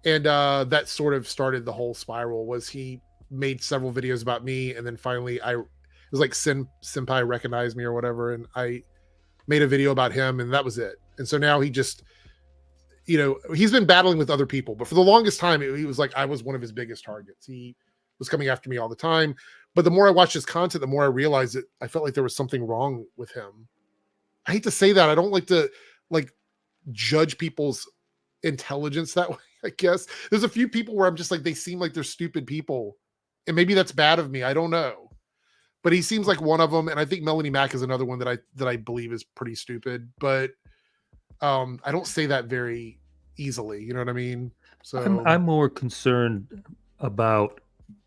And that sort of started the whole spiral. Was he made several videos about me, and then finally it was like Senpai recognized me or whatever, and I made a video about him, and that was it. And so now he just, he's been battling with other people, but for the longest time he was like I was one of his biggest targets. He was coming after me all the time. But the more I watched his content, the more I realized that I felt like there was something wrong with him. I hate to say that. I don't like to judge people's intelligence that way, I guess. There's a few people where I'm just like, they seem like they're stupid people. And maybe that's bad of me. I don't know. But he seems like one of them. And I think Melanie Mack is another one that I believe is pretty stupid. But I don't say that very easily. You know what I mean? So I'm more concerned about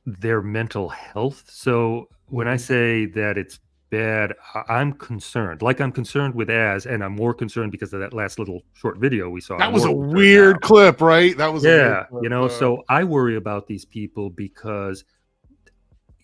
their mental health. So when I say that it's bad, I'm concerned. Like I'm concerned with and I'm more concerned because of that last little short video we saw. That was a weird clip, right? That was a weird clip, so I worry about these people because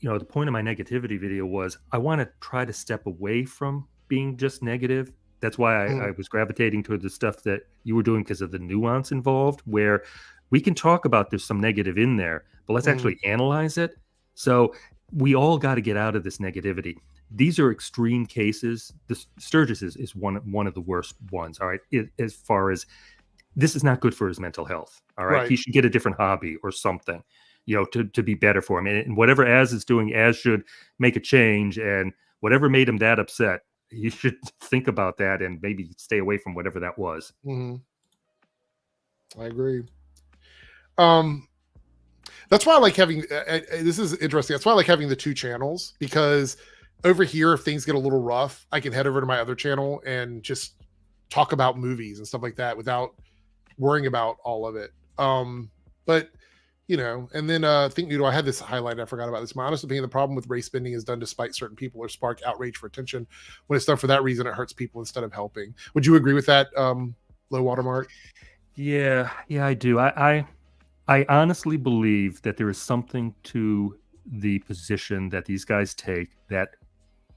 the point of my negativity video was I want to try to step away from being just negative. That's why I was gravitating toward the stuff that you were doing because of the nuance involved, where we can talk about there's some negative in there, but let's actually analyze it. So we all got to get out of this negativity. These are extreme cases. Sturgis is one of the worst ones. All right, as far as this is not good for his mental health. All right, he should get a different hobby or something, to be better for him. And whatever Az is doing, Az should make a change. And whatever made him that upset, you should think about that and maybe stay away from whatever that was. I agree. That's why I like having this is interesting. That's why I like having the two channels, because over here, if things get a little rough, I can head over to my other channel and just talk about movies and stuff like that without worrying about all of it. But and then Think Noodle, I had this highlighted. I forgot about this. My honest opinion, the problem with race bending is done despite certain people or spark outrage for attention. When it's done for that reason, it hurts people instead of helping. Would you agree with that, LowWaterMark? Yeah, I do. I honestly believe that there is something to the position that these guys take, that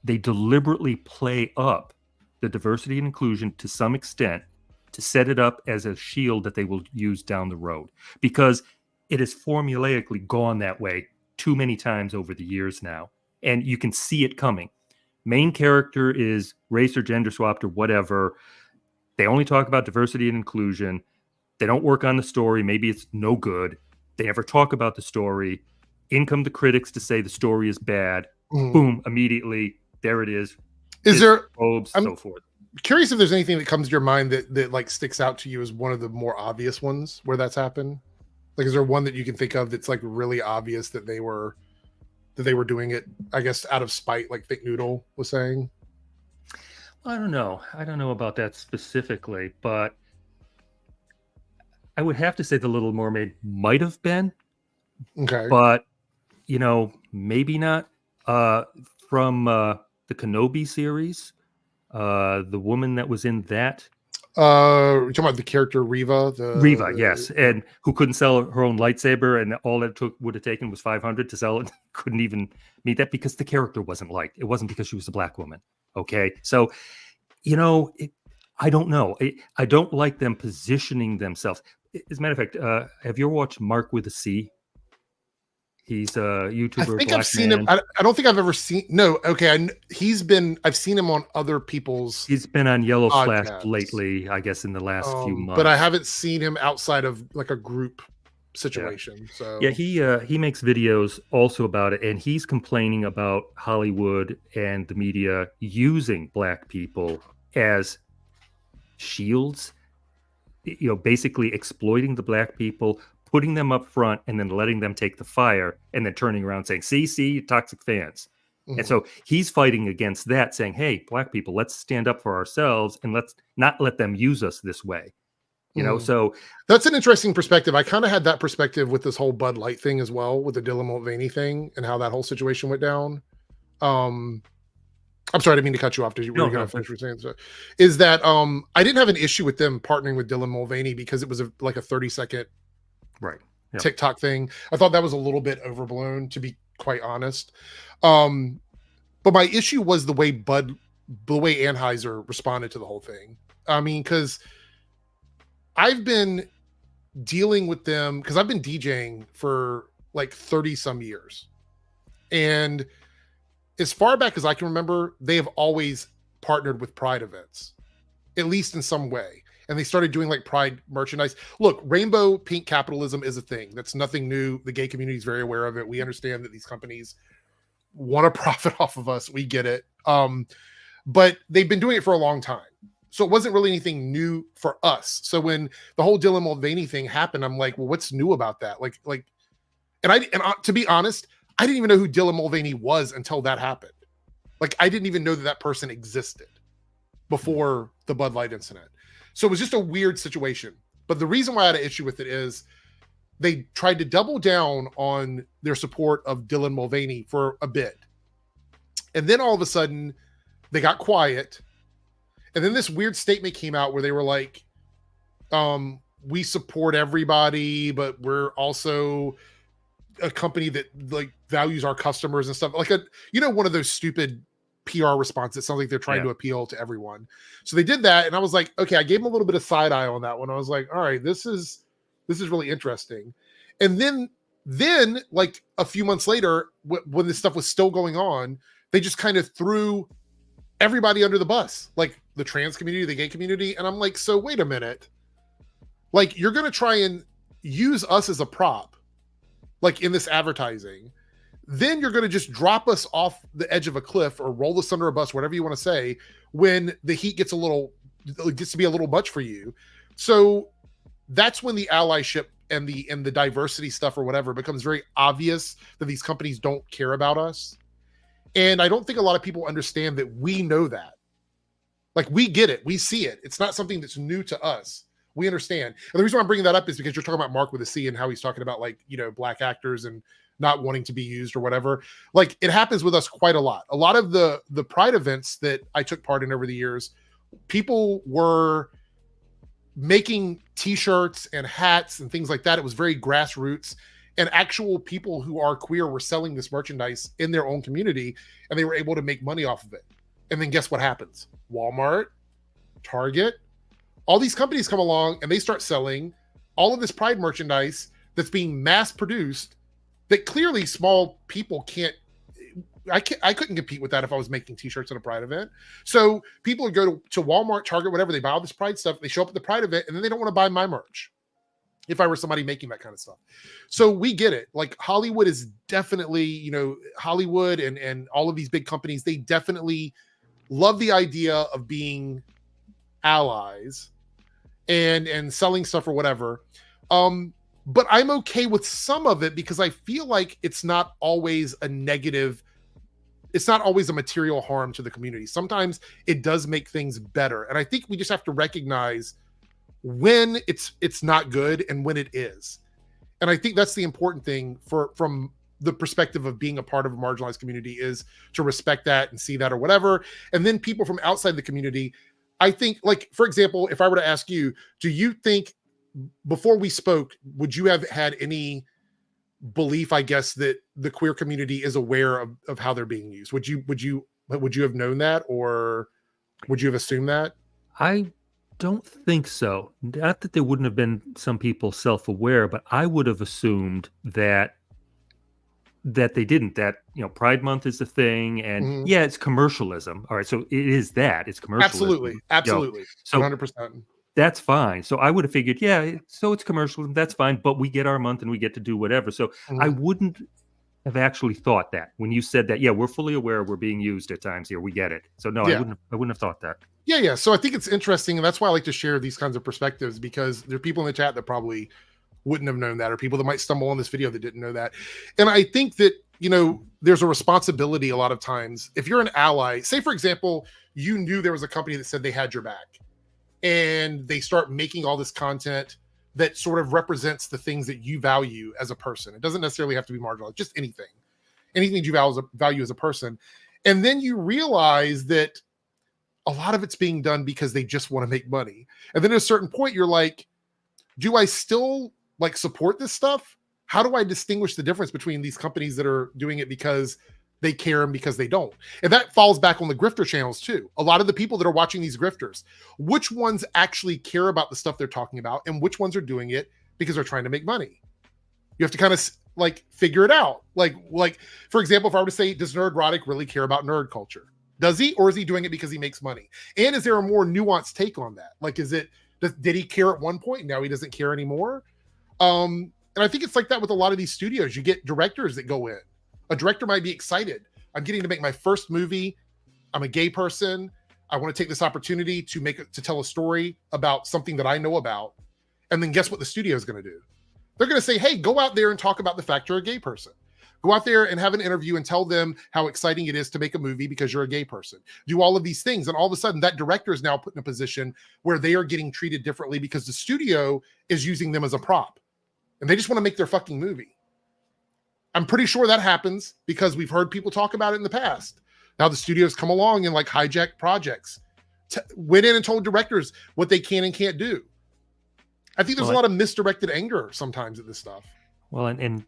they deliberately play up the diversity and inclusion to some extent to set it up as a shield that they will use down the road, because it has formulaically gone that way too many times over the years now, and you can see it coming. Main character is race or gender swapped or whatever. They only talk about diversity and inclusion. They don't work on the story. Maybe it's no good. They never talk about the story. In come the critics to say the story is bad. Boom, immediately, there it is. Is there probes, so forth. Curious if there's anything that comes to your mind that like sticks out to you as one of the more obvious ones where that's happened? Like, is there one that you can think of that's like really obvious that they were doing it, I guess, out of spite, like Think Noodle was saying? I don't know. I don't know about that specifically, but I would have to say The Little Mermaid might have been. Okay. But, maybe not. From the Kenobi series, the woman that was in that. You're talking about the character Reva? Reva, yes. And who couldn't sell her own lightsaber, and all it would have taken was $500 to sell it. Couldn't even meet that because the character wasn't liked. It wasn't because she was a black woman. Okay. So, I don't know. I don't like them positioning themselves. As a matter of fact, have you ever watched Mark with a C? He's a YouTuber. I think black I've seen man. him. I don't think I've ever seen. No, okay. I've seen him on other people's. He's been on Yellow Flash podcasts. lately, I guess, in the last few months. But I haven't seen him outside of like a group situation. So yeah, he makes videos also about it, and he's complaining about Hollywood and the media using black people as shields. You know, basically exploiting the black people, putting them up front, and then letting them take the fire, and then turning around saying, see, toxic fans. Mhm. And so he's fighting against that, saying, hey, black people, let's stand up for ourselves and let's not let them use us this way. You know, so that's an interesting perspective. I kind of had that perspective with this whole Bud Light thing as well, with the Dylan Mulvaney thing and how that whole situation went down. I'm sorry, I didn't mean to cut you off. Did you No, going to no, finish what you're saying? So, is that I didn't have an issue with them partnering with Dylan Mulvaney because it was like a 30-second right TikTok thing. I thought that was a little bit overblown, to be quite honest. But my issue was the way Anheuser responded to the whole thing. I mean, because I've been dealing with them because I've been DJing for like 30 some years. And as far back as I can remember, they have always partnered with Pride events, at least in some way. And they started doing like Pride merchandise. Look, rainbow pink capitalism is a thing. That's nothing new. The gay community is very aware of it. We understand that these companies want to profit off of us. We get it. But they've been doing it for a long time. So it wasn't really anything new for us. So when the whole Dylan Mulvaney thing happened, I'm like, well, what's new about that? And to be honest, I didn't even know who Dylan Mulvaney was until that happened. Like, I didn't even know that person existed before the Bud Light incident. So it was just a weird situation. But the reason why I had an issue with it is they tried to double down on their support of Dylan Mulvaney for a bit. And then all of a sudden, they got quiet. And then this weird statement came out where they were like, we support everybody, but we're also a company that like values our customers and stuff. Like one of those stupid PR responses. It sounds like they're trying to appeal to everyone. So they did that. And I was like, okay, I gave them a little bit of side eye on that one. I was like, all right, this is really interesting. And then like a few months later, when this stuff was still going on, they just kind of threw everybody under the bus, like the trans community, the gay community. And I'm like, so wait a minute. Like, you're going to try and use us as a prop, like in this advertising. Then you're going to just drop us off the edge of a cliff or roll us under a bus, whatever you want to say, when the heat gets to be a little much for you. So that's when the allyship and the diversity stuff or whatever becomes very obvious that these companies don't care about us. And I don't think a lot of people understand that we know that. Like, we get it. We see it. It's not something that's new to us. We understand. And the reason why I'm bringing that up is because you're talking about Mark with a C and how he's talking about, like, black actors and not wanting to be used or whatever. Like, it happens with us quite a lot. A lot of the Pride events that I took part in over the years, people were making t-shirts and hats and things like that. It was very grassroots, and actual people who are queer were selling this merchandise in their own community, and they were able to make money off of it. And then guess what happens? Walmart, Target, all these companies come along and they start selling all of this Pride merchandise that's being mass produced that clearly small people can't. I couldn't compete with that if I was making t-shirts at a Pride event. So people would go to Walmart, Target, whatever. They buy all this Pride stuff. They show up at the Pride event, and then they don't want to buy my merch if I were somebody making that kind of stuff. So we get it. Like, Hollywood is definitely, Hollywood and all of these big companies, they definitely love the idea of being allies and selling stuff or whatever. But I'm okay with some of it because I feel like it's not always a negative. It's not always a material harm to the community. Sometimes it does make things better. And I think we just have to recognize when it's not good and when it is. And I think that's the important thing from the perspective of being a part of a marginalized community, is to respect that and see that or whatever. And then people from outside the community, I think, like, for example, if I were to ask you, do you think before we spoke, would you have had any belief, I guess, that the queer community is aware of how they're being used? Would you have known that, or would you have assumed that? I don't think so. Not that there wouldn't have been some people self-aware, but I would have assumed that that they didn't. That, Pride Month is the thing, and Mhm. yeah, it's commercialism. All right, so it is that. It's commercialism. Absolutely. So 100%. that's fine. So I would have figured, yeah, so it's commercialism. That's fine, but we get our month and we get to do whatever. So I Mhm. wouldn't have actually thought that when you said that. Yeah, we're fully aware we're being used at times here. We get it. So no, Yeah. I wouldn't have thought that. Yeah. So I think it's interesting, and that's why I like to share these kinds of perspectives, because there are people in the chat that probably wouldn't have known that, or people that might stumble on this video that didn't know that. And I think that, there's a responsibility a lot of times. If you're an ally, say for example, you knew there was a company that said they had your back, and they start making all this content that sort of represents the things that you value as a person. It doesn't necessarily have to be marginalized, just anything that you value as a person. And then you realize that a lot of it's being done because they just want to make money. And then at a certain point, you're like, do I still support this stuff? How do I distinguish the difference between these companies that are doing it because they care and because they don't? And that falls back on the grifter channels too. A lot of the people that are watching these grifters, which ones actually care about the stuff they're talking about, and which ones are doing it because they're trying to make money? You have to kind of figure it out. Like for example, if I were to say, does Nerdrotic really care about nerd culture? Does he, or is he doing it because he makes money? And is there a more nuanced take on that? Did he care at one point? Now he doesn't care anymore. And I think it's like that with a lot of these studios. You get directors that go in. A director might be excited. I'm getting to make my first movie. I'm a gay person. I want to take this opportunity to tell a story about something that I know about. And then guess what the studio is going to do? They're going to say, hey, go out there and talk about the fact you're a gay person. Go out there and have an interview and tell them how exciting it is to make a movie because you're a gay person. Do all of these things. And all of a sudden, that director is now put in a position where they are getting treated differently because the studio is using them as a prop. And they just want to make their fucking movie. I'm pretty sure that happens because we've heard people talk about it in the past. Now the studios come along and hijack projects, went in and told directors what they can and can't do. I think there's a lot of misdirected anger sometimes at this stuff. Well, and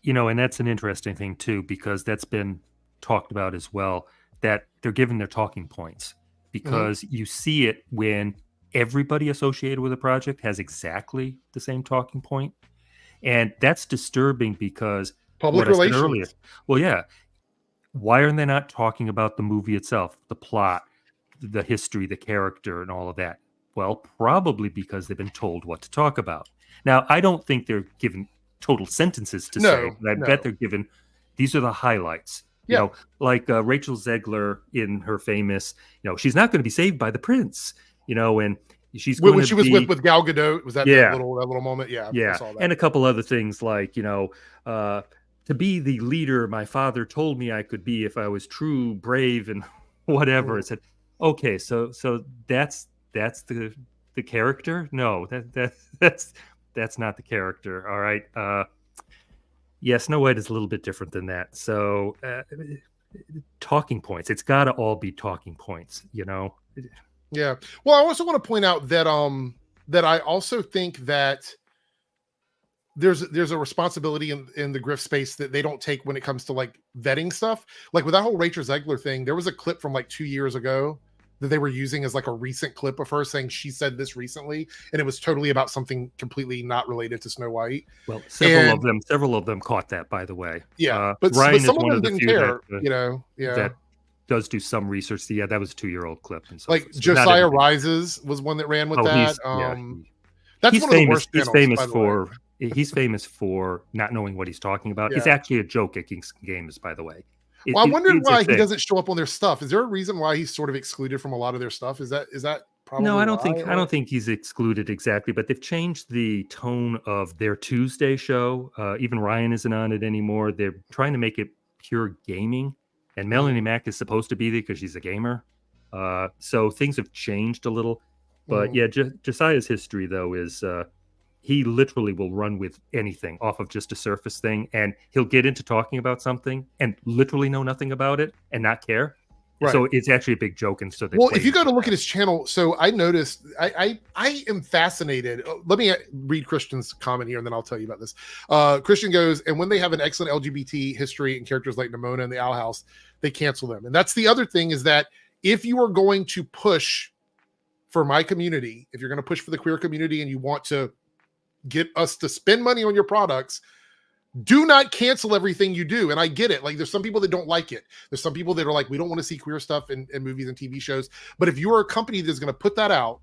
that's an interesting thing too, because that's been talked about as well, that they're given their talking points, because you see it when everybody associated with a project has exactly the same talking point. And that's disturbing because public relations. Earlier, well, yeah. Why are they not talking about the movie itself, the plot, the history, the character, and all of that? Well, probably because they've been told what to talk about. Now, I don't think they're given total sentences to say. I bet they're given, these are the highlights. Yeah. Rachel Zegler in her famous, she's not going to be saved by the prince, and she's when she was with Gal Gadot. Was that that little moment? Yeah. Yeah. And a couple other things to be the leader my father told me I could be if I was true, brave, and whatever. It said, okay, so that's the character? No, that's not the character. All right. Snow White is a little bit different than that. So talking points. It's got to all be talking points, Yeah. Well, I also want to point out that that I also think that there's a responsibility in the grift space that they don't take when it comes to vetting stuff. With that whole Rachel Zegler thing, there was a clip from 2 years ago that they were using as a recent clip of her saying she said this recently, and it was totally about something completely not related to Snow White. Well, several of them caught that, by the way. Yeah, but Ryan some is one of them the didn't care. That does do some research. Yeah, that was a 2-year-old clip. And so Josiah Rises was one that ran with that. That's one of the worst channels, he's famous for not knowing what he's talking about. Yeah. It's actually a joke at King's Games, by the way. I wondered why he doesn't show up on their stuff. Is there a reason why he's sort of excluded from a lot of their stuff? Is that probably no? I don't think he's excluded exactly, but they've changed the tone of their Tuesday show. Even Ryan isn't on it anymore. They're trying to make it pure gaming, and Melanie Mack is supposed to be there because she's a gamer. So things have changed a little, but Josiah's history though is. He literally will run with anything off of just a surface thing, and he'll get into talking about something and literally know nothing about it and not care. Right. So it's actually a big joke. And so if you go to look at his channel, so I noticed I am fascinated. Let me read Christian's comment here, and then I'll tell you about this. Christian goes, and when they have an excellent LGBT history and characters like Nimona and the Owl House, they cancel them. And that's the other thing, is that if you are going to push for my community, if you're going to push for the queer community and you want to get us to spend money on your products, Do not cancel everything you do. And I get it. Like, there's some people that don't like it. There's some people that are like, we don't want to see queer stuff in movies and TV shows. But if you are a company that's going to put that out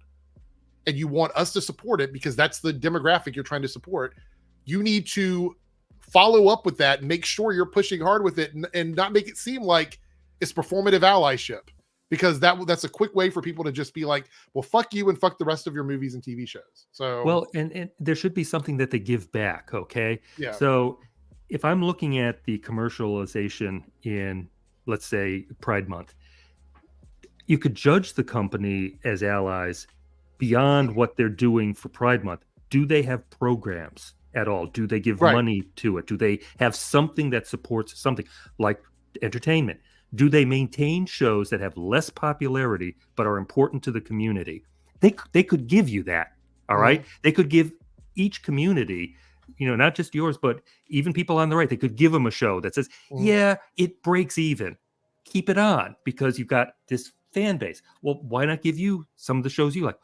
and you want us to support it because that's the demographic you're trying to support, you need to follow up with that and make sure you're pushing hard with it and not make it seem like it's performative allyship, because that's a quick way for people to just be like, well, fuck you and fuck the rest of your movies and TV shows. So, well, and there should be something that they give back. Okay. Yeah. So if I'm looking at the commercialization in, let's say, Pride Month, you could judge the company as allies beyond what they're doing for Pride Month. Do they have programs at all? Do they give money to it? Do they have something that supports something like entertainment? Do they maintain shows that have less popularity but are important to the community? They could give you that, all right? They could give each community, not just yours, but even people on the right, they could give them a show that says, yeah, it breaks even. Keep it on because you've got this fan base. Well, why not give you some of the shows you like?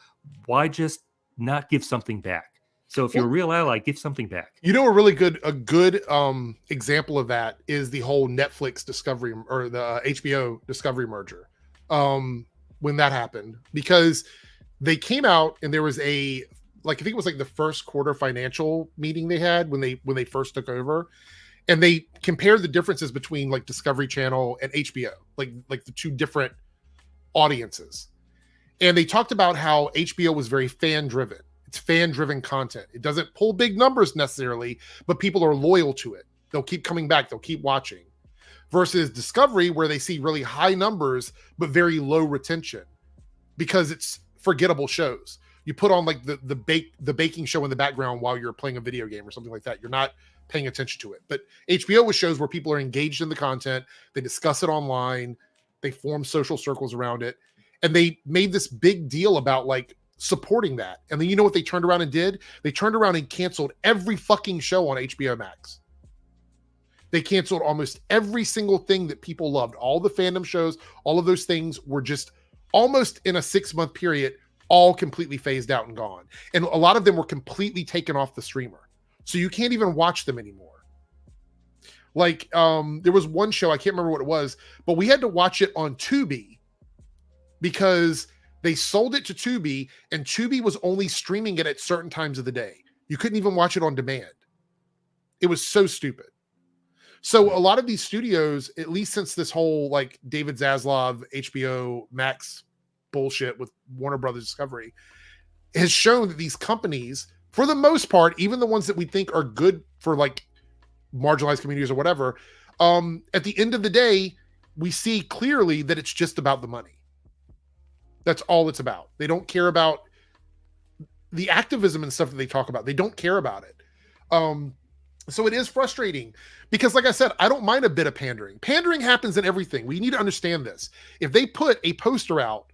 Why just not give something back? So if you're a real ally, give something back. A good example of that is the whole Netflix Discovery or the HBO Discovery merger. When that happened, because they came out and there was I think it was like the first quarter financial meeting they had when they first took over, and they compared the differences between like Discovery Channel and HBO, like the two different audiences. And they talked about how HBO was very fan driven. It's fan-driven content. It doesn't pull big numbers necessarily, but people are loyal to it. They'll keep coming back. They'll keep watching. Versus Discovery, where they see really high numbers, but very low retention because it's forgettable shows. You put on like the baking show in the background while you're playing a video game or something like that. You're not paying attention to it. But HBO was shows where people are engaged in the content. They discuss it online. They form social circles around it. And they made this big deal about like supporting that. And then you know what they turned around and did? They turned around and canceled every fucking show on HBO Max. They canceled almost every single thing that people loved. All the fandom shows, all of those things were just almost in a 6-month period, all completely phased out and gone. And a lot of them were completely taken off the streamer. So you can't even watch them anymore. Like there was one show, I can't remember what it was, but we had to watch it on Tubi because they sold it to Tubi, and Tubi was only streaming it at certain times of the day. You couldn't even watch it on demand. It was so stupid. So a lot of these studios, at least since this whole like David Zaslav, HBO Max bullshit with Warner Brothers Discovery, has shown that these companies, for the most part, even the ones that we think are good for like marginalized communities or whatever, at the end of the day, we see clearly that it's just about the money. That's all it's about. They don't care about the activism and stuff that they talk about. They don't care about it. So it is frustrating because, like I said, I don't mind a bit of pandering. Pandering happens in everything. We need to understand this. If they put a poster out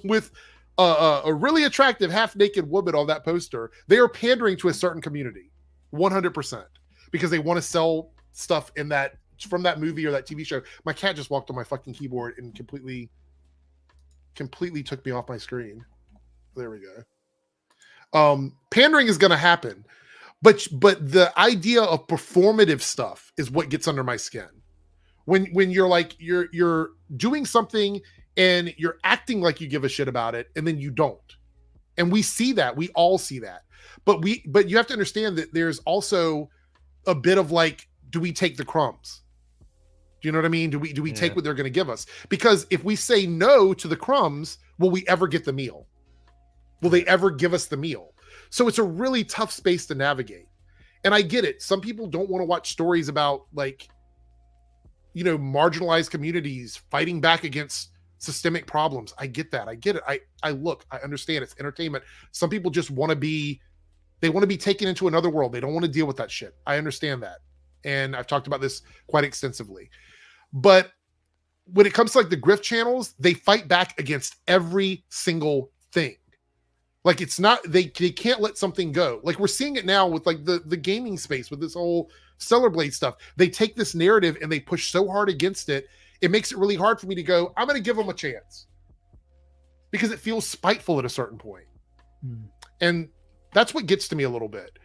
with a really attractive half-naked woman on that poster, they are pandering to a certain community, 100%, because they want to sell stuff in that from that movie or that TV show. My cat just walked on my fucking keyboard and completely took me off my screen. There we go. Pandering is going to happen, but the idea of performative stuff is what gets under my skin. When you're like you're doing something and you're acting like you give a shit about it, and then you don't. And we see that. We all see that. But you have to understand that there's also a bit of like, do we take the crumbs? Do you know what I mean? Do we take what they're going to give us? Because if we say no to the crumbs, will we ever get the meal? Will they ever give us the meal? So it's a really tough space to navigate. And I get it. Some people don't want to watch stories about like, marginalized communities fighting back against systemic problems. I get that. I get it. I understand it's entertainment. Some people just want to be taken into another world. They don't want to deal with that shit. I understand that. And I've talked about this quite extensively. But when it comes to like the grift channels, they fight back against every single thing. Like it's not, they can't let something go. Like we're seeing it now with like the gaming space with this whole Stellar Blade stuff. They take this narrative and they push so hard against it. It makes it really hard for me to go, I'm going to give them a chance. Because it feels spiteful at a certain point. And that's what gets to me a little bit.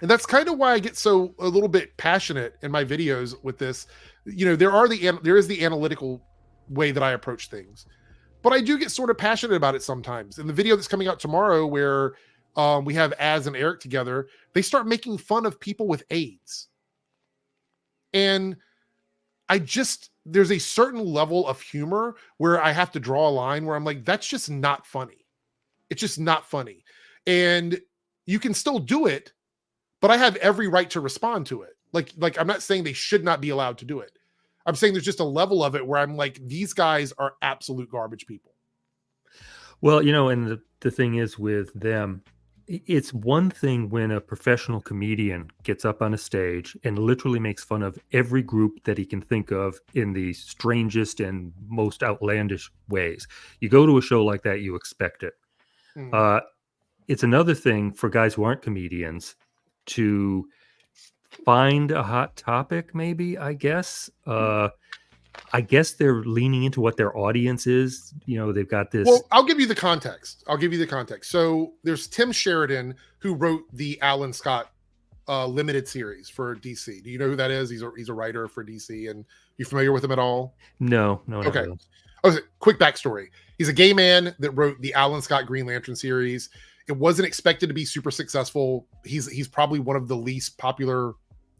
And that's kind of why I get so a little bit passionate in my videos with this. You know, there is the analytical way that I approach things, but I do get sort of passionate about it sometimes. In the video that's coming out tomorrow, where we have Az and Eric together, they start making fun of people with AIDS. And there's a certain level of humor where I have to draw a line where I'm like, that's just not funny. It's just not funny. And you can still do it, but I have every right to respond to it. Like I'm not saying they should not be allowed to do it. I'm saying there's just a level of it where I'm like, these guys are absolute garbage people. Well, you know, and the thing is with them, it's one thing when a professional comedian gets up on a stage and literally makes fun of every group that he can think of in the strangest and most outlandish ways. You go to a show like that, you expect it. It's another thing for guys who aren't comedians to find a hot topic, maybe, I guess. I guess they're leaning into what their audience is. You know, they've got this. Well, I'll give you the context. So there's Tim Sheridan, who wrote the Alan Scott limited series for DC. Do you know who that is? He's a writer for DC, and you familiar with him at all? No. Okay. Okay. Quick backstory. He's a gay man that wrote the Alan Scott Green Lantern series. It wasn't expected to be super successful. He's probably one of the least popular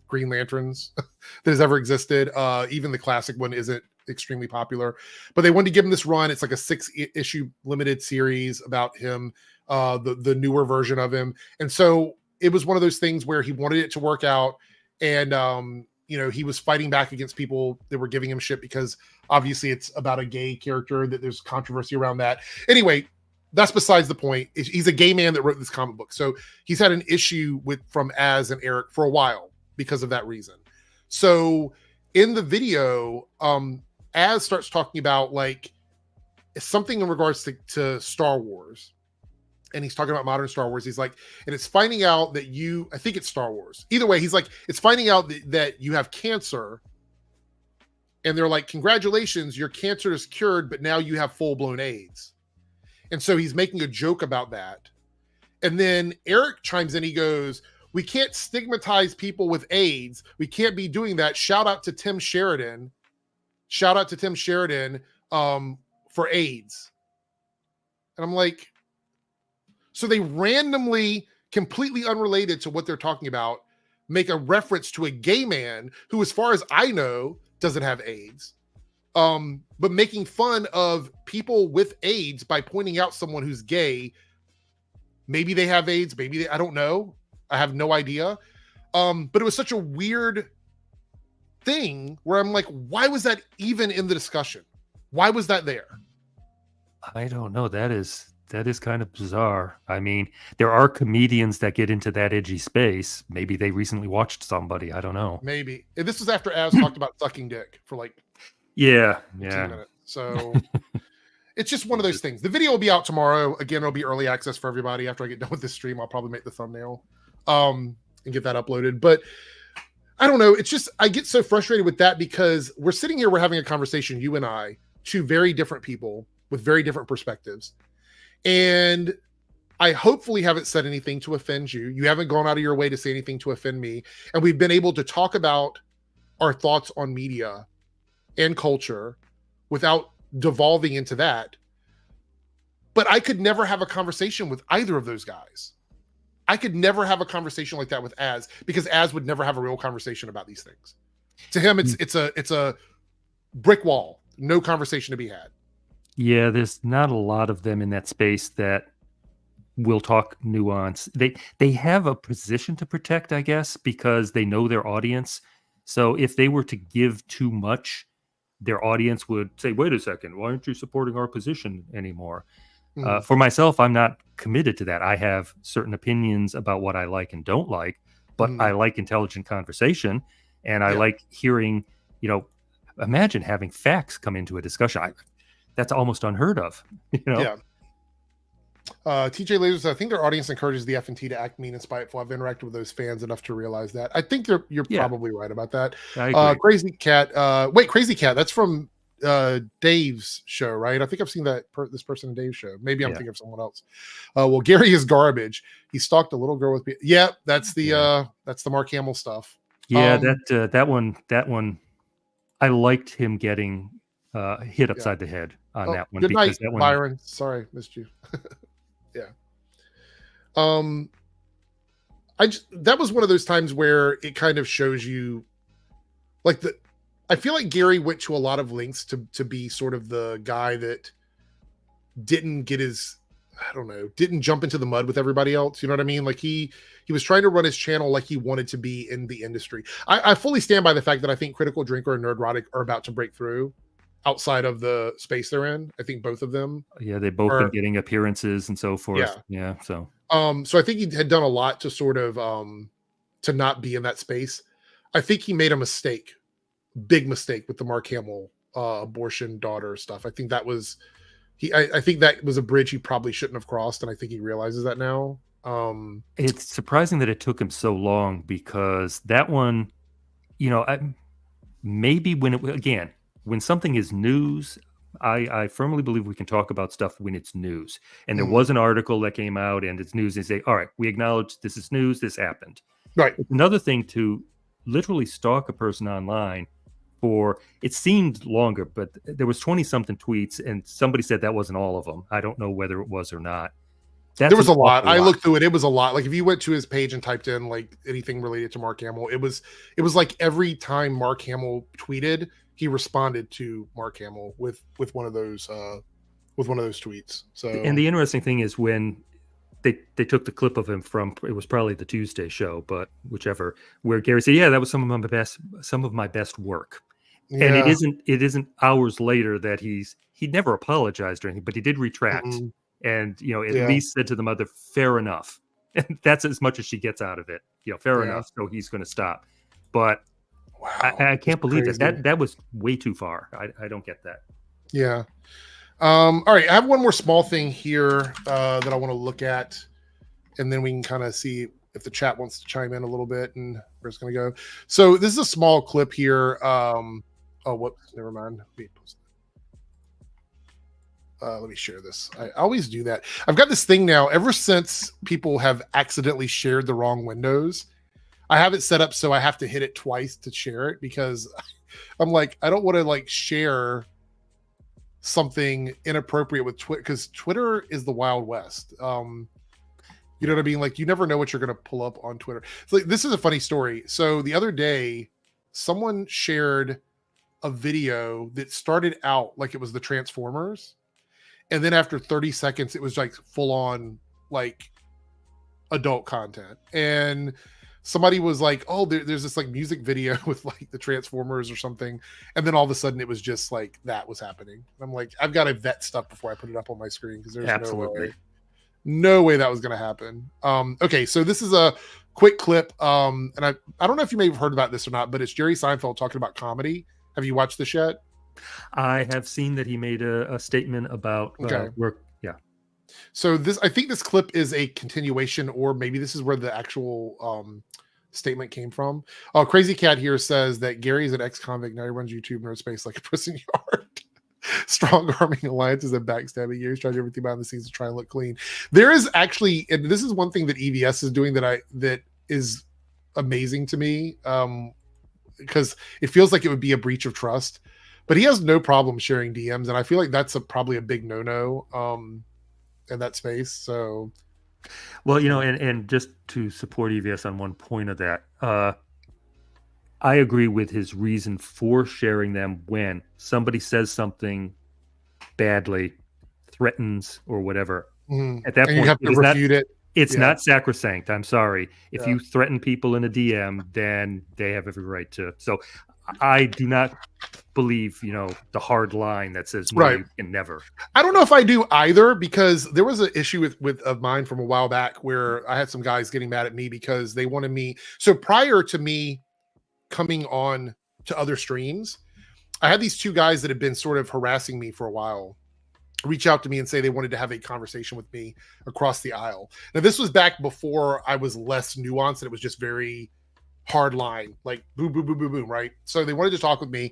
Green Lanterns that has ever existed. Even the classic one isn't extremely popular, but they wanted to give him this run. It's like a 6-issue limited series about him, the newer version of him. And so it was one of those things where he wanted it to work out. And, you know, he was fighting back against people that were giving him shit because obviously it's about a gay character, that there's controversy around that. Anyway, that's besides the point. He's a gay man that wrote this comic book. So he's had an issue from Az and Eric for a while because of that reason. So in the video, Az starts talking about like something in regards to Star Wars. And he's talking about modern Star Wars. He's like, and it's finding out that I think it's Star Wars. Either way, he's like, it's finding out that you have cancer. And they're like, congratulations, your cancer is cured, but now you have full-blown AIDS. And so he's making a joke about that. And then Eric chimes in. He goes, we can't stigmatize people with AIDS. We can't be doing that. Shout out to Tim Sheridan. For AIDS. And I'm like, so they randomly, completely unrelated to what they're talking about, make a reference to a gay man who, as far as I know, doesn't have AIDS. But making fun of people with AIDS by pointing out someone who's gay. Maybe they have AIDS, I don't know. I have no idea. But it was such a weird thing where I'm like, why was that even in the discussion? Why was that there? I don't know. That is kind of bizarre. I mean, there are comedians that get into that edgy space. Maybe they recently watched somebody. I don't know. Maybe. And this was after Az talked about sucking dick for like 15 minutes. So it's just one of those things. The video will be out tomorrow. Again, it'll be early access for everybody. After I get done with this stream, I'll probably make the thumbnail and get that uploaded. But I don't know. It's just, I get so frustrated with that because we're sitting here, we're having a conversation, you and I, two very different people with very different perspectives. And I hopefully haven't said anything to offend you. You haven't gone out of your way to say anything to offend me. And we've been able to talk about our thoughts on media and culture without devolving into that. But I could never have a conversation with either of those guys. I could never have a conversation like that with Az, because Az would never have a real conversation about these things. To him, it's a brick wall, no conversation to be had. Yeah, there's not a lot of them in that space that will talk nuance. They have a position to protect, I guess, because they know their audience. So if they were to give too much, their audience would say, wait a second, why aren't you supporting our position anymore? For myself, I'm not committed to that. I have certain opinions about what I like and don't like, but I like intelligent conversation, and I like hearing, imagine having facts come into a discussion. That's almost unheard of. Yeah. TJ Lasers, I think their audience encourages the F&T to act mean and spiteful. I've interacted with those fans enough to realize that. I think you're probably right about that. I agree. Crazy Cat. Wait, Crazy Cat. That's from Dave's show, right? I think I've seen this person in Dave's show. Maybe I'm Yeah. thinking of someone else. Well, Gary is garbage. He stalked a little girl with. Yeah, that's the Mark Hamill stuff. Yeah, that one. I liked him getting hit upside the head on that one. Good night, that one, Byron. Sorry, missed you. Yeah. That was one of those times where it kind of shows you, like I feel like Gary went to a lot of lengths to be sort of the guy that didn't get didn't jump into the mud with everybody else. You know what I mean? Like he was trying to run his channel like he wanted to be in the industry. I fully stand by the fact that I think Critical Drinker and Nerdrotic are about to break through outside of the space they're in. I think both of them. Yeah, they've both been getting appearances and so forth. Yeah. So I think he had done a lot to sort of to not be in that space. I think he made a mistake, big mistake with the Mark Hamill abortion daughter stuff. I think that was I think that was a bridge he probably shouldn't have crossed, and I think he realizes that now. It's surprising that it took him so long, because that one, maybe when something is news, I firmly believe we can talk about stuff when it's news. And there was an article that came out and it's news, and say, all right, we acknowledge this is news, this happened. Right. It's another thing to literally stalk a person online for, it seemed longer, but there was 20 something tweets, and somebody said that wasn't all of them. I don't know whether it was or not. There was a lot. I looked through it. It was a lot. Like if you went to his page and typed in like anything related to Mark Hamill, it was like every time Mark Hamill tweeted, he responded to Mark Hamill with one of those tweets. So, and the interesting thing is when they took the clip of him from, it was probably the Tuesday show, but whichever, where Gary said, "Yeah, that was some of my best work." Yeah. And it isn't hours later that he never apologized or anything, but he did retract. And at least said to the mother, "Fair enough." And that's as much as she gets out of it. Fair enough. So he's going to stop. But wow, I can't believe that was way too far. I don't get that. Yeah. All right. I have one more small thing here that I want to look at, and then we can kind of see if the chat wants to chime in a little bit and where it's going to go. So this is a small clip here. Whoops, never mind. Let me share this. I always do that. I've got this thing now. Ever since people have accidentally shared the wrong windows, I have it set up so I have to hit it twice to share it, because I'm like, I don't want to like share something inappropriate with Twitter, because Twitter is the Wild West. You know what I mean? Like you never know what you're going to pull up on Twitter. It's like, this is a funny story. So the other day, someone shared a video that started out like it was the Transformers. And then after 30 seconds, it was like full on like adult content. And somebody was like, "Oh, there's this like music video with like the Transformers or something." And then all of a sudden it was just like that was happening. And I'm like, I've got to vet stuff before I put it up on my screen, because there's no way that was going to happen. Okay, so this is a quick clip. And I don't know if you may have heard about this or not, but it's Jerry Seinfeld talking about comedy. Have you watched this yet? I have seen that he made a statement about work. Yeah. So I think this clip is a continuation, or maybe this is where the actual statement came from. Crazy Cat here says that Gary is an ex-convict. Now he runs YouTube Nerd Space like a prison yard. Strong arming alliances and backstabbing. Gary's trying everything behind the scenes to try and look clean. There is actually, and this is one thing that EVS is doing that is amazing to me, because it feels like it would be a breach of trust. But he has no problem sharing DMs, and I feel like that's probably a big no-no in that space. So, well, and just to support EVS on one point of that, I agree with his reason for sharing them. When somebody says something badly, threatens or whatever, at that point, you have to refute it. It's not sacrosanct. I'm sorry. If you threaten people in a DM, then they have every right to. So I do not believe, the hard line that says no, you can never. I don't know if I do either, because there was an issue of mine from a while back where I had some guys getting mad at me because they wanted me. So prior to me coming on to other streams, I had these two guys that had been sort of harassing me for a while reach out to me and say they wanted to have a conversation with me across the aisle. Now, this was back before I was less nuanced, and it was just very hard line, like boom, boom, boom, boom, boom, right? So they wanted to talk with me,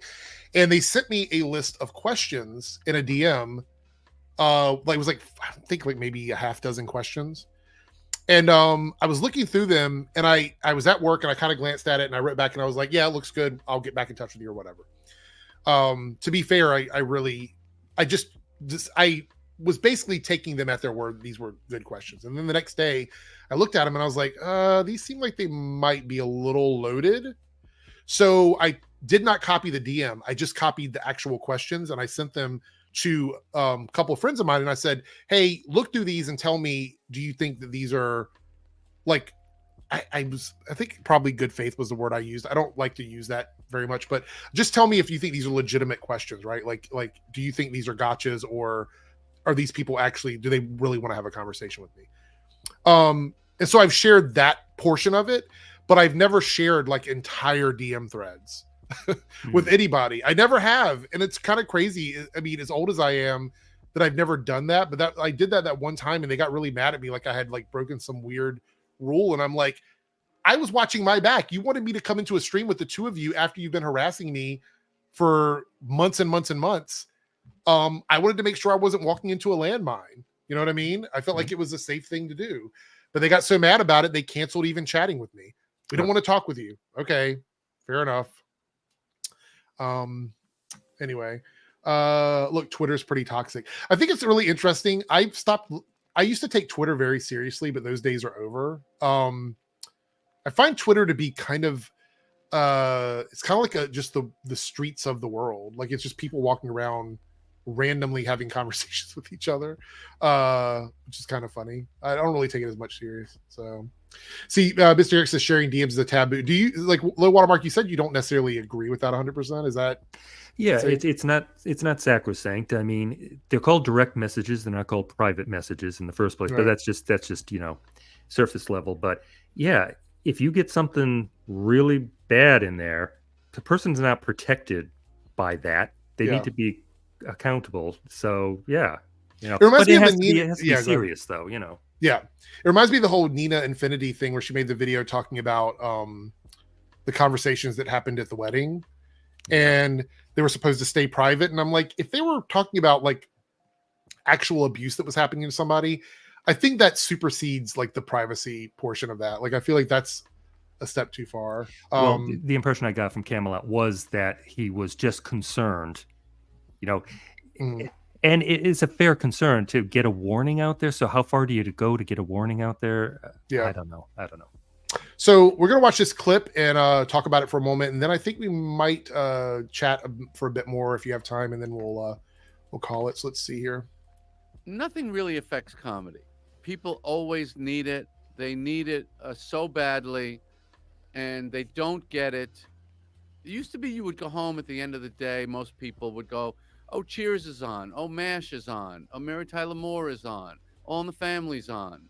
and they sent me a list of questions in a DM. Like it was like, I think like maybe a half dozen questions. And I was looking through them, and I was at work, and I kind of glanced at it, and I wrote back, and I was like, yeah, it looks good. I'll get back in touch with you or whatever. To be fair, I was basically taking them at their word. These were good questions. And then the next day I looked at them and I was like, these seem like they might be a little loaded. So I did not copy the DM. I just copied the actual questions, and I sent them to a couple of friends of mine. And I said, hey, look through these and tell me, do you think that these are like, I think probably good faith was the word I used. I don't like to use that very much, but just tell me if you think these are legitimate questions, right? Like, do you think these are gotchas, or are these people actually, do they really want to have a conversation with me? And so I've shared that portion of it, but I've never shared like entire DM threads with anybody. I never have. And it's kind of crazy. I mean, as old as I am, that I've never done that, but that I did that one time, and they got really mad at me. Like I had like broken some weird rule. And I'm like, I was watching my back. You wanted me to come into a stream with the two of you after you've been harassing me for months and months and months. I wanted to make sure I wasn't walking into a landmine. You know what I mean? I felt like it was a safe thing to do, but they got so mad about it, they canceled even chatting with me. We don't want to talk with you. Okay, fair enough. Anyway, look, Twitter's pretty toxic. I think it's really interesting. I used to take Twitter very seriously, but those days are over. I find Twitter to be kind of, it's kind of like just the streets of the world. Like it's just people walking around randomly having conversations with each other, which is kind of funny. I don't really take it as much serious. So, see, Mr. Eric says sharing DMs is a taboo. Do you, like, LowWaterMark, you said you don't necessarily agree with that 100%. Is that? Yeah, it's not sacrosanct. I mean, they're called direct messages. They're not called private messages in the first place. Right. But that's just surface level. But yeah, if you get something really bad in there, the person's not protected by that. They need to be accountable. So yeah, it reminds me of it has to be serious though. Yeah, it reminds me of the whole Nina Infinity thing where she made the video talking about the conversations that happened at the wedding, and they were supposed to stay private. And I'm like, if they were talking about like actual abuse that was happening to somebody, I think that supersedes like the privacy portion of that. Like, I feel like that's a step too far. Well, the impression I got from Camelot was that he was just concerned, and it is a fair concern to get a warning out there. So how far do you go to get a warning out there? Yeah, I don't know. So we're going to watch this clip and talk about it for a moment. And then I think we might chat for a bit more if you have time, and then we'll call it. So let's see here. Nothing really affects comedy. People always need it. They need it so badly, and they don't get it. It used to be you would go home at the end of the day. Most people would go, oh, Cheers is on. Oh, MASH is on. Oh, Mary Tyler Moore is on. All in the Family's on.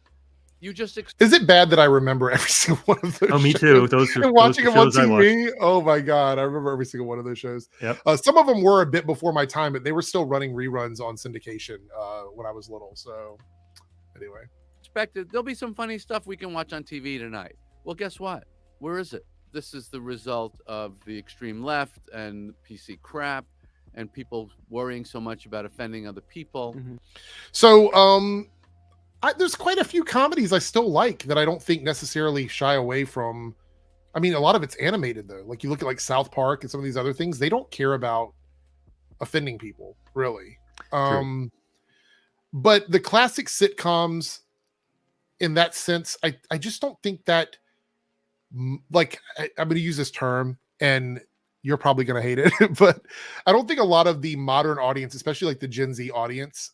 You just is it bad that I remember every single one of those? Oh, me too. Those are watching them on TV. Oh my god, I remember every single one of those shows. Yep. Some of them were a bit before my time, but they were still running reruns on syndication when I was little. So anyway, expected there'll be some funny stuff we can watch on TV tonight. Well, guess what? Where is it? This is the result of the extreme left and PC crap and people worrying so much about offending other people. Mm-hmm. So there's quite a few comedies I still like that I don't think necessarily shy away from. I mean, a lot of it's animated though. Like you look at like South Park and some of these other things, they don't care about offending people really. But the classic sitcoms in that sense, I just don't think that, like, I'm going to use this term and you're probably going to hate it, but I don't think a lot of the modern audience, especially like the Gen Z audience,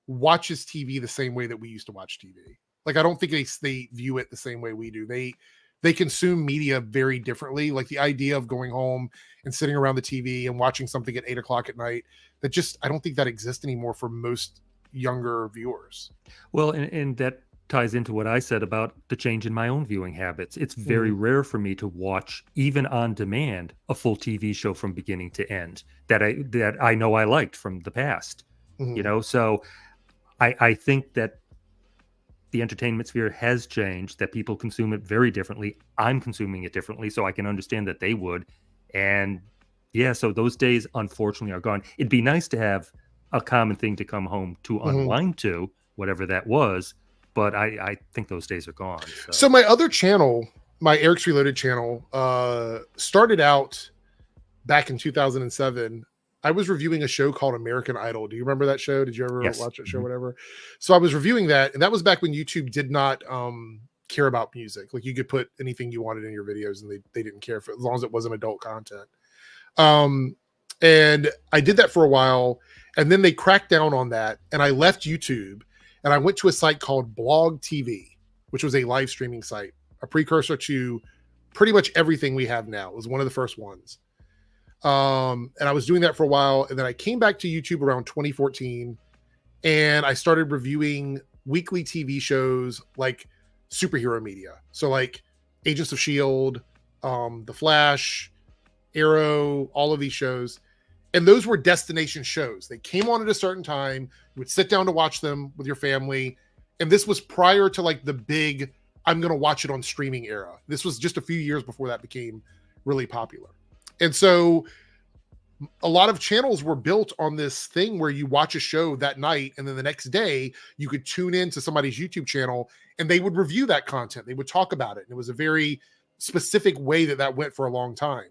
watches TV the same way that we used to watch TV. Like, I don't think they view it the same way we do. They consume media very differently. Like the idea of going home and sitting around the TV and watching something at 8 o'clock at night, I don't think that exists anymore for most younger viewers. Well, and that ties into what I said about the change in my own viewing habits. It's very rare for me to watch, even on demand, a full TV show from beginning to end that I know I liked from the past. So I think that the entertainment sphere has changed, that people consume it very differently. I'm consuming it differently, so I can understand that they would. And yeah, so those days unfortunately are gone. It'd be nice to have a common thing to come home to unwind to, whatever that was, but I think those days are gone. So my other channel, my Eric's Reloaded channel, started out back in 2007. I was reviewing a show called American Idol. Do you remember that show? Did you ever watch that show? Whatever. So I was reviewing that, and that was back when YouTube did not care about music. Like, you could put anything you wanted in your videos, and they didn't care for it, as long as it wasn't adult content. And I did that for a while, and then they cracked down on that, and I left YouTube, and I went to a site called Blog TV, which was a live streaming site, a precursor to pretty much everything we have now. It was one of the first ones. And I was doing that for a while, and then I came back to YouTube around 2014, and I started reviewing weekly TV shows like superhero media. So like Agents of S.H.I.E.L.D., The Flash, Arrow, all of these shows. And those were destination shows. They came on at a certain time. You would sit down to watch them with your family. And this was prior to like the big, I'm going to watch it on streaming era. This was just a few years before that became really popular. And so a lot of channels were built on this thing where you watch a show that night, and then the next day you could tune in to somebody's YouTube channel and they would review that content. They would talk about it. And it was a very specific way that went for a long time.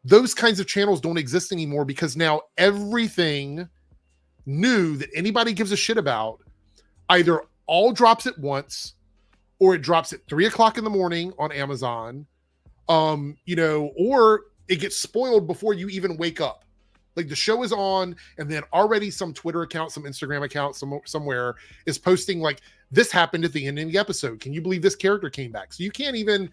Those kinds of channels don't exist anymore, because now everything new that anybody gives a shit about either all drops at once, or it drops at 3:00 in the morning on Amazon, or it gets spoiled before you even wake up. Like, the show is on, and then already some Twitter account, some Instagram account, somewhere is posting like, this happened at the end of the episode. Can you believe this character came back? So you can't even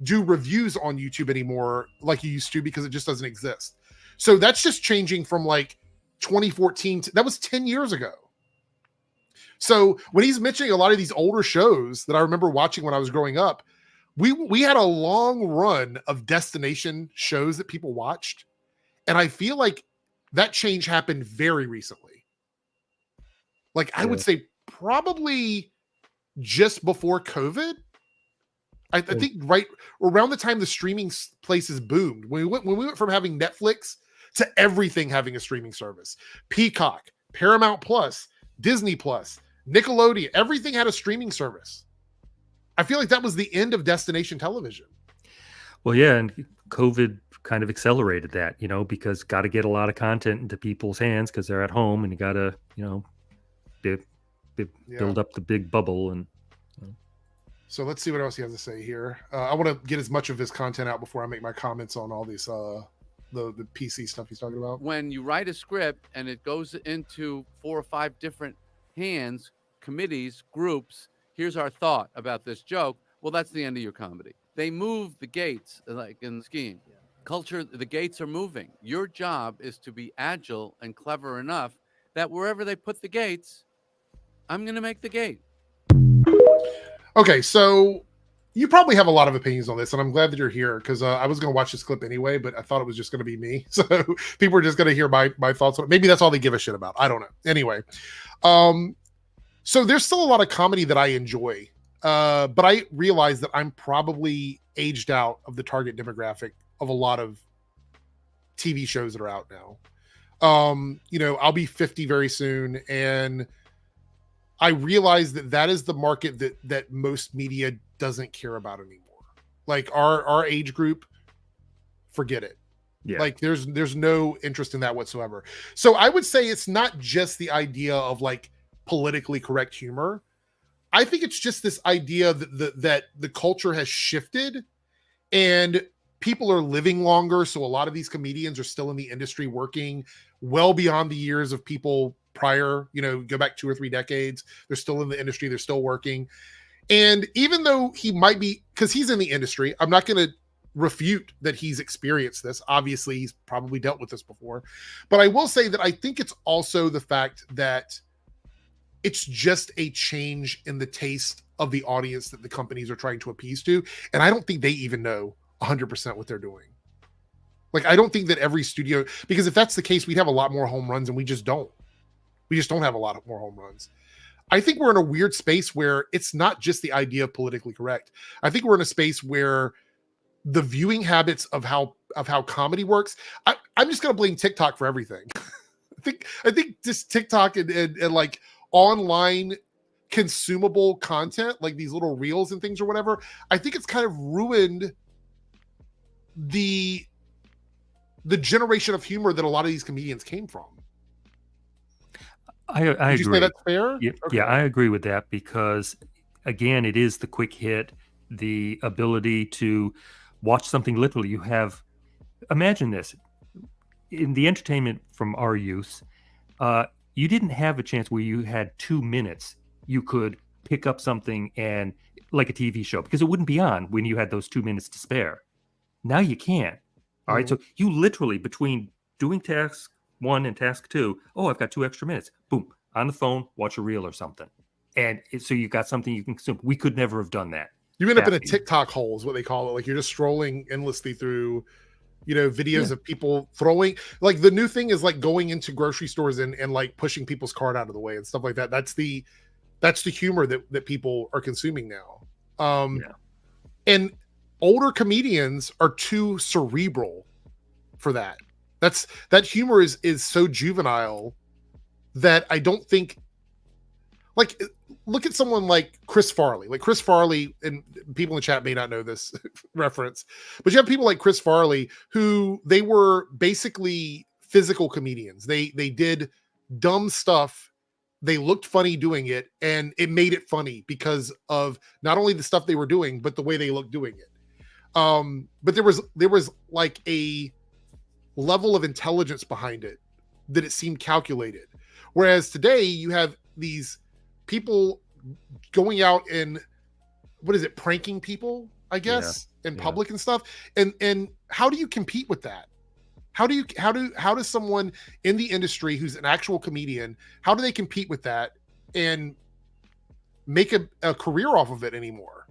do reviews on YouTube anymore like you used to, because it just doesn't exist. So that's just changing from like 2014 that was 10 years ago. So when he's mentioning a lot of these older shows that I remember watching when I was growing up, we had a long run of destination shows that people watched. And I feel like that change happened very recently. Like, I would say probably just before COVID. I think right around the time the streaming places boomed, when we went from having Netflix to everything having a streaming service. Peacock, Paramount Plus, Disney Plus, Nickelodeon, everything had a streaming service. I feel like that was the end of destination television. Well, yeah, and COVID kind of accelerated that, because got to get a lot of content into people's hands because they're at home, and you got to, build up the big bubble. And so let's see what else he has to say here. I want to get as much of his content out before I make my comments on all these the PC stuff he's talking about. When you write a script and it goes into 4 or 5 different hands, committees, groups, here's our thought about this joke. Well, that's the end of your comedy. They move the gates, like in the scheme. Culture, the gates are moving. Your job is to be agile and clever enough that wherever they put the gates, I'm going to make the gate. Okay, so you probably have a lot of opinions on this, and I'm glad that you're here, because I was going to watch this clip anyway, but I thought it was just going to be me. So people are just going to hear my thoughts on it. Maybe that's all they give a shit about. I don't know. Anyway, so there's still a lot of comedy that I enjoy, but I realize that I'm probably aged out of the target demographic of a lot of TV shows that are out now. I'll be 50 very soon, and I realize that is the market that most media doesn't care about anymore. Like our age group, forget it. Yeah. Like there's no interest in that whatsoever. So I would say it's not just the idea of like politically correct humor. I think it's just this idea that the culture has shifted and people are living longer. So a lot of these comedians are still in the industry working well beyond the years of people prior, go back 2 or 3 decades. They're still in the industry. They're still working. And even though he might be, because he's in the industry, I'm not going to refute that he's experienced this. Obviously, he's probably dealt with this before. But I will say that I think it's also the fact that it's just a change in the taste of the audience that the companies are trying to appease to. And I don't think they even know 100% what they're doing. Like, I don't think that every studio, because if that's the case, we'd have a lot more home runs, and we just don't. We just don't have a lot of more home runs. I think we're in a weird space where it's not just the idea of politically correct. I think we're in a space where the viewing habits of how comedy works. I'm just gonna blame TikTok for everything. I think just TikTok and like online consumable content, like these little reels and things or whatever, I think it's kind of ruined the generation of humor that a lot of these comedians came from. I Would agree. you say that's fair? Yeah, Okay. yeah, I agree with that because, again, it is the quick hit, the ability to watch something literally. You have, imagine this, in the entertainment from our youth, you didn't have a chance where you had 2 minutes. You could pick up something and like a TV show because it wouldn't be on when you had those 2 minutes to spare. Now you can't. All right. So you literally, between doing task 1 and task 2, oh, I've got 2 extra minutes. Boom, on the phone, watch a reel or something. And so you've got something you can consume. We could never have done that. You end up in a TikTok hole is what they call it. Like you're just scrolling endlessly through, videos of people throwing, like the new thing is like going into grocery stores and like pushing people's cart out of the way and stuff like that. That's the humor that people are consuming now. And older comedians are too cerebral for that. That humor is so juvenile that I don't think, like, look at someone like Chris Farley. Like Chris Farley, and people in the chat may not know this reference, but you have people like Chris Farley who they were basically physical comedians. They did dumb stuff. They looked funny doing it, and it made it funny because of not only the stuff they were doing, but the way they looked doing it. But there was like a level of intelligence behind it that it seemed calculated. Whereas today you have these people going out and pranking people, I guess, in public and stuff. And how do you compete with that? How does someone in the industry who's an actual comedian, how do they compete with that and make a career off of it anymore?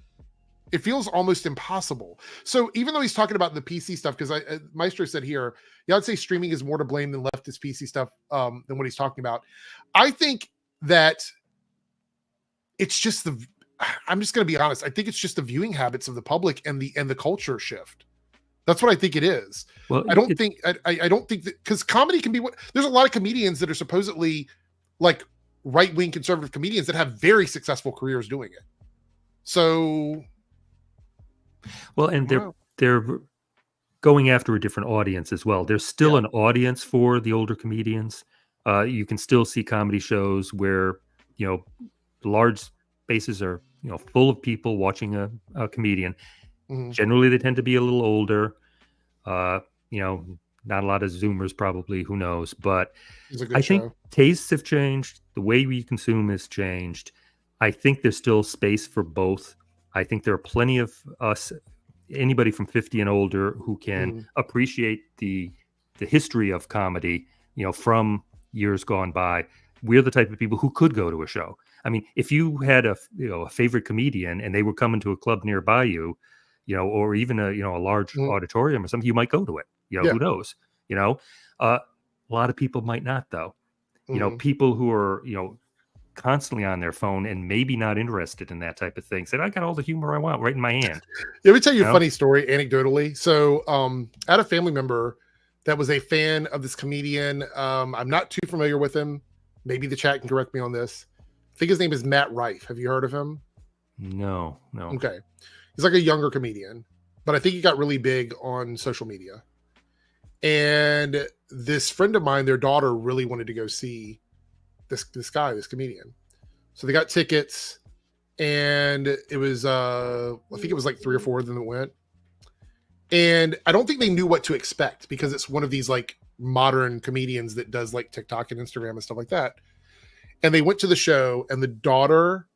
It feels almost impossible. So even though he's talking about the PC stuff, because Maestro said here, I'd say streaming is more to blame than leftist PC stuff than what he's talking about. I think that it's just I'm just going to be honest. I think it's just the viewing habits of the public and the culture shift. That's what I think it is. Well, I don't think that, because comedy can be there's a lot of comedians that are supposedly like right-wing conservative comedians that have very successful careers doing it. So, well, and they're going after a different audience as well. There's still an audience for the older comedians. You can still see comedy shows where, large spaces are, full of people watching a comedian. Mm-hmm. Generally, they tend to be a little older. Not a lot of Zoomers probably, who knows? But I think tastes have changed. The way we consume has changed. I think there's still space for both. I think there are plenty of us, anybody from 50 and older, who can appreciate the history of comedy, from years gone by. We're the type of people who could go to a show. I mean, if you had a favorite comedian and they were coming to a club nearby you, or even a large auditorium or something, you might go to it. Who knows? A lot of people might not, though. People who are constantly on their phone and maybe not interested in that type of thing said, I got all the humor I want right in my hand. Let me tell you a funny story anecdotally. So I had a family member that was a fan of this comedian. I'm not too familiar with him. Maybe the chat can correct me on this. I think his name is Matt Rife. Have you heard of him? No. Okay. He's like a younger comedian, but I think he got really big on social media. And this friend of mine, their daughter really wanted to go see this comedian. So they got tickets, and it was I think it was like 3 or 4 of them that went. And I don't think they knew what to expect because it's one of these like modern comedians that does like TikTok and Instagram and stuff like that. And they went to the show, and the daughter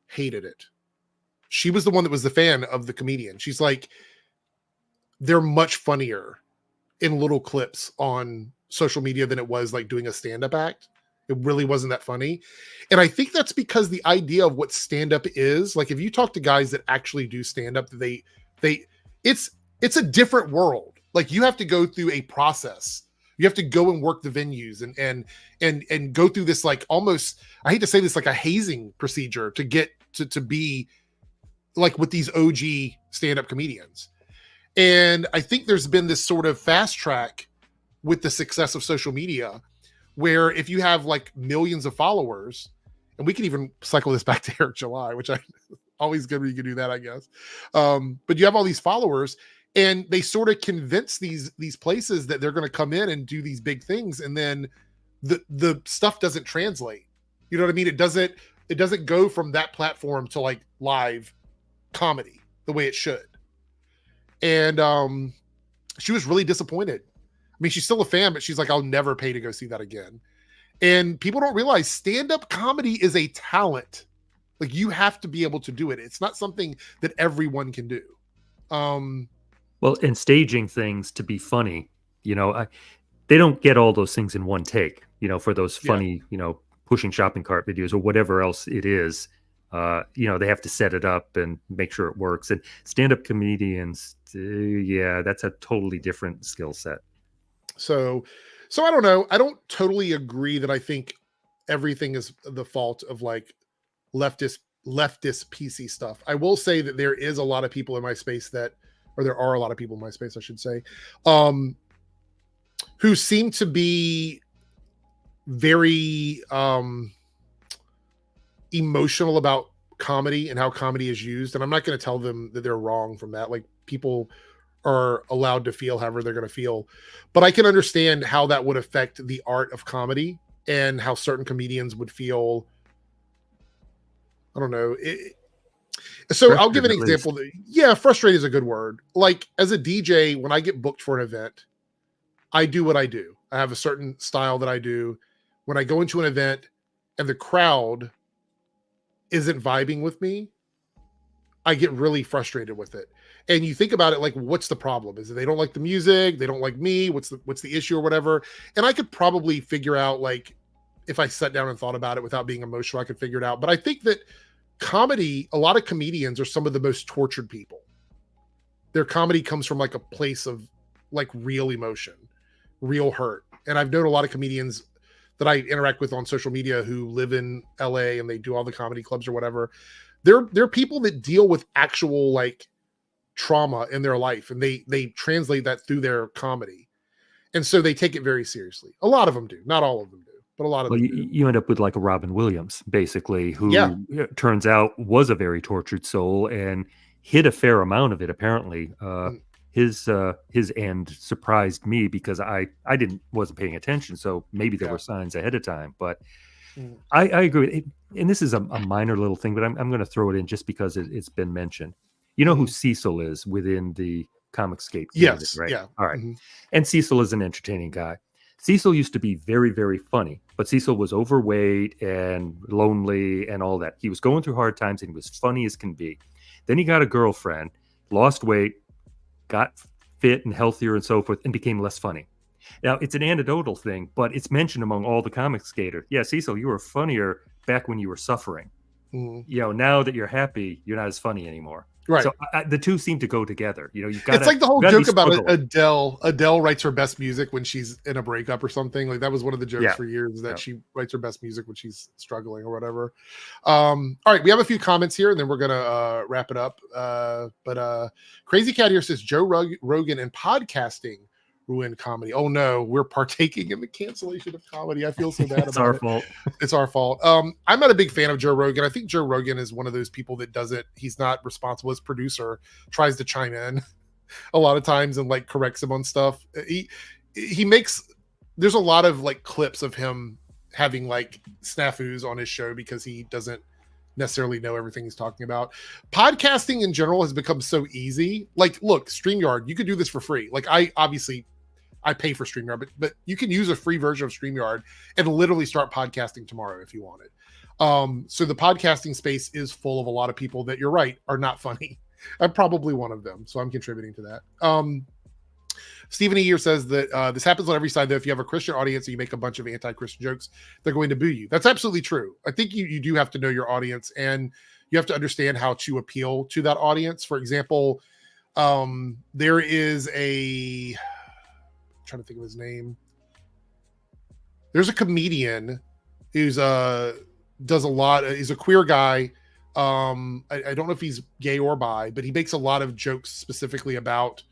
hated it. She was the one that was the fan of the comedian. She's like, they're much funnier in little clips on social media than it was like doing a stand-up act. It really wasn't that funny. And I think that's because the idea of what stand-up is, like if you talk to guys that actually do stand-up, it's a different world. Like you have to go through a process You have to go and work the venues and go through this, like, almost, I hate to say this, like a hazing procedure to get to be like with these OG stand-up comedians. And I think there's been this sort of fast track with the success of social media, where if you have like millions of followers, and we can even cycle this back to Eric July, which I always good when you can do that, I guess. But you have all these followers, and they sort of convince these places that they're going to come in and do these big things, and then the stuff doesn't translate. You know what I mean? It doesn't go from that platform to like live comedy the way it should. And she was really disappointed. I mean, she's still a fan, but she's like, I'll never pay to go see that again. And people don't realize stand-up comedy is a talent. Like, you have to be able to do it. It's not something that everyone can do. Well, and staging things to be funny, they don't get all those things in one take, for those funny, pushing shopping cart videos or whatever else it is. They have to set it up and make sure it works. And stand-up comedians, that's a totally different skill set. So I don't know. I don't totally agree that I think everything is the fault of like leftist PC stuff. I will say that there is a lot of people in my space there are a lot of people in my space, I should say, who seem to be very emotional about comedy and how comedy is used. And I'm not going to tell them that they're wrong from that. Like, people are allowed to feel however they're going to feel, but I can understand how that would affect the art of comedy and how certain comedians would feel. I don't know. So I'll give an example. Frustrated is a good word. Like, as a DJ, when I get booked for an event, I do what I do. I have a certain style that I do. When I go into an event and the crowd isn't vibing with me, I get really frustrated with it. And you think about it, like, what's the problem? Is it they don't like the music? They don't like me? What's the issue or whatever? And I could probably figure out, like, if I sat down and thought about it without being emotional, I could figure it out. But I think that comedy, a lot of comedians are some of the most tortured people. Their comedy comes from like a place of like real emotion, real hurt. And I've known a lot of comedians that I interact with on social media who live in LA and they do all the comedy clubs or whatever. They're people that deal with actual like trauma in their life, and they translate that through their comedy. And so they take it very seriously. A lot of them do, not all of them do, but a lot of them do. You end up with like a Robin Williams, basically, who it turns out was a very tortured soul and hid a fair amount of it. Apparently, his end surprised me because I wasn't paying attention. So maybe there were signs ahead of time, but I agree. And this is a minor little thing, but I'm going to throw it in just because it's been mentioned. You know who Cecil is within the Comicscape community, yes, right? Yeah. All right. And Cecil is an entertaining guy. Cecil used to be very, very funny, but Cecil was overweight and lonely and all that. He was going through hard times and he was funny as can be. Then he got a girlfriend, lost weight, got fit and healthier and so forth, and became less funny. Now, it's an anecdotal thing, but it's mentioned among all the comic skaters. Yeah, Cecil, you were funnier back when you were suffering. Now that you're happy, you're not as funny anymore. Right. So the two seem to go together. You've got. It's like the whole joke about Adele. Adele writes her best music when she's in a breakup or something. Like, that was one of the jokes for years, that she writes her best music when she's struggling or whatever. All right, we have a few comments here, and then we're gonna wrap it up. But Crazy Cat here says Joe Rogan and podcasting ruined comedy. Oh no, we're partaking in the cancellation of comedy. I feel so bad about it. It's our fault. It's our fault. I'm not a big fan of Joe Rogan. I think Joe Rogan is one of those people that he's not responsible. His producer tries to chime in a lot of times and like corrects him on stuff. He makes, there's a lot of like clips of him having like snafus on his show because he doesn't necessarily know everything he's talking about. Podcasting in general has become so easy. Like, look, StreamYard, you could do this for free. Like, I pay for StreamYard, but you can use a free version of StreamYard and literally start podcasting tomorrow if you wanted. So the podcasting space is full of a lot of people that, you're right, are not funny. I'm probably one of them, so I'm contributing to that. Stephen E. here says that this happens on every side, though. If you have a Christian audience and you make a bunch of anti-Christian jokes, they're going to boo you. That's absolutely true. I think you do have to know your audience, and you have to understand how to appeal to that audience. For example, there is I'm trying to think of his name. there's a comedian who's does a lot. He's a queer guy. I don't know if he's gay or bi, but he makes a lot of jokes specifically about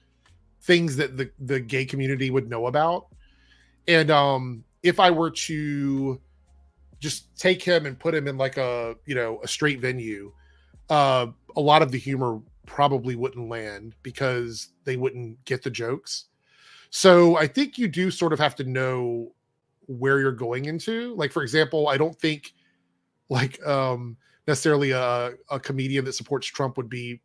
things that the gay community would know about. And if I were to just take him and put him in like a straight venue, a lot of the humor probably wouldn't land because they wouldn't get the jokes. So I think you do sort of have to know where you're going into. Like, for example, I don't think like necessarily a comedian that supports Trump would be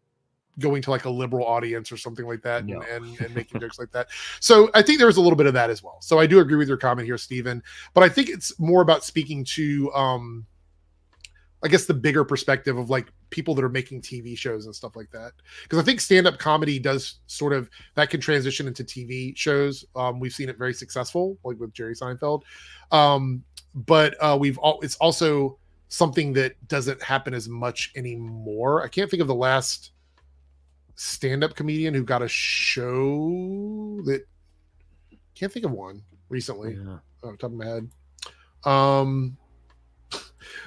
going to like a liberal audience or something like that and making jokes like that. So I think there's a little bit of that as well. So I do agree with your comment here, Stephen, but I think it's more about speaking to I guess the bigger perspective of like people that are making TV shows and stuff like that. Because I think stand-up comedy does sort of, that can transition into TV shows. We've seen it very successful, like with Jerry Seinfeld. But it's also something that doesn't happen as much anymore. I can't think of the last stand-up comedian who got a show that, can't think of one recently. Off the top of my head.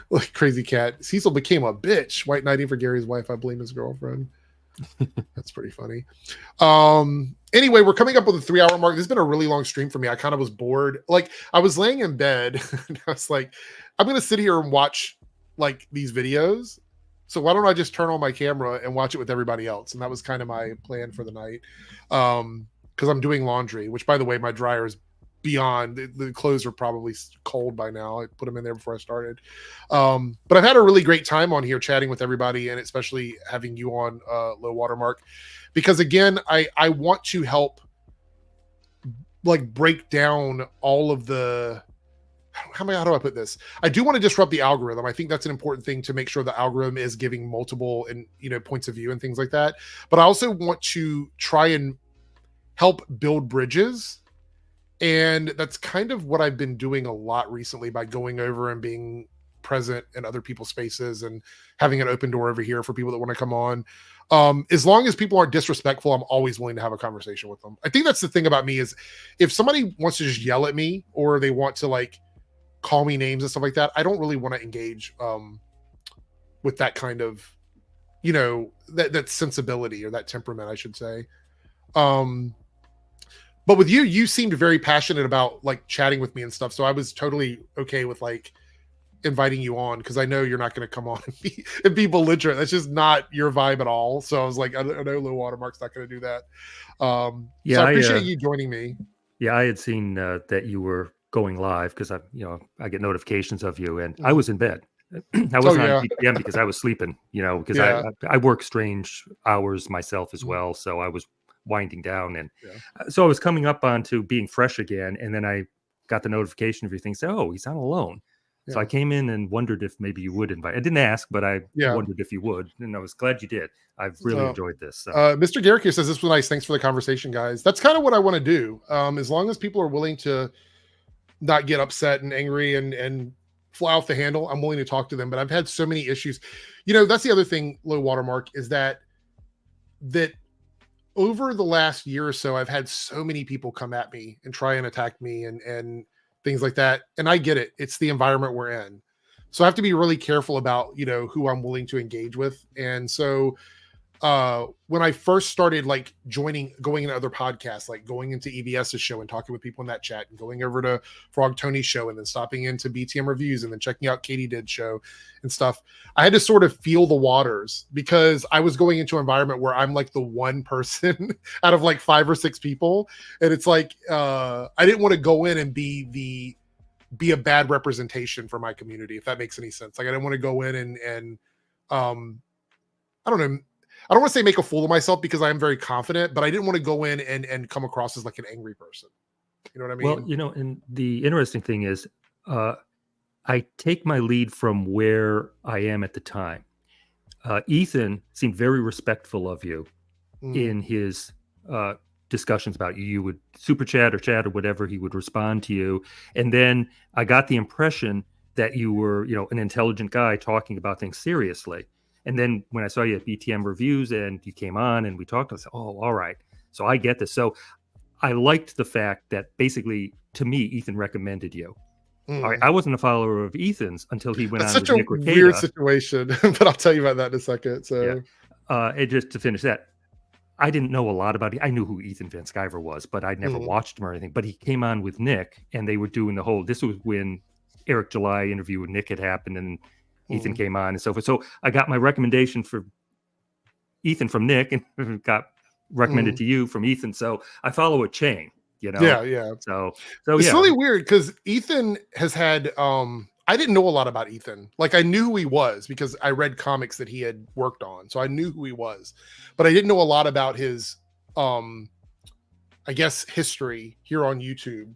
Like Crazy Cat. Cecil became a bitch. White knighting for Gary's wife. I blame his girlfriend. That's pretty funny. Anyway, we're coming up with a 3-hour mark. This has been a really long stream for me. I kind of was bored. Like, I was laying in bed and I was like, I'm going to sit here and watch like these videos. So why don't I just turn on my camera and watch it with everybody else? And that was kind of my plan for the night. Because I'm doing laundry, which, by the way, my dryer is beyond, the clothes are probably cold by now. I put them in there before I started. But I've had a really great time on here chatting with everybody, and especially having you on Low Watermark, because again, I want to help like break down all of the, how do I put this? I do want to disrupt the algorithm. I think that's an important thing, to make sure the algorithm is giving multiple and points of view and things like that. But I also want to try and help build bridges. And that's kind of what I've been doing a lot recently, by going over and being present in other people's spaces and having an open door over here for people that want to come on. As long as people aren't disrespectful, I'm always willing to have a conversation with them. I think that's the thing about me, is if somebody wants to just yell at me, or they want to like call me names and stuff like that, I don't really want to engage with that kind of, that sensibility, or that temperament, I should say. But with you seemed very passionate about like chatting with me and stuff. So I was totally okay with like inviting you on, because I know you're not going to come on and be belligerent. That's just not your vibe at all. So I was like, I know Low Watermark's not going to do that. So I appreciate you joining me. Yeah, I had seen that you were going live, because I get notifications of you, and I was in bed. I wasn't on BTM because I was sleeping, because I work strange hours myself as well. So I was winding down, and so I was coming up onto being fresh again, and then I got the notification of your thing, say, oh, he's not alone. So I came in and wondered if maybe you would invite. I didn't ask, but I wondered if you would, and I was glad you did. I've really enjoyed this. So. Mr. Garrick here says, this was nice. Thanks for the conversation, guys. That's kind of what I want to do. As long as people are willing to not get upset and angry and fly off the handle, I'm willing to talk to them. But I've had so many issues. That's the other thing, Low Watermark, is that over the last year or so, I've had so many people come at me and try and attack me and things like that. And I get it. It's the environment we're in. So I have to be really careful about, who I'm willing to engage with. And so when I first started like going into other podcasts, like going into EBS's show and talking with people in that chat, and going over to Frog Tony's show, and then stopping into BTM Reviews, and then checking out Katie Did's show and stuff, I had to sort of feel the waters, because I was going into an environment where I'm like the one person out of like 5 or 6 people. And it's like, I didn't want to go in and be a bad representation for my community, if that makes any sense. Like, I didn't want to go in and I don't know. I don't want to say make a fool of myself, because I am very confident, but I didn't want to go in and come across as like an angry person. You know what I mean? Well, and the interesting thing is, I take my lead from where I am at the time. Ethan seemed very respectful of you in his discussions about you. You would super chat or whatever, he would respond to you. And then I got the impression that you were, an intelligent guy talking about things seriously. And then when I saw you at BTM Reviews and you came on and we talked, I said, oh, all right. So I get this. So I liked the fact that basically, to me, Ethan recommended you. All right, I wasn't a follower of Ethan's until he went That's on such with a Nick weird Rekieta. situation, but I'll tell you about that in a second. So, And just to finish that, I didn't know a lot about it. I knew who Ethan Van Sciver was, but I'd never watched him or anything. But he came on with Nick, and they were doing the whole. This was when Eric July interview with Nick had happened, and Ethan came on and so forth. So I got my recommendation for Ethan from Nick, and got recommended to you from Ethan. So I follow a chain, you know. Yeah. So it's yeah, really weird because Ethan has had. I didn't know a lot about Ethan. Like I knew who he was because I read comics that he had worked on, so I knew who he was, but I didn't know a lot about his, I guess, history here on YouTube.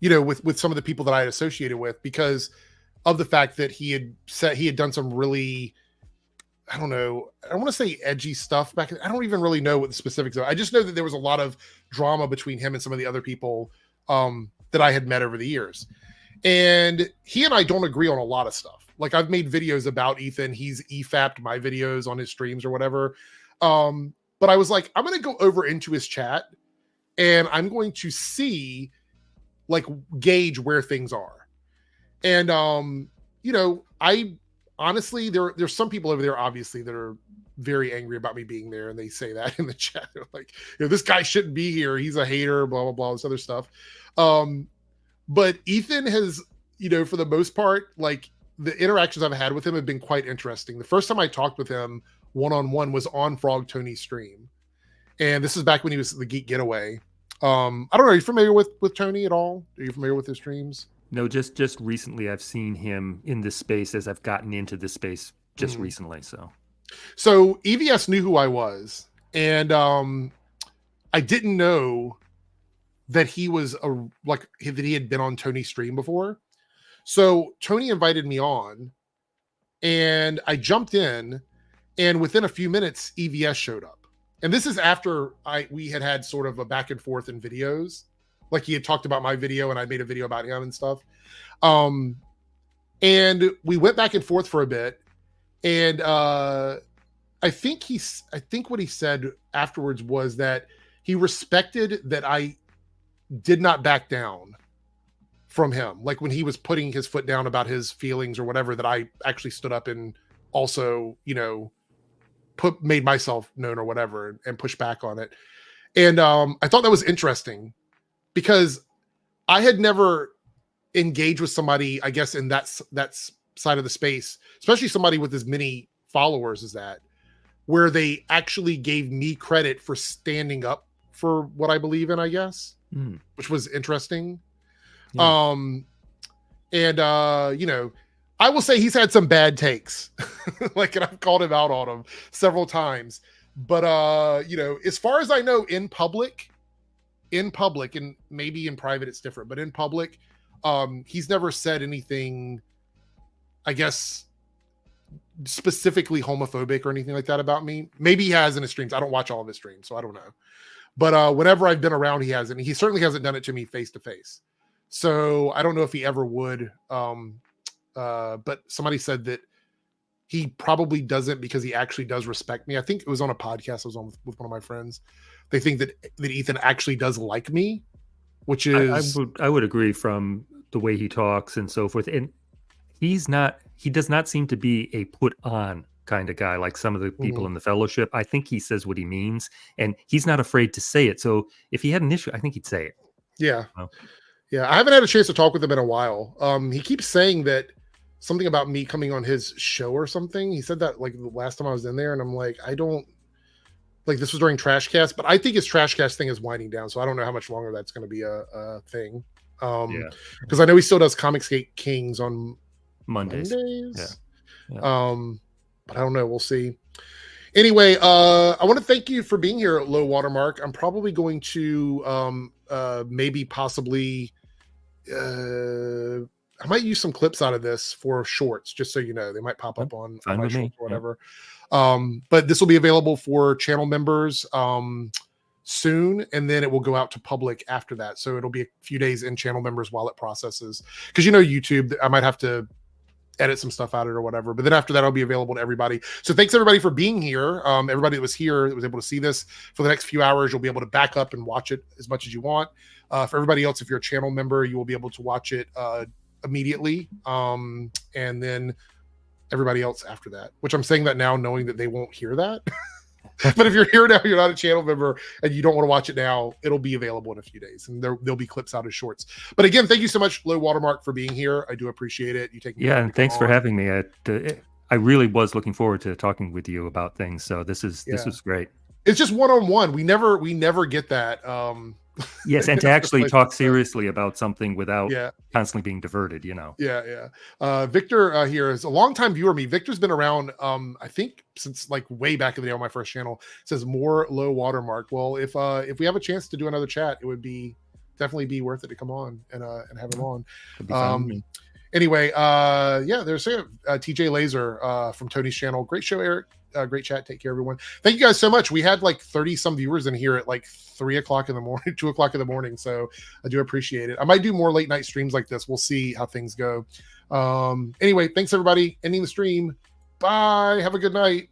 You know, with some of the people that I had associated with because of the fact that he had done some really, I don't know, I don't want to say edgy stuff back. I don't even really know what the specifics are. I just know that there was a lot of drama between him and some of the other people that I had met over the years. And he and I don't agree on a lot of stuff. Like I've made videos about Ethan. He's EFAP'd my videos on his streams or whatever. But I was like, I'm going to go over into his chat and I'm going to see, like, gauge where things are. And, you know, I honestly, there's some people over there, obviously, that are very angry about me being there. And they say that in the chat. They're like, you know, this guy shouldn't be here. He's a hater, blah, blah, blah, this other stuff. But Ethan has, you know, for the most part, like the interactions I've had with him have been quite interesting. The first time I talked with him one-on-one was on Frog Tony's stream. And this is back when he was the Geek Getaway. I don't know. Are you familiar with Tony at all? Are you familiar with his streams? No, just recently I've seen him in this space as I've gotten into this space just recently. So EVS knew who I was. And I didn't know that he was that he had been on Tony's stream before. So Tony invited me on and I jumped in, and within a few minutes EVS showed up. And this is after we had sort of a back and forth in videos. Like he had talked about my video and I made a video about him and stuff. And we went back and forth for a bit. And I think what he said afterwards was that he respected that I did not back down from him. Like when he was putting his foot down about his feelings or whatever, that I actually stood up and also, you know, made myself known or whatever and pushed back on it. And I thought that was interesting because I had never engaged with somebody, I guess, in that side of the space, especially somebody with as many followers as that, where they actually gave me credit for standing up for what I believe in, I guess, which was interesting. Yeah. You know, I will say he's had some bad takes, like, and I've called him out on them several times. But you know, as far as I know, in public, and maybe in private it's different, but in public, he's never said anything, I guess, specifically homophobic or anything like that about me. Maybe he has in his streams. I don't watch all of his streams, so I don't know. But whenever I've been around, he hasn't. He certainly hasn't done it to me face to face. So I don't know if he ever would. But somebody said that he probably doesn't because he actually does respect me. I think it was on a podcast I was on with one of my friends. They think that Ethan actually does like me, which is I would agree from the way he talks and so forth. And he does not seem to be a put on kind of guy like some of the people in the fellowship. I think he says what he means and he's not afraid to say it. So if he had an issue, I think he'd say it. Yeah. Yeah. I haven't had a chance to talk with him in a while. He keeps saying that something about me coming on his show or something. He said that like the last time I was in there, and I'm like, I don't like, this was during Trashcast, but I think his Trashcast thing is winding down. So I don't know how much longer that's going to be a thing. Because I know he still does Comicsgate Kings on Mondays. Yeah. But I don't know. We'll see. Anyway, I want to thank you for being here at Low Watermark. I'm probably going to possibly I might use some clips out of this for shorts, just so you know. They might pop up on my shorts or whatever. But this will be available for channel members soon, and then it will go out to public after that. So it'll be a few days in channel members while it processes. Because, you know, YouTube, I might have to edit some stuff out of it or whatever. But then after that, it'll be available to everybody. So thanks everybody for being here. Everybody that was here that was able to see this for the next few hours, you'll be able to back up and watch it as much as you want. For everybody else, if you're a channel member, you will be able to watch it immediately. And then everybody else after that, which I'm saying that now knowing that they won't hear that. But if you're here now, you're not a channel member and you don't want to watch it now, it'll be available in a few days and there'll be clips out as shorts. But again, thank you so much, LowWaterMark, for being here. I do appreciate it. You taking and thanks for having me. I really was looking forward to talking with you about things. So this was great. It's just one-on-one. We never get that. Yes, and to actually talk seriously about something without constantly being diverted, Victor here is a longtime viewer of me. Victor's been around, I think, since like way back in the day on my first channel. Says more LowWaterMark. Well, if we have a chance to do another chat, it would definitely be worth it to come on and have him on. Anyway, there's TJ Laser from Tony's channel. Great show, Eric. Great chat. Take care, everyone. Thank you guys so much. We had like 30 some viewers in here at like 3 o'clock in the morning, 2 o'clock in the morning. So I do appreciate it. I might do more late night streams like this. We'll see how things go. Anyway, thanks everybody. Ending the stream. Bye. Have a good night.